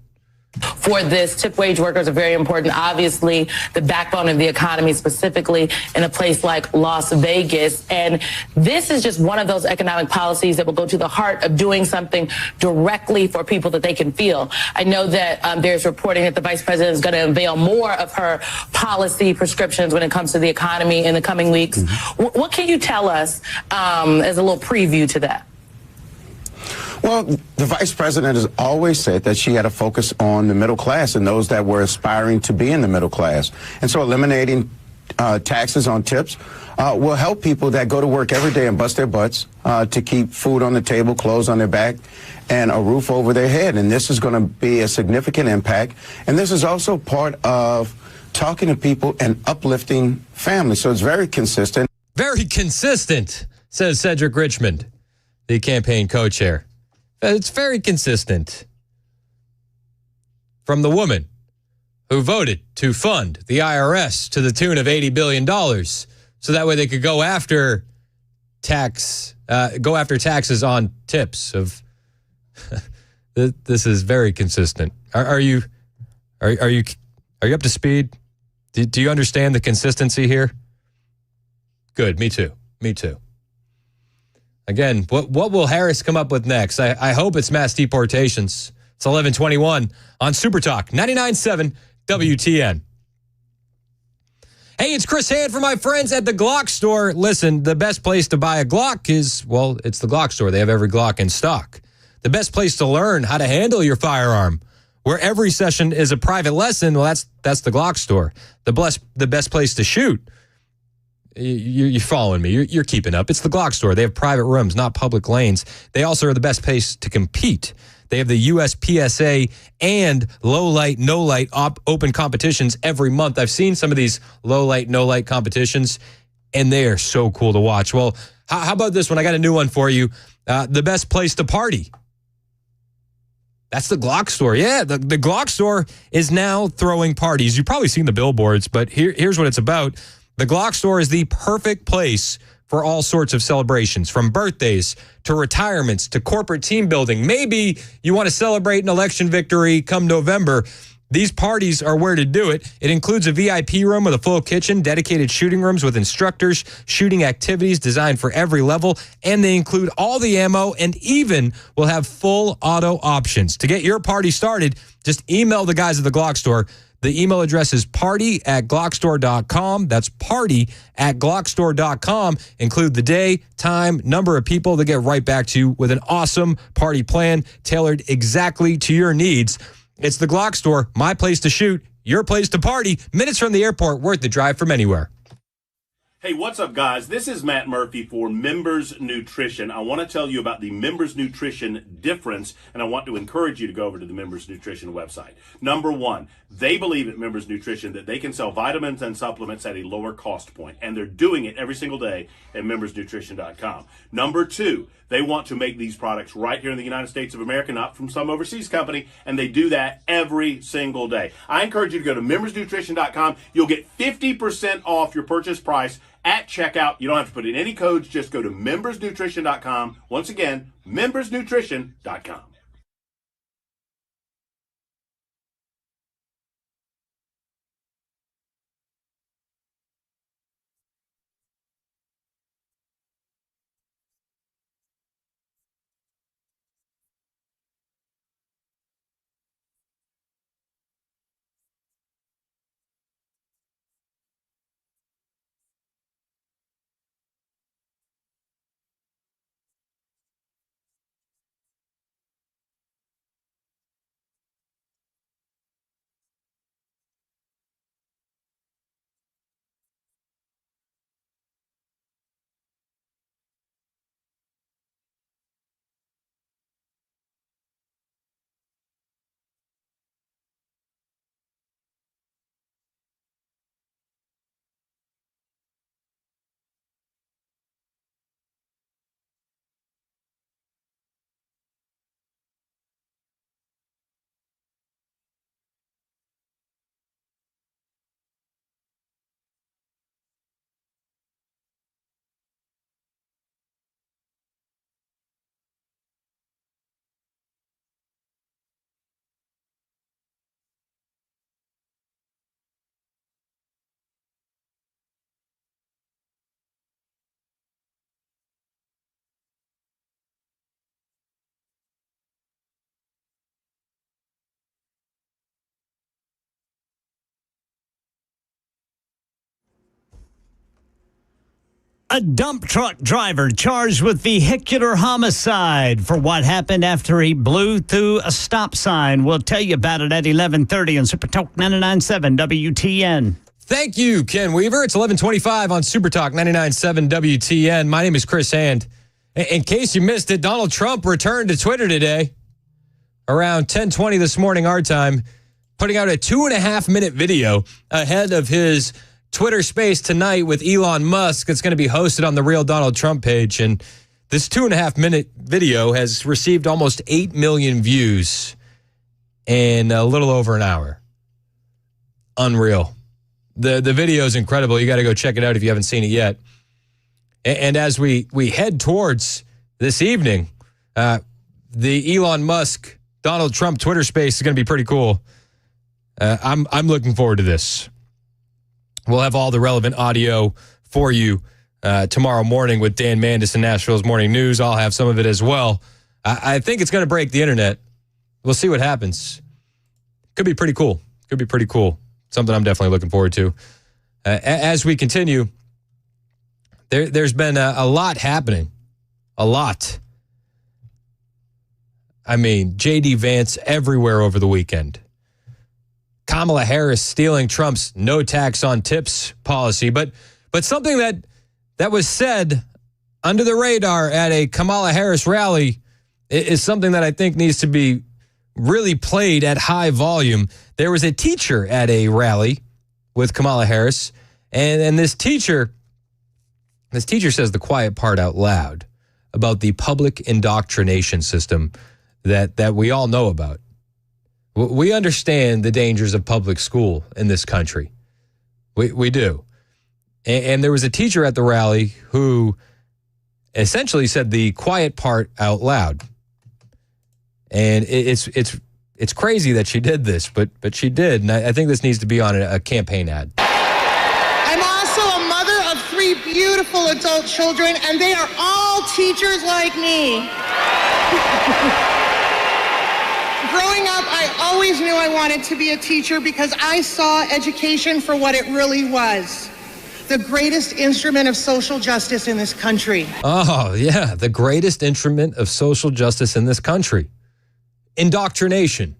For this, tip wage workers are very important. Obviously, the backbone of the economy, specifically in a place like Las Vegas. And this is just one of those economic policies that will go to the heart of doing something directly for people that they can feel. I know that there's reporting that the vice president is going to unveil more of her policy prescriptions when it comes to the economy in the coming weeks. Mm-hmm. What can you tell us as a little preview to that? Well, the vice president has always said that she had a focus on the middle class and those that were aspiring to be in the middle class. And so eliminating taxes on tips will help people that go to work every day and bust their butts to keep food on the table, clothes on their back, and a roof over their head. And this is going to be a significant impact. And this is also part of talking to people and uplifting families. So it's very consistent. Very consistent, says Cedric Richmond, the campaign co-chair. It's very consistent. From the woman who voted to fund the IRS to the tune of $80 billion, so that way they could go after taxes on tips. This is very consistent. Are you up to speed? Do you understand the consistency here? Good. Me too. Again, what will Harris come up with next? I hope it's mass deportations. It's 11:21 on Super Talk 99.7 WTN. Hey, it's Chris Hand for my friends at the Glock store. Listen, the best place to buy a Glock is, it's the Glock store. They have every Glock in stock. The best place to learn how to handle your firearm, where every session is a private lesson, that's the Glock store. The best place to shoot. You're following me. You're keeping up. It's the Glock store. They have private rooms, not public lanes. They also are the best place to compete. They have the USPSA and low light, no light open competitions every month. I've seen some of these low light, no light competitions, and they are so cool to watch. Well, how about this one? I got a new one for you. The best place to party. That's the Glock store. Yeah, the Glock store is now throwing parties. You've probably seen the billboards, but here's what it's about. The Glock store is the perfect place for all sorts of celebrations, from birthdays to retirements to corporate team building. Maybe you want to celebrate an election victory come November. These parties are where to do it. It includes a VIP room with a full kitchen, dedicated shooting rooms with instructors, shooting activities designed for every level, and they include all the ammo and even will have full auto options. To get your party started, just email the guys at the Glock store. The email address is party@glockstore.com. That's party@glockstore.com. Include the day, time, number of people. They get right back to you with an awesome party plan tailored exactly to your needs. It's the Glock store, my place to shoot, your place to party. Minutes from the airport, worth the drive from anywhere. Hey, what's up, guys? This is Matt Murphy for Members Nutrition. I want to tell you about the Members Nutrition difference, and I want to encourage you to go over to the Members Nutrition website. Number one, they believe at Members Nutrition that they can sell vitamins and supplements at a lower cost point, and they're doing it every single day at membersnutrition.com. Number two, they want to make these products right here in the United States of America, not from some overseas company, and they do that every single day. I encourage you to go to membersnutrition.com. You'll get 50% off your purchase price at checkout. You don't have to put in any codes. Just go to membersnutrition.com. Once again, membersnutrition.com. A dump truck driver charged with vehicular homicide for what happened after he blew through a stop sign. We'll tell you about it at 11:30 on Super Talk 99.7 WTN. Thank you, Ken Weaver. It's 11:25 on Super Talk 99.7 WTN. My name is Chris Hand. In case you missed it, Donald Trump returned to Twitter today around 10:20 this morning our time, putting out a 2.5-minute video ahead of his Twitter Space tonight with Elon Musk. It's going to be hosted on the Real Donald Trump page. And this 2.5-minute video has received almost 8 million views in a little over an hour. Unreal. The video is incredible. You got to go check it out if you haven't seen it yet. And as we head towards this evening, the Elon Musk, Donald Trump Twitter Space is going to be pretty cool. I'm looking forward to this. We'll have all the relevant audio for you tomorrow morning with Dan Mandis and Nashville's Morning News. I'll have some of it as well. I think it's going to break the internet. We'll see what happens. Could be pretty cool. Could be pretty cool. Something I'm definitely looking forward to. As we continue, there's been a lot happening. A lot. I mean, J.D. Vance everywhere over the weekend. Kamala Harris stealing Trump's no tax on tips policy. But something that was said under the radar at a Kamala Harris rally is something that I think needs to be really played at high volume. There was a teacher at a rally with Kamala Harris, and this teacher says the quiet part out loud about the public indoctrination system that we all know about. We understand the dangers of public school in this country. We do. And there was a teacher at the rally who essentially said the quiet part out loud. And it's crazy that she did this, but she did. And I think this needs to be on a campaign ad. I'm also a mother of 3 beautiful adult children, and they are all teachers like me. Growing up, I always knew I wanted to be a teacher because I saw education for what it really was. The greatest instrument of social justice in this country. Oh, yeah, the greatest instrument of social justice in this country. Indoctrination.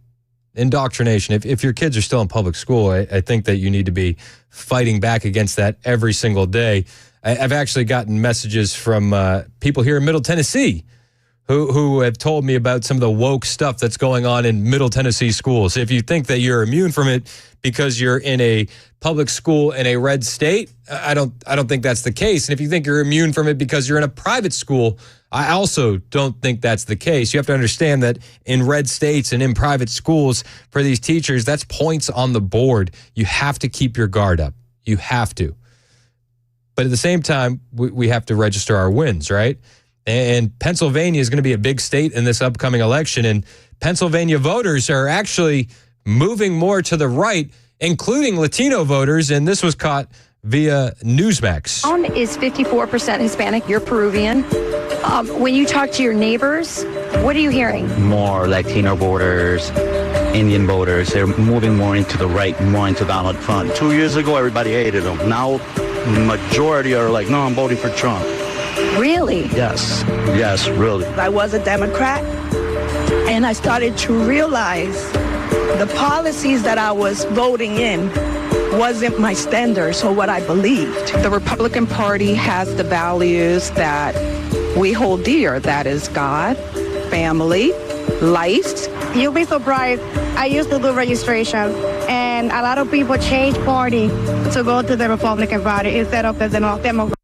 Indoctrination. If your kids are still in public school, I think that you need to be fighting back against that every single day. I've actually gotten messages from people here in Middle Tennessee who have told me about some of the woke stuff that's going on in Middle Tennessee schools. If you think that you're immune from it because you're in a public school in a red state, I don't think that's the case. And if you think you're immune from it because you're in a private school, I also don't think that's the case. You have to understand that in red states and in private schools, for these teachers, that's points on the board. You have to keep your guard up. You have to. But at the same time, we have to register our wins, right? And Pennsylvania is going to be a big state in this upcoming election. And Pennsylvania voters are actually moving more to the right, including Latino voters. And this was caught via Newsmax. Is 54% Hispanic. You're Peruvian. When you talk to your neighbors, what are you hearing? More Latino voters, Indian voters. They're moving more into the right, more into Donald Trump. 2 years ago, everybody hated him. Now, majority are like, no, I'm voting for Trump. Really? Yes, really. I was a Democrat, and I started to realize the policies that I was voting in wasn't my standards or what I believed. The Republican Party has the values that we hold dear. That is God, family, life. You'll be surprised. I used to do registration, and a lot of people change party to go to the Republican Party instead of the Democrat.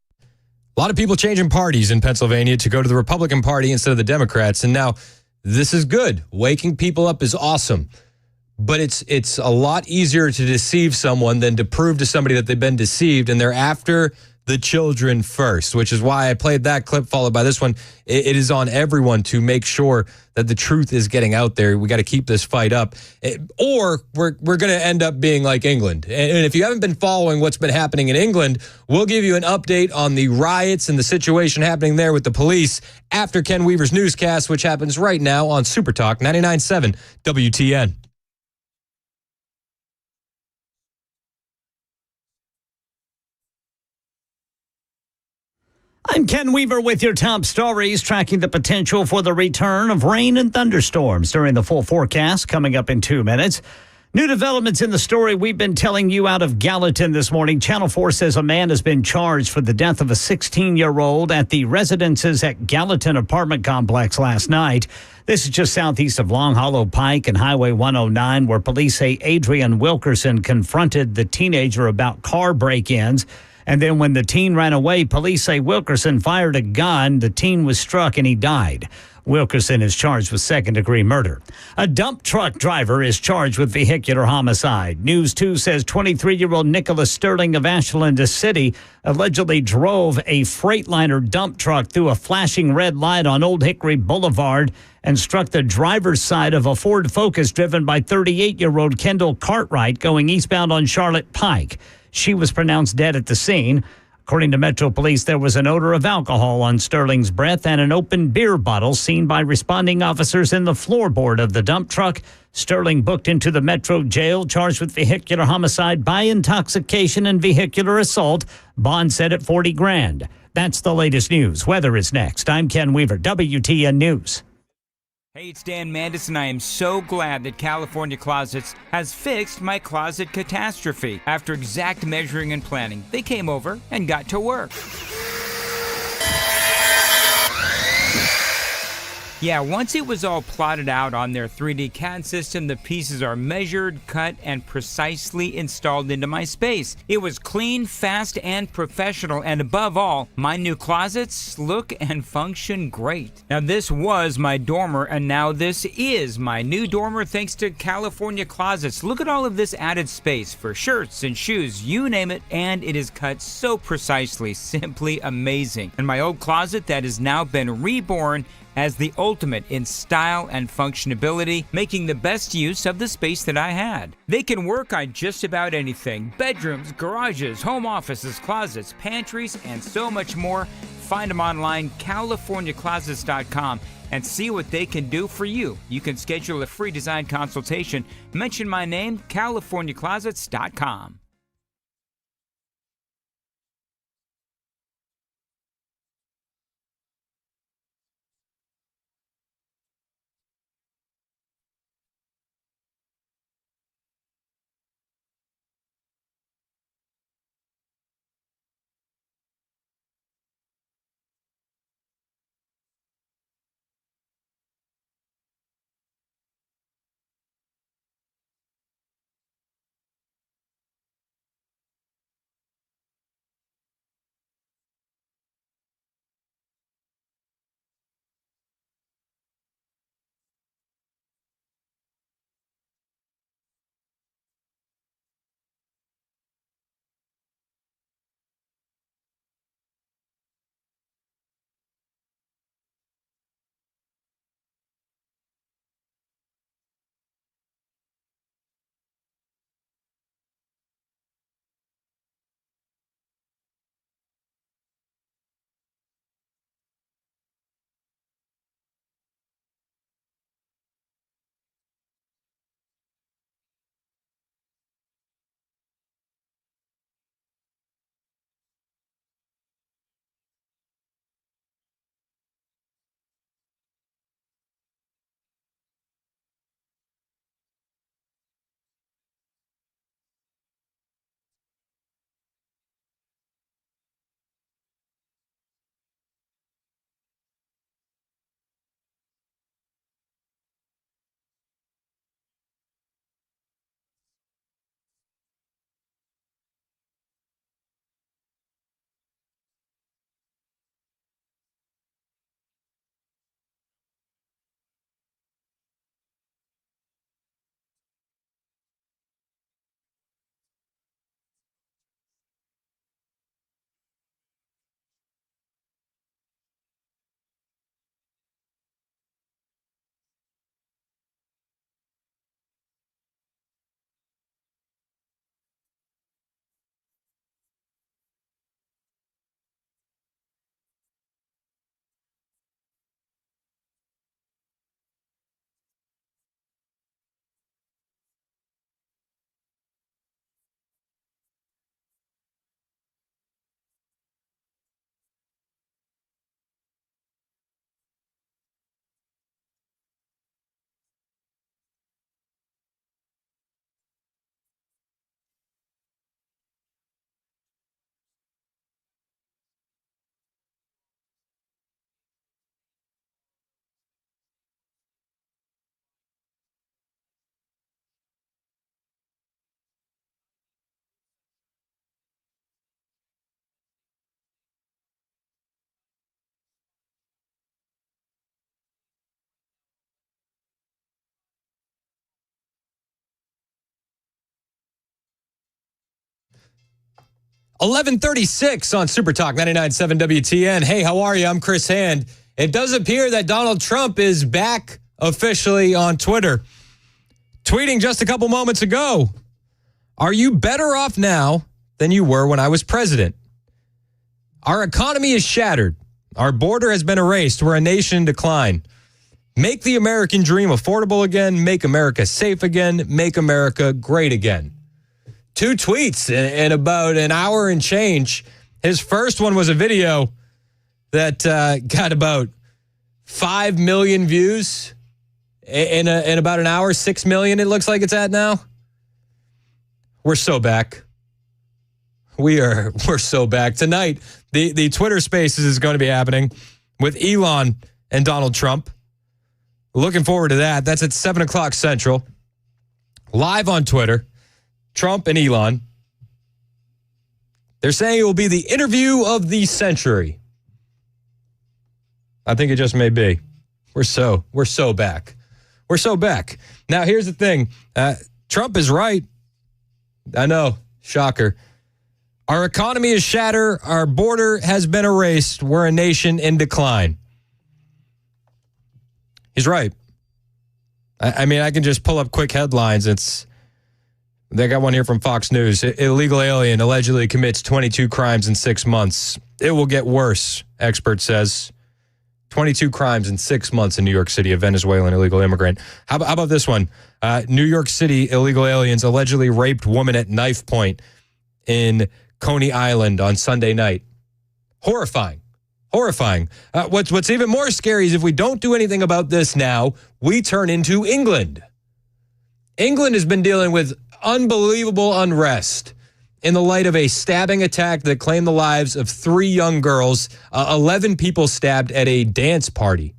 A lot of people changing parties in Pennsylvania to go to the Republican Party instead of the Democrats. And now this is good. Waking people up is awesome. But it's a lot easier to deceive someone than to prove to somebody that they've been deceived. And they're after the children first, which is why I played that clip followed by this one. It is on everyone to make sure that the truth is getting out there. We got to keep this fight up, or we're going to end up being like England. And if you haven't been following what's been happening in England, we'll give you an update on the riots and the situation happening there with the police after Ken Weaver's newscast, which happens right now on Super Talk 99.7 WTN. I'm Ken Weaver with your top stories, tracking the potential for the return of rain and thunderstorms during the full forecast coming up in 2 minutes. New developments in the story we've been telling you out of Gallatin this morning. Channel 4 says a man has been charged for the death of a 16-year-old at the residences at Gallatin apartment complex last night. This is just southeast of Long Hollow Pike and Highway 109, where police say Adrian Wilkerson confronted the teenager about car break-ins. And then when the teen ran away, police say Wilkerson fired a gun. The teen was struck and he died. Wilkerson is charged with second-degree murder. A dump truck driver is charged with vehicular homicide. News 2 says 23-year-old Nicholas Sterling of Ashland City allegedly drove a Freightliner dump truck through a flashing red light on Old Hickory Boulevard and struck the driver's side of a Ford Focus driven by 38-year-old Kendall Cartwright going eastbound on Charlotte Pike. She was pronounced dead at the scene. According to Metro Police, there was an odor of alcohol on Sterling's breath and an open beer bottle seen by responding officers in the floorboard of the dump truck. Sterling booked into the Metro jail, charged with vehicular homicide by intoxication and vehicular assault. Bond set at $40,000. That's the latest news. Weather is next. I'm Ken Weaver, WTN News. Hey, it's Dan Mandis, and I am so glad that California Closets has fixed my closet catastrophe. After exact measuring and planning, they came over and got to work. Yeah, once it was all plotted out on their 3D CAD system, the pieces are measured, cut, and precisely installed into my space. It was clean, fast, and professional, and above all, my new closets look and function great. Now, this was my dormer, and now this is my new dormer thanks to California Closets. Look at all of this added space for shirts and shoes, you name it, and it is cut so precisely, simply amazing. And my old closet that has now been reborn as the ultimate in style and functionality, making the best use of the space that I had. They can work on just about anything: bedrooms, garages, home offices, closets, pantries, and so much more. Find them online, CaliforniaClosets.com, and see what they can do for you. You can schedule a free design consultation. Mention my name, CaliforniaClosets.com. 11:36 on Super Talk 99.7 WTN. Hey, how are you? I'm Chris Hand. It does appear that Donald Trump is back officially on Twitter, tweeting just a couple moments ago, "Are you better off now than you were when I was president? Our economy is shattered. Our border has been erased. We're a nation in decline. Make the American dream affordable again. Make America safe again. Make America great again." 2 tweets in about an hour and change. His first one was a video that got about 5 million views in about an hour. 6 million, it looks like it's at now. We're so back. We're so back. Tonight, the Twitter Spaces is going to be happening with Elon and Donald Trump. Looking forward to that. That's at 7 o'clock Central. Live on Twitter, Trump and Elon. They're saying it will be the interview of the century. I think it just may be. We're so back. We're so back. Now, here's the thing. Trump is right. I know. Shocker. Our economy is shattered. Our border has been erased. We're a nation in decline. He's right. I mean, I can just pull up quick headlines. They got one here from Fox News. Illegal alien allegedly commits 22 crimes in 6 months. It will get worse, expert says. 22 crimes in 6 months in New York City, a Venezuelan illegal immigrant. How about this one? New York City illegal aliens allegedly raped woman at knife point in Coney Island on Sunday night. Horrifying. What's even more scary is if we don't do anything about this now, we turn into England. England has been dealing with unbelievable unrest in the light of a stabbing attack that claimed the lives of 3 young girls, 11 people stabbed at a dance party.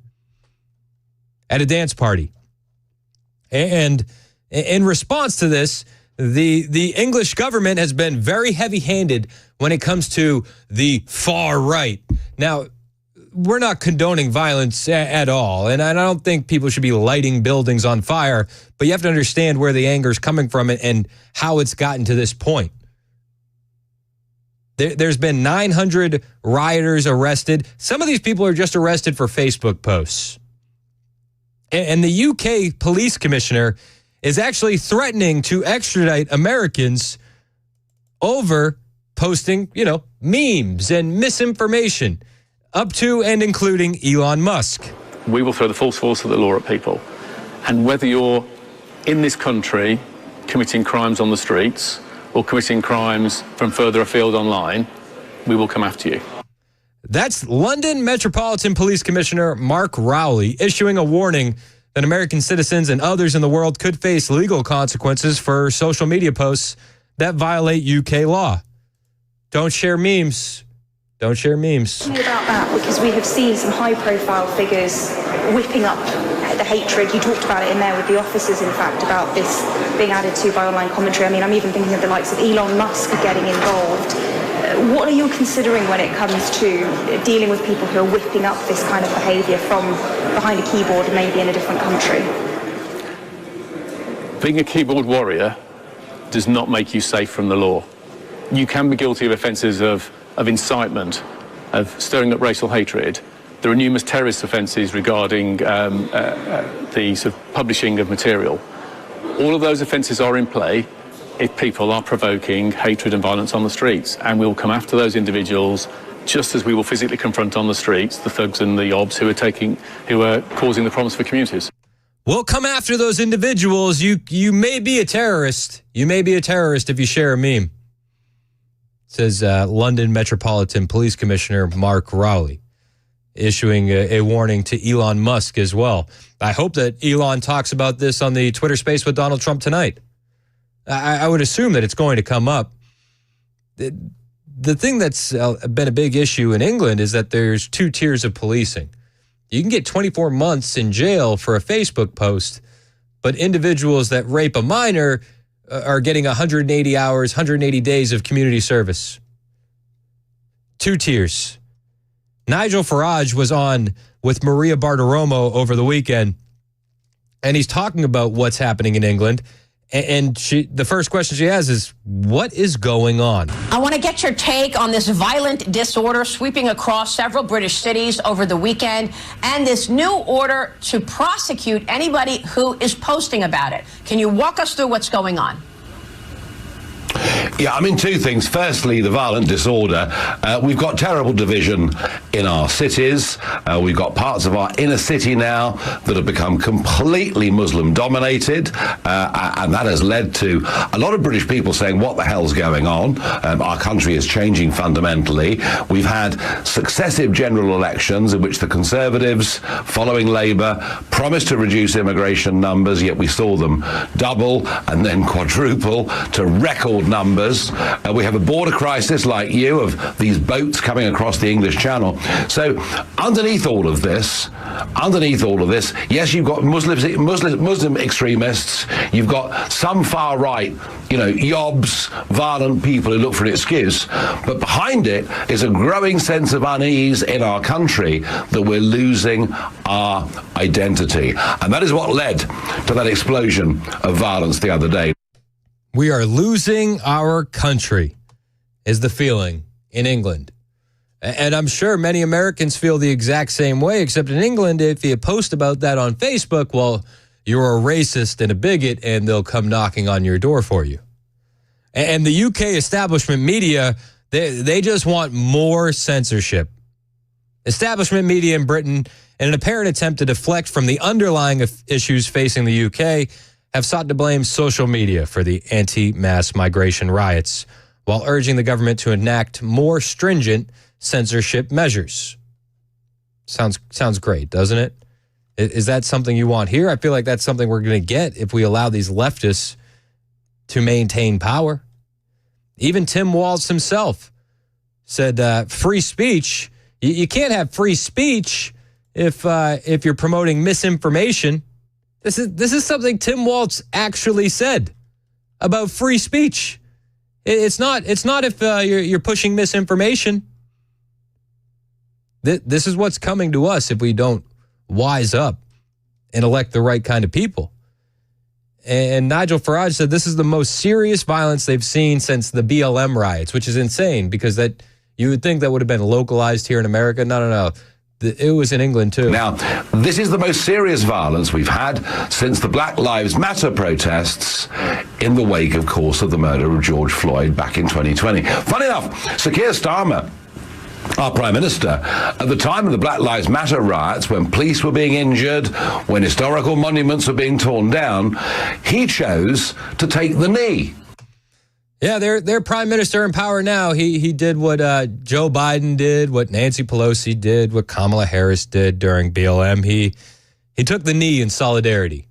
And in response to this, the English government has been very heavy-handed when it comes to the far right. Now, we're not condoning violence at all, and I don't think people should be lighting buildings on fire, but you have to understand where the anger is coming from and how it's gotten to this point. There's been 900 rioters arrested. Some of these people are just arrested for Facebook posts. And the UK police commissioner is actually threatening to extradite Americans over posting, memes and misinformation, up to and including Elon Musk. We will throw the full force of the law at people. And whether you're in this country committing crimes on the streets or committing crimes from further afield online, we will come after you. That's London Metropolitan Police Commissioner Mark Rowley issuing a warning that American citizens and others in the world could face legal consequences for social media posts that violate UK law. Don't share memes. Don't share memes. Tell me about that, because we have seen some high-profile figures whipping up the hatred. You talked about it in there with the officers, in fact, about this being added to by online commentary. I mean, I'm even thinking of the likes of Elon Musk getting involved. What are you considering when it comes to dealing with people who are whipping up this kind of behaviour from behind a keyboard, maybe in a different country? Being a keyboard warrior does not make you safe from the law. You can be guilty of offences of incitement, of stirring up racial hatred. There are numerous terrorist offences regarding the sort of publishing of material. All of those offences are in play if people are provoking hatred and violence on the streets, and we will come after those individuals just as we will physically confront on the streets the thugs and the obs who are causing the problems for communities. We'll come after those individuals. You may be a terrorist. You may be a terrorist if you share a meme, says London Metropolitan Police Commissioner Mark Rowley, issuing a warning to Elon Musk as well. I hope that Elon talks about this on the Twitter space with Donald Trump tonight. I would assume that it's going to come up. The thing that's been a big issue in England is that there's 2 tiers of policing. You can get 24 months in jail for a Facebook post, but individuals that rape a minor are getting 180 hours, 180 days of community service. 2 tiers. Nigel Farage was on with Maria Bartiromo over the weekend, and he's talking about what's happening in England. And the first question she has is, what is going on? I want to get your take on this violent disorder sweeping across several British cities over the weekend and this new order to prosecute anybody who is posting about it. Can you walk us through what's going on? Yeah, I mean, two things. Firstly, the violent disorder. We've got terrible division in our cities. We've got parts of our inner city now that have become completely Muslim dominated, and that has led to a lot of British people saying, what the hell's going on? Our country is changing fundamentally. We've had successive general elections in which the Conservatives, following Labour, promised to reduce immigration numbers, yet we saw them double and then quadruple to record numbers. We have a border crisis like you of these boats coming across the English Channel. So underneath all of this, yes, you've got Muslim extremists, you've got some far right, yobs, violent people who look for an excuse, but behind it is a growing sense of unease in our country that we're losing our identity. And that is what led to that explosion of violence the other day. We are losing our country, is the feeling in England. And I'm sure many Americans feel the exact same way, except in England, if you post about that on Facebook, well, you're a racist and a bigot, and they'll come knocking on your door for you. And the UK establishment media, they just want more censorship. Establishment media in Britain, in an apparent attempt to deflect from the underlying issues facing the UK, have sought to blame social media for the anti-mass migration riots, while urging the government to enact more stringent censorship measures. Sounds great, doesn't it? Is that something you want here? I feel like that's something we're going to get if we allow these leftists to maintain power. Even Tim Walz himself said, free speech, you can't have free speech if you're promoting misinformation. This is something Tim Walz actually said about free speech. It's not if you're pushing misinformation. This is what's coming to us if we don't wise up and elect the right kind of people. And Nigel Farage said this is the most serious violence they've seen since the BLM riots, which is insane because that you would think that would have been localized here in America. No. It was in England, too. Now, this is the most serious violence we've had since the Black Lives Matter protests in the wake, of course, of the murder of George Floyd back in 2020. Funny enough, Sir Keir Starmer, our Prime Minister, at the time of the Black Lives Matter riots, when police were being injured, when historical monuments were being torn down, he chose to take the knee. Yeah, their prime minister in power now. He did what Joe Biden did, what Nancy Pelosi did, what Kamala Harris did during BLM. He took the knee in solidarity.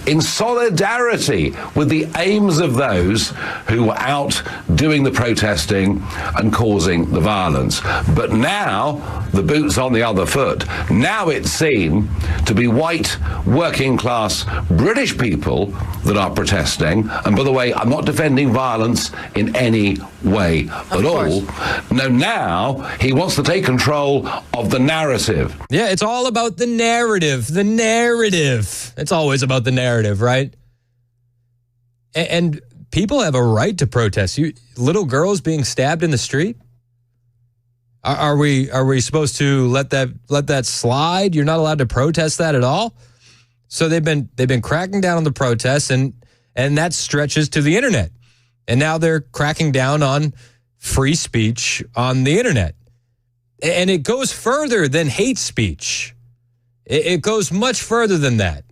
In solidarity with the aims of those who were out doing the protesting and causing the violence. But now the boot's on the other foot. Now it's seen to be white, working class British people that are protesting. And by the way, I'm not defending violence in any way at all. No, now he wants to take control of the narrative. Yeah, it's all about the narrative. The narrative. It's always about the narrative, right? And people have a right to protest. Little girls being stabbed in the street? Are we supposed to let that slide? You're not allowed to protest that at all? So they've been cracking down on the protests, and that stretches to the internet. And now they're cracking down on free speech on the internet. And it goes further than hate speech. It goes much further than that.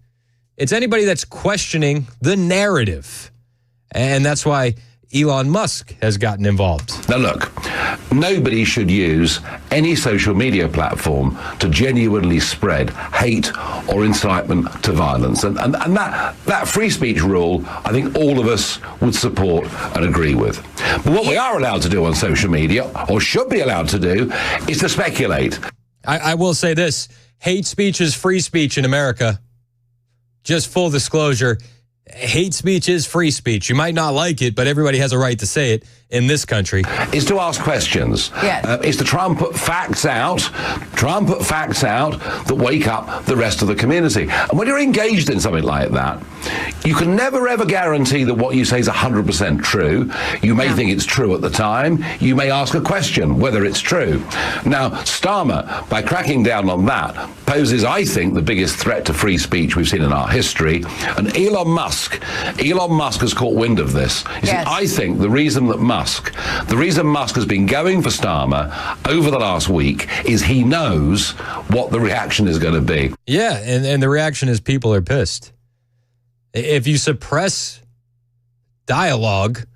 It's anybody that's questioning the narrative. And that's why Elon Musk has gotten involved. Now look, nobody should use any social media platform to genuinely spread hate or incitement to violence. And that free speech rule, I think all of us would support and agree with. But what we are allowed to do on social media, or should be allowed to do, is to speculate. I will say this, hate speech is free speech in America. Just full disclosure, hate speech is free speech. You might not like it, but everybody has a right to say it in this country. Is to ask questions. Yes. Is to try and put facts out. Try and put facts out that wake up the rest of the community. And when you're engaged in something like that, you can never ever guarantee that what you say is 100% true. You may think it's true at the time. You may ask a question whether it's true. Now, Starmer, by cracking down on that, poses, I think, the biggest threat to free speech we've seen in our history. And Elon Musk has caught wind of this. You see, I think the reason Musk has been going for Starmer over the last week is he knows what the reaction is going to be. Yeah, and the reaction is people are pissed. If you suppress dialogue,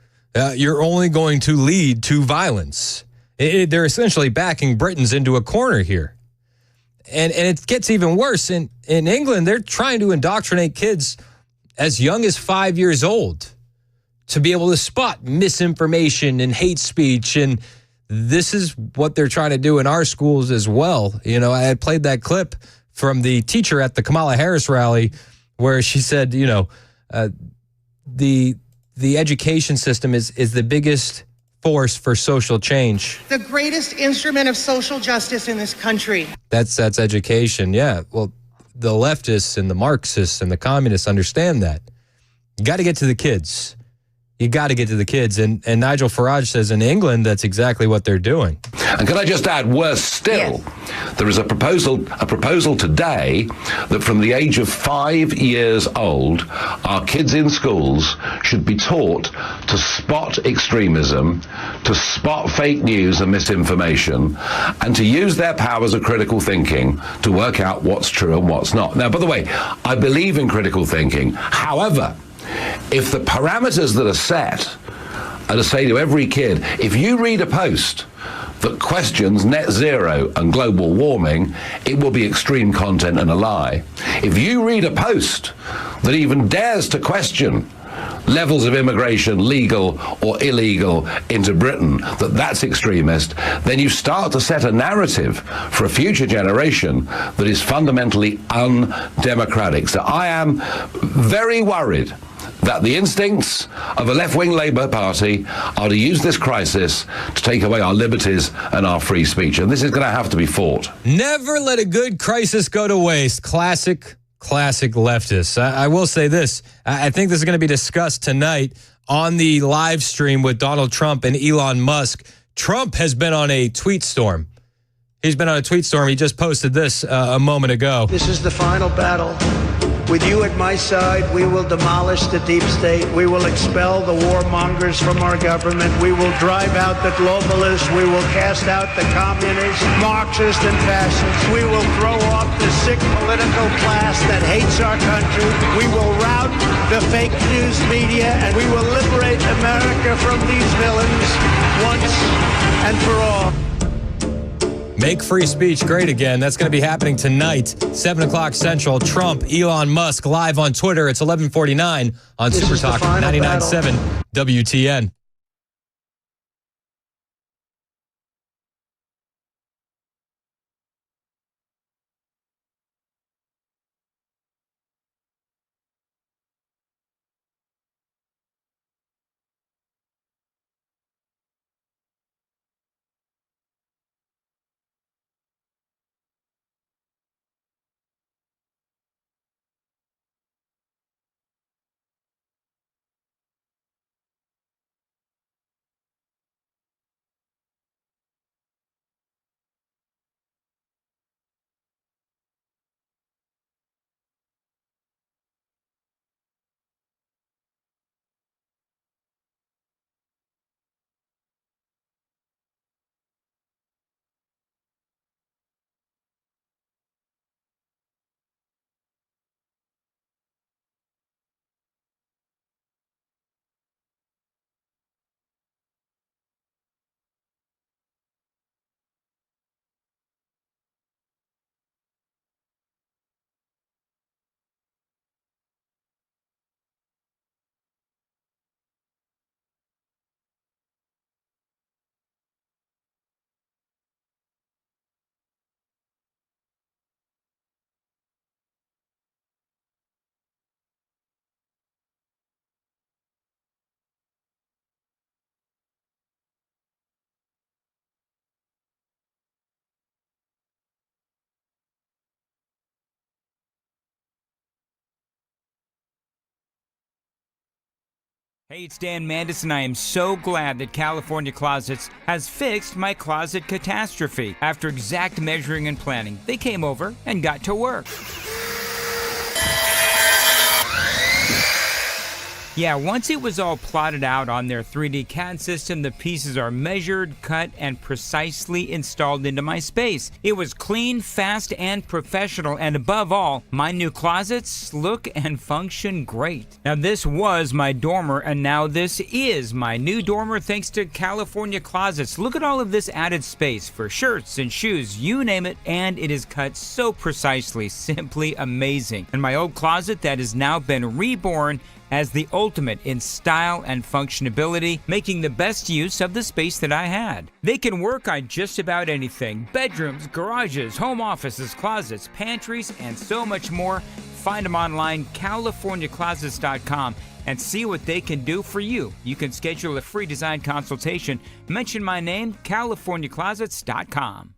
you're only going to lead to violence. They're essentially backing Britons into a corner here. And it gets even worse. In England, they're trying to indoctrinate kids as young as 5 years old to be able to spot misinformation and hate speech. And this is what they're trying to do in our schools as well. You know, I had played that clip from the teacher at the Kamala Harris rally where she said, you know, the education system is the biggest force for social change. The greatest instrument of social justice in this country. That's education. Yeah. Well, the leftists and the Marxists and the communists understand that. You got to get to the kids. You got to get to the kids. And Nigel Farage says in England, that's exactly what they're doing. And can I just add, worse still, there is a proposal today that from the age of 5 years old, our kids in schools should be taught to spot extremism, to spot fake news and misinformation, and to use their powers of critical thinking to work out what's true and what's not. Now, by the way, I believe in critical thinking. However, if the parameters that are set are to say to every kid, if you read a post that questions net zero and global warming, it will be extreme content and a lie. If you read a post that even dares to question levels of immigration, legal or illegal, into Britain, that's extremist, then you start to set a narrative for a future generation that is fundamentally undemocratic. So I am very worried that the instincts of a left-wing Labour Party are to use this crisis to take away our liberties and our free speech. And this is going to have to be fought. Never let a good crisis go to waste. Classic leftists. I will say this. I think this is going to be discussed tonight on the live stream with Donald Trump and Elon Musk. Trump has been on a tweet storm. He's been on a tweet storm. He just posted this a moment ago. This is the final battle. With you at my side, we will demolish the deep state. We will expel the warmongers from our government. We will drive out the globalists. We will cast out the communists, Marxists, and fascists. We will throw off the sick political class that hates our country. We will rout the fake news media, and we will liberate America from these villains once and for all. Make free speech great again. That's going to be happening tonight, 7 o'clock Central. Trump, Elon Musk, live on Twitter. It's 11:49 on Super Talk 99.7 WTN. Hey, it's Dan Mandis, and I am so glad that California Closets has fixed my closet catastrophe. After exact measuring and planning, they came over and got to work. Yeah, once it was all plotted out on their 3D CAD system, the pieces are measured, cut, and precisely installed into my space. It was clean, fast, and professional, and above all, my new closets look and function great. Now, this was my dormer, and now this is my new dormer thanks to California Closets. Look at all of this added space for shirts and shoes, you name it, and it is cut so precisely, simply amazing. And my old closet that has now been reborn as the ultimate in style and functionality, making the best use of the space that I had. They can work on just about anything: bedrooms, garages, home offices, closets, pantries, and so much more. Find them online, CaliforniaClosets.com, and see what they can do for you. You can schedule a free design consultation. Mention my name, CaliforniaClosets.com.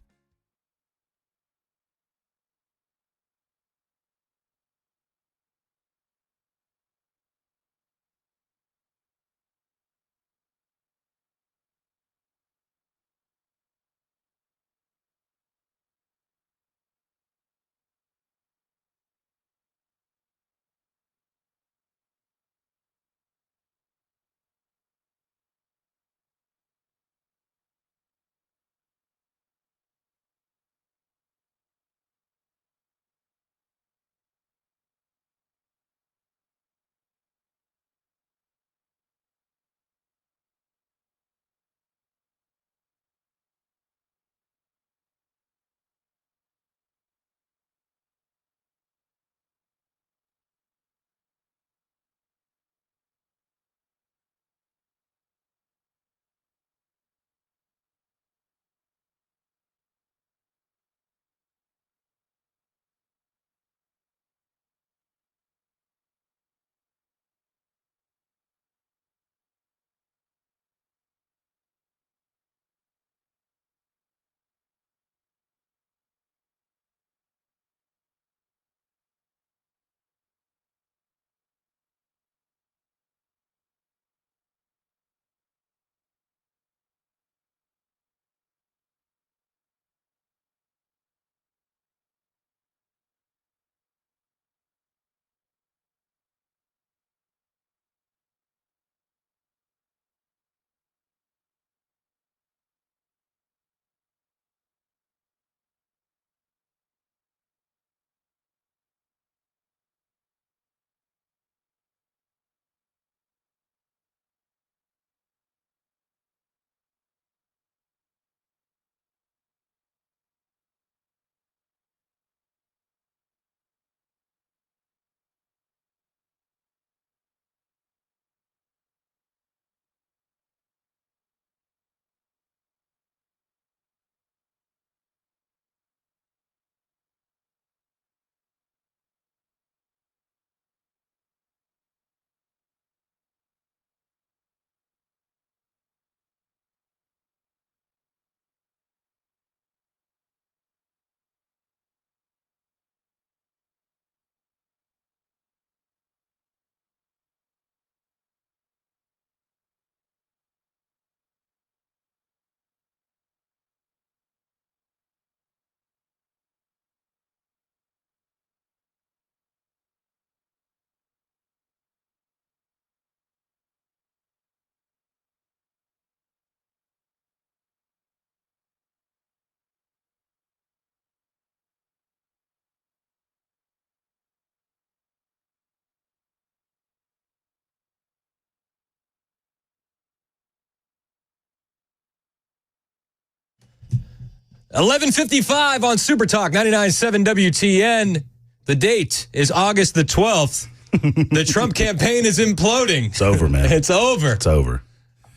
$11:55 on Super Talk 99.7 WTN. The date is August the 12th. The Trump campaign is imploding. It's over, man. It's over. It's over.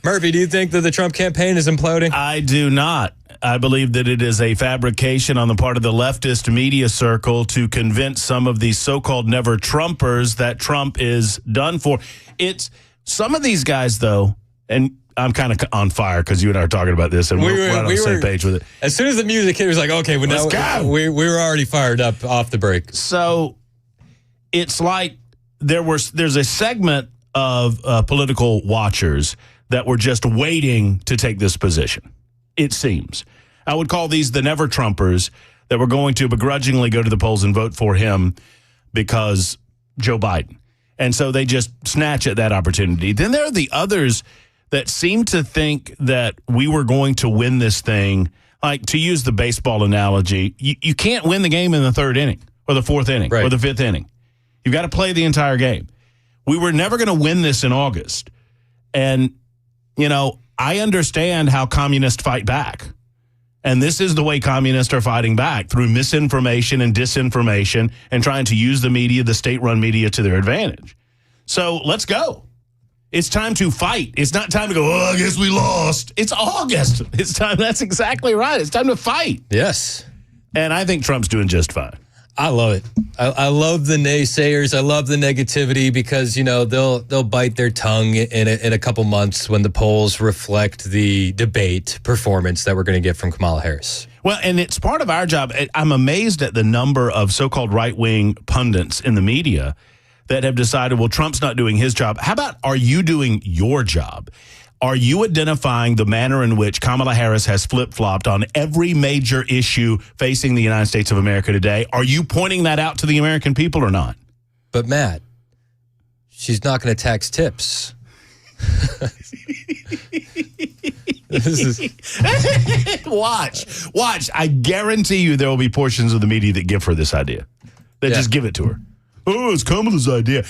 Murphy, do you think that the Trump campaign is imploding? I do not. I believe that it is a fabrication on the part of the leftist media circle to convince some of these so-called never-Trumpers that Trump is done for. It's some of these guys, though, and I'm kind of on fire because you and I are talking about this, and we're on the same page with it. As soon as the music hit, it was like, okay, well, let's go. We were already fired up off the break. So it's like there's a segment of political watchers that were just waiting to take this position, it seems. I would call these the never Trumpers that were going to begrudgingly go to the polls and vote for him because Joe Biden. And so they just snatch at that opportunity. Then there are the others that seem to think that we were going to win this thing. Like, to use the baseball analogy, you can't win the game in the third inning or the fourth inning or the fifth inning. You've got to play the entire game. We were never going to win this in August. And, you know, I understand how communists fight back. And this is the way communists are fighting back, through misinformation and disinformation and trying to use the media, the state-run media, to their advantage. So let's go. It's time to fight. It's not time to go, oh, I guess we lost. It's August. It's time. That's exactly right. It's time to fight. Yes. And I think Trump's doing just fine. I love it. I love the naysayers. I love the negativity because, you know, they'll bite their tongue in a couple months when the polls reflect the debate performance that we're going to get from Kamala Harris. Well, and it's part of our job. I'm amazed at the number of so-called right-wing pundits in the media that have decided, well, Trump's not doing his job. How about, are you doing your job? Are you identifying the manner in which Kamala Harris has flip-flopped on every major issue facing the United States of America today? Are you pointing that out to the American people or not? But, Matt, she's not going to tax tips. Watch. I guarantee you there will be portions of the media that give her this idea. That just give it to her. Oh, it's Kamala's idea.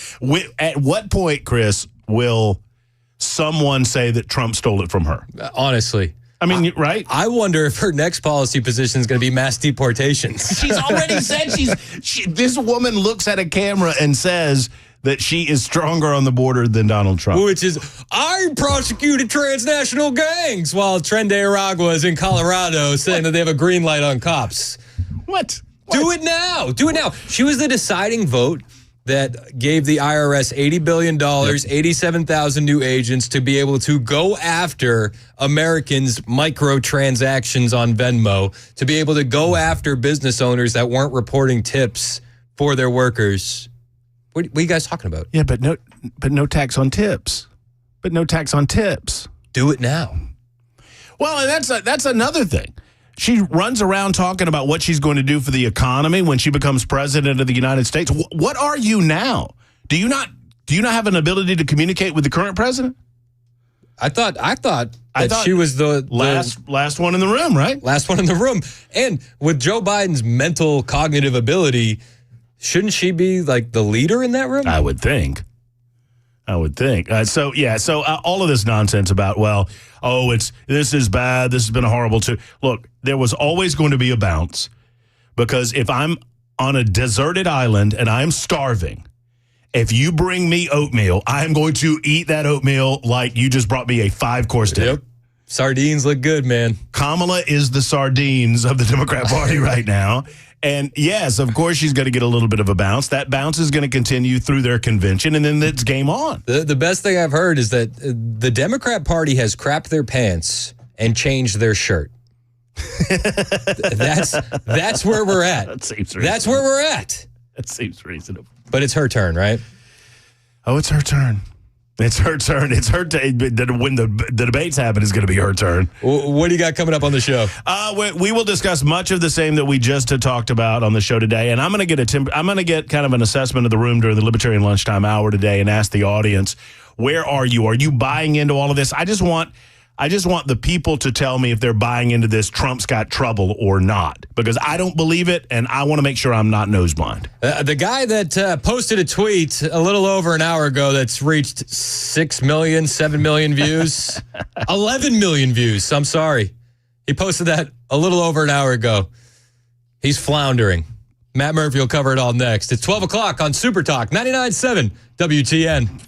At what point, Chris, will someone say that Trump stole it from her? Honestly. I mean, right? I wonder if her next policy position is going to be mass deportations. She's already said this woman looks at a camera and says that she is stronger on the border than Donald Trump. Which is, I prosecuted transnational gangs, while Tren de Aragua is in Colorado saying that they have a green light on cops. What? Do it now. Do it now. She was the deciding vote that gave the IRS $80 billion, 87,000 new agents to be able to go after Americans' microtransactions on Venmo, to be able to go after business owners that weren't reporting tips for their workers. What are you guys talking about? Yeah, but no tax on tips. But no tax on tips. Do it now. Well, and that's another thing. She runs around talking about what she's going to do for the economy when she becomes president of the United States. What are you now? Do you not have an ability to communicate with the current president? I thought she was the last one in the room, right? Last one in the room. And with Joe Biden's mental cognitive ability, shouldn't she be like the leader in that room? I would think. So all of this nonsense about, this is bad. This has been horrible too. Look, there was always going to be a bounce, because if I'm on a deserted island and I'm starving, if you bring me oatmeal, I'm going to eat that oatmeal like you just brought me a 5-course dinner. Yep. Sardines look good, man. Kamala is the sardines of the Democrat Party right now. And yes, of course, she's going to get a little bit of a bounce. That bounce is going to continue through their convention, and then it's game on. The best thing I've heard is that the Democrat Party has crapped their pants and changed their shirt. That's where we're at. That seems reasonable. That's where we're at. That seems reasonable. But it's her turn, right? Oh, it's her turn. It's her turn. It's her turn. When the debates happen, it's going to be her turn. What do you got coming up on the show? We will discuss much of the same that we just had talked about on the show today, and I'm going to get kind of an assessment of the room during the Libertarian Lunchtime Hour today, and ask the audience, where are you? Are you buying into all of this? I just want the people to tell me if they're buying into this Trump's got trouble or not, because I don't believe it, and I want to make sure I'm not noseblind. The guy that posted a tweet a little over an hour ago that's reached 6 million, 7 million views, 11 million views. I'm sorry. He posted that a little over an hour ago. He's floundering. Matt Murphy will cover it all next. It's 12 o'clock on Super Talk 99.7 WTN.